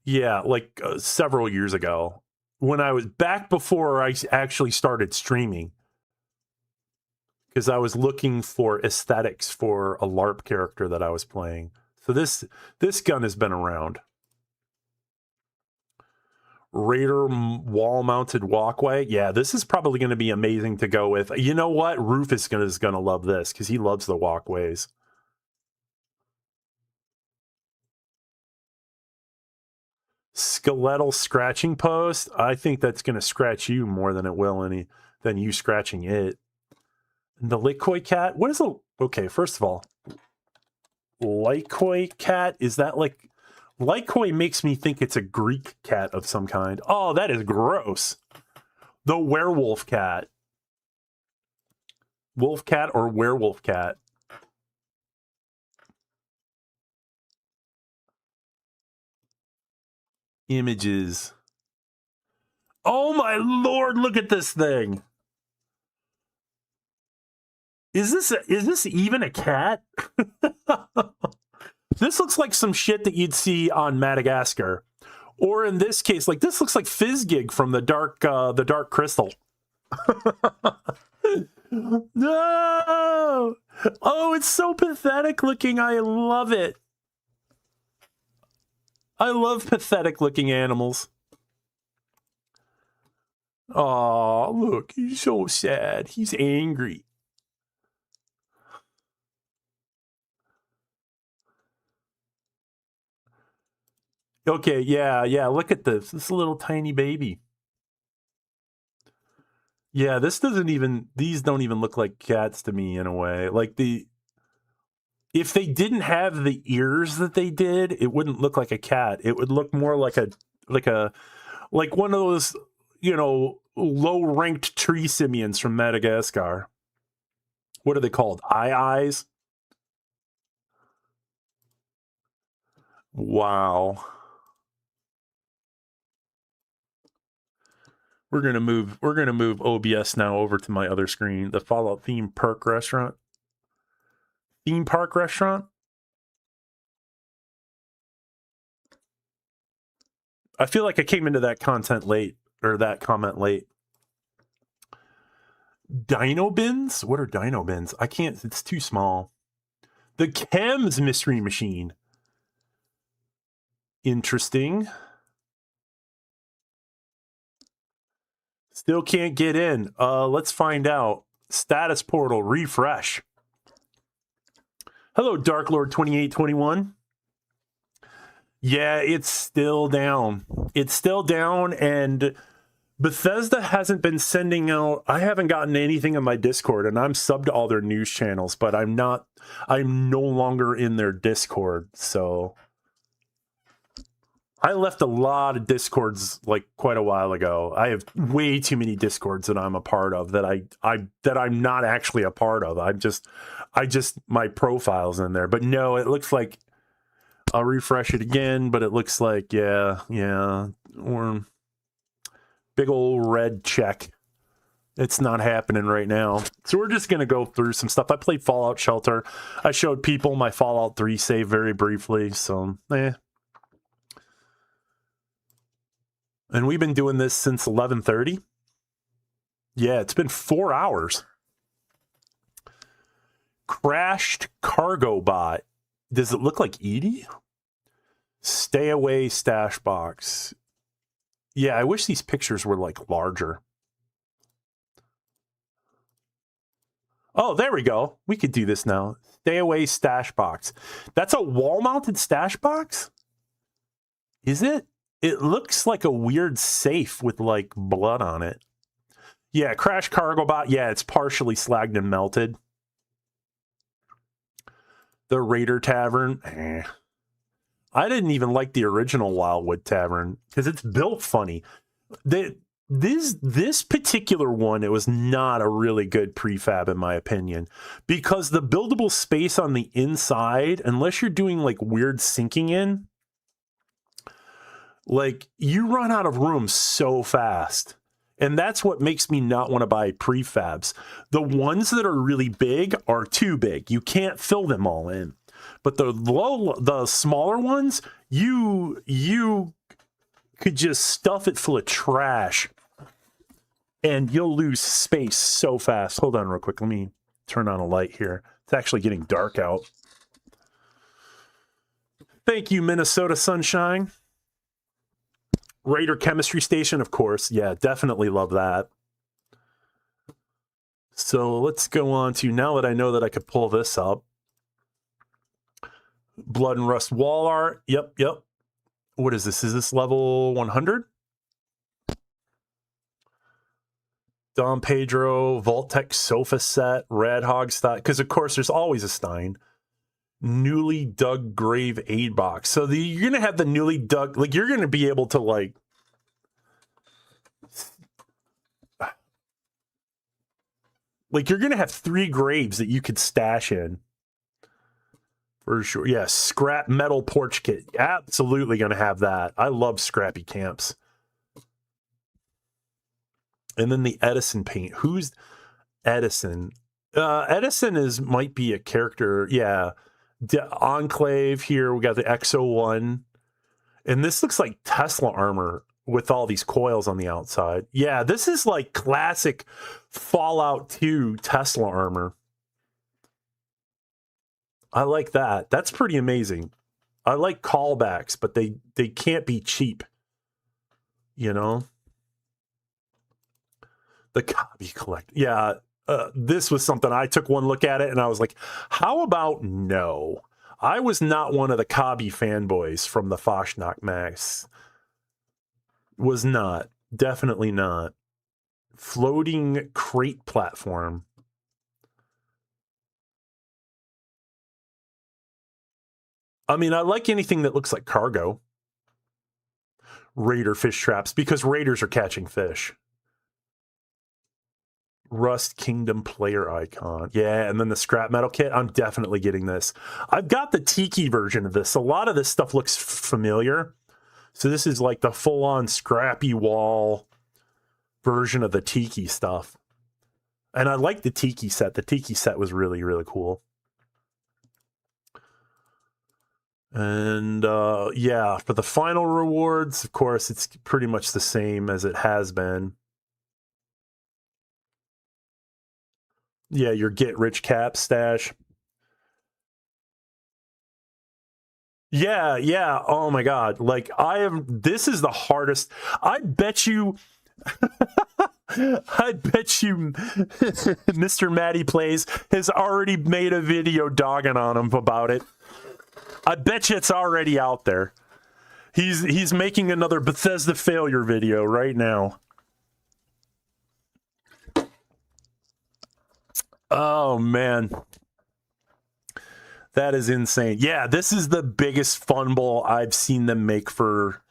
Yeah, like several years ago. When I was back before I actually started streaming. Because I was looking for aesthetics for a LARP character that I was playing. So this gun has been around. Raider wall-mounted walkway. Yeah, this is probably going to be amazing to go with. You know what? Rufus is going to love this because he loves the walkways. Skeletal scratching post. I think that's going to scratch you more than it will than you scratching it. And the Likoi cat. What is a... Okay, first of all, Likoi cat. Is that like... Likoi makes me think it's a Greek cat of some kind. Oh, that is gross. The werewolf cat. Wolf cat or werewolf cat? Images. Oh my lord, look at this thing. Is this even a cat? This looks like some shit that you'd see on Madagascar. Or in this case, like this looks like Fizzgig from the Dark Crystal. No! Oh, it's so pathetic looking. I love it. I love pathetic looking animals. Oh, look, he's so sad. He's angry. Okay, yeah, look at this. This little tiny baby. Yeah, these don't even look like cats to me in a way. Like if they didn't have the ears that they did, it wouldn't look like a cat. It would look more like one of those, low-ranked tree simians from Madagascar. What are they called? Eyes? Wow. We're gonna move OBS now over to my other screen, the Fallout Theme Park Restaurant. Theme Park Restaurant? I feel like I came into that comment late. Dino bins? What are dino bins? I can't, it's too small. The Chems Mystery Machine. Interesting. Still can't get in. Let's find out. Status portal, refresh. Hello, Dark Lord 2821. Yeah, it's still down. It's still down, and Bethesda hasn't been sending out... I haven't gotten anything on my Discord, and I'm subbed to all their news channels, but I'm no longer in their Discord, so... I left a lot of Discords like quite a while ago. I have way too many Discords that I'm a part of that I'm not actually a part of. My profile's in there. But no, it looks like I'll refresh it again, but it looks like yeah, or big old red check. It's not happening right now. So we're just gonna go through some stuff. I played Fallout Shelter. I showed people my Fallout 3 save very briefly, so And we've been doing this since 11:30. Yeah, it's been 4 hours. Crashed cargo bot. Does it look like Edie? Stay away stash box. Yeah, I wish these pictures were like larger. Oh, there we go. We could do this now. Stay away stash box. That's a wall-mounted stash box? Is it? It looks like a weird safe with like blood on it. Yeah, crash cargo bot. Yeah, it's partially slagged and melted. The Raider Tavern. I didn't even like the original Wildwood Tavern because it's built funny. This particular one, it was not a really good prefab in my opinion, because the buildable space on the inside, unless you're doing like weird sinking in, like you run out of room so fast. And that's what makes me not want to buy prefabs. The ones that are really big are too big. You can't fill them all in. But the smaller ones, you could just stuff it full of trash and you'll lose space so fast. Hold on real quick. Let me turn on a light here. It's actually getting dark out. Thank you, Minnesota Sunshine. Raider Chemistry Station, of course. Yeah, definitely love that. So let's go on to, now that I know that I could pull this up. Blood and Rust wall art. Yep. What is this? Is this level 100? Dom Pedro, Vault-Tec sofa set, Rad Hog Stein. Because, of course, there's always a Stein. Newly dug grave aid box. So you're going to have the newly dug, like, you're going to be able to, like, you're going to have 3 graves that you could stash in. For sure. Yeah, scrap metal porch kit. Absolutely going to have that. I love scrappy camps. And then the Edison paint. Who's Edison? Edison might be a character. Yeah. Enclave here. We got the X01. And this looks like Tesla armor with all these coils on the outside. Yeah, this is like classic Fallout 2 Tesla armor. I like that. That's pretty amazing. I like callbacks, but they can't be cheap. You know? The Cobby Collect. Yeah, this was something I took one look at it and I was like, how about no? I was not one of the Cobby fanboys from the Fashnak Max. Was not. Definitely not. Floating crate platform. I mean, I like anything that looks like cargo. Raider fish traps, because raiders are catching fish. Rust Kingdom player icon. Yeah, and then the scrap metal kit. I'm definitely getting this. I've got the Tiki version of this. A lot of this stuff looks familiar. So this is like the full-on scrappy wall version of the Tiki stuff. And I like the Tiki set. The Tiki set was really, really cool. And yeah, for the final rewards, of course, it's pretty much the same as it has been. Yeah, your get rich cap stash. Yeah. Oh my God. Like this is the hardest. I bet you Mr. Matty Plays has already made a video dogging on him about it. I bet you it's already out there. He's making another Bethesda failure video right now. Oh man. That is insane. Yeah, this is the biggest fumble I've seen them make for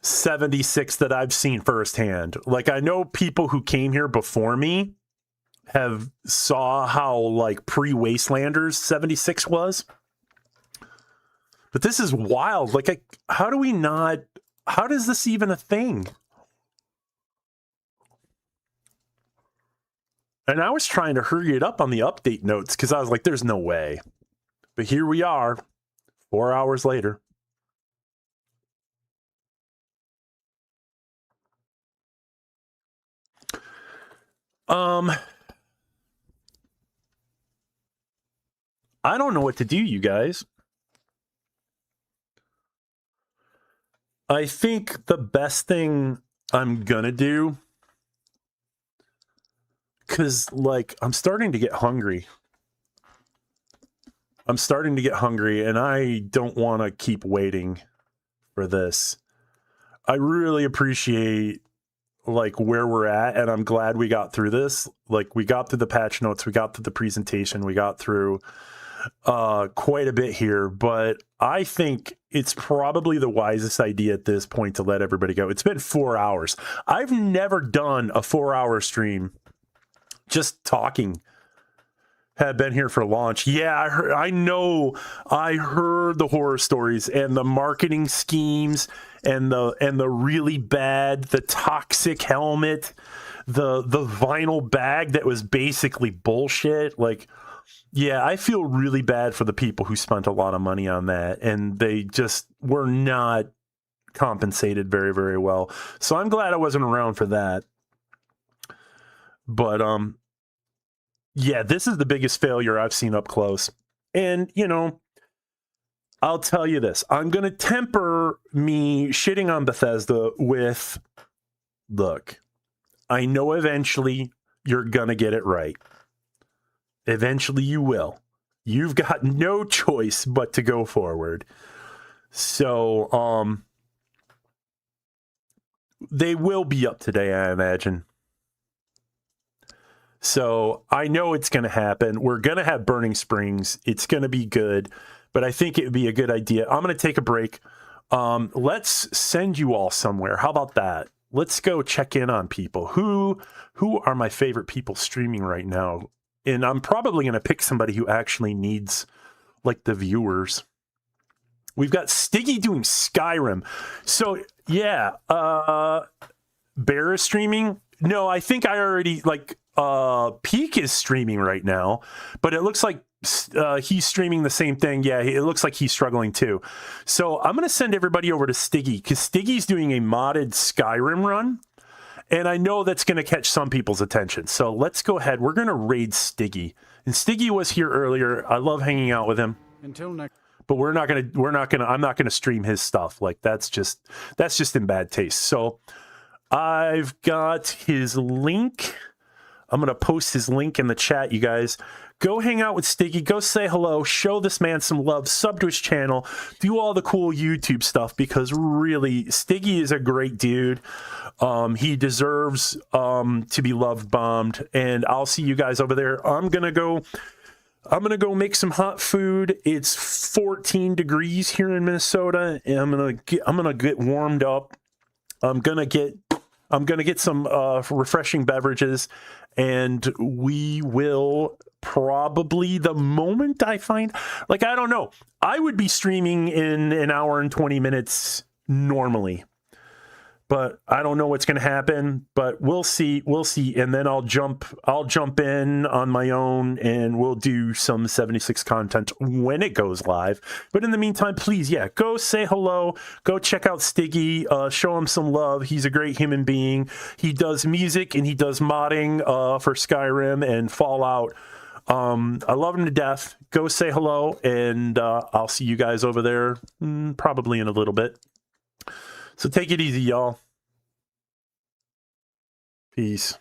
76 that I've seen firsthand. Like, I know people who came here before me have saw how like pre-Wastelanders 76 was. But this is wild. Like, how does this even a thing? And I was trying to hurry it up on the update notes because I was like, there's no way. But here we are, 4 hours later. I don't know what to do, you guys. I think the best thing I'm gonna do, because, like, I'm starting to get hungry. And I don't want to keep waiting for this. I really appreciate, like, where we're at, and I'm glad we got through this. Like, we got through the patch notes, we got through the presentation, we got through quite a bit here, but I think it's probably the wisest idea at this point to let everybody go. It's been 4 hours. I've never done a 4-hour stream just talking. Had been here for launch. Yeah, I know. I heard the horror stories and the marketing schemes and the really bad, the toxic helmet, the vinyl bag that was basically bullshit. Like, yeah, I feel really bad for the people who spent a lot of money on that, and they just were not compensated very, very well. So I'm glad I wasn't around for that. But yeah, this is the biggest failure I've seen up close. And, you know, I'll tell you this. I'm going to temper me shitting on Bethesda with, look, I know eventually you're going to get it right. Eventually you will. You've got no choice but to go forward. So, they will be up today, I imagine. So I know it's going to happen. We're going to have Burning Springs. It's going to be good, but I think it would be a good idea. I'm going to take a break. Let's send you all somewhere. How about that? Let's go check in on people. Who are my favorite people streaming right now? And I'm probably going to pick somebody who actually needs, like, the viewers. We've got Stiggy doing Skyrim. So, yeah, Bear is streaming. No, I think I already, like, Peak is streaming right now, but it looks like he's streaming the same thing. Yeah, it looks like he's struggling too. So I'm going to send everybody over to Stiggy, because Stiggy's doing a modded Skyrim run, and I know that's going to catch some people's attention. So let's go ahead. We're going to raid Stiggy. And Stiggy was here earlier. I love hanging out with him. Until next. But I'm not going to stream his stuff. Like, that's just in bad taste. So I've got his link. I'm going to post his link in the chat, you guys. Go hang out with Stiggy. Go say hello. Show this man some love. Sub to his channel. Do all the cool YouTube stuff, because really, Stiggy is a great dude. He deserves to be love bombed. And I'll see you guys over there. I'm going to go make some hot food. It's 14 degrees here in Minnesota, and I'm going to get warmed up. I'm going to get some refreshing beverages, and we will probably, the moment I find, like, I don't know, I would be streaming in an hour and 20 minutes normally, but I don't know what's going to happen, but we'll see. And then I'll jump in on my own, and we'll do some 76 content when it goes live. But in the meantime, please, yeah, go say hello, go check out Stiggy, show him some love. He's a great human being. He does music and he does modding for Skyrim and Fallout. I love him to death. Go say hello, and I'll see you guys over there probably in a little bit. So take it easy, y'all. Peace.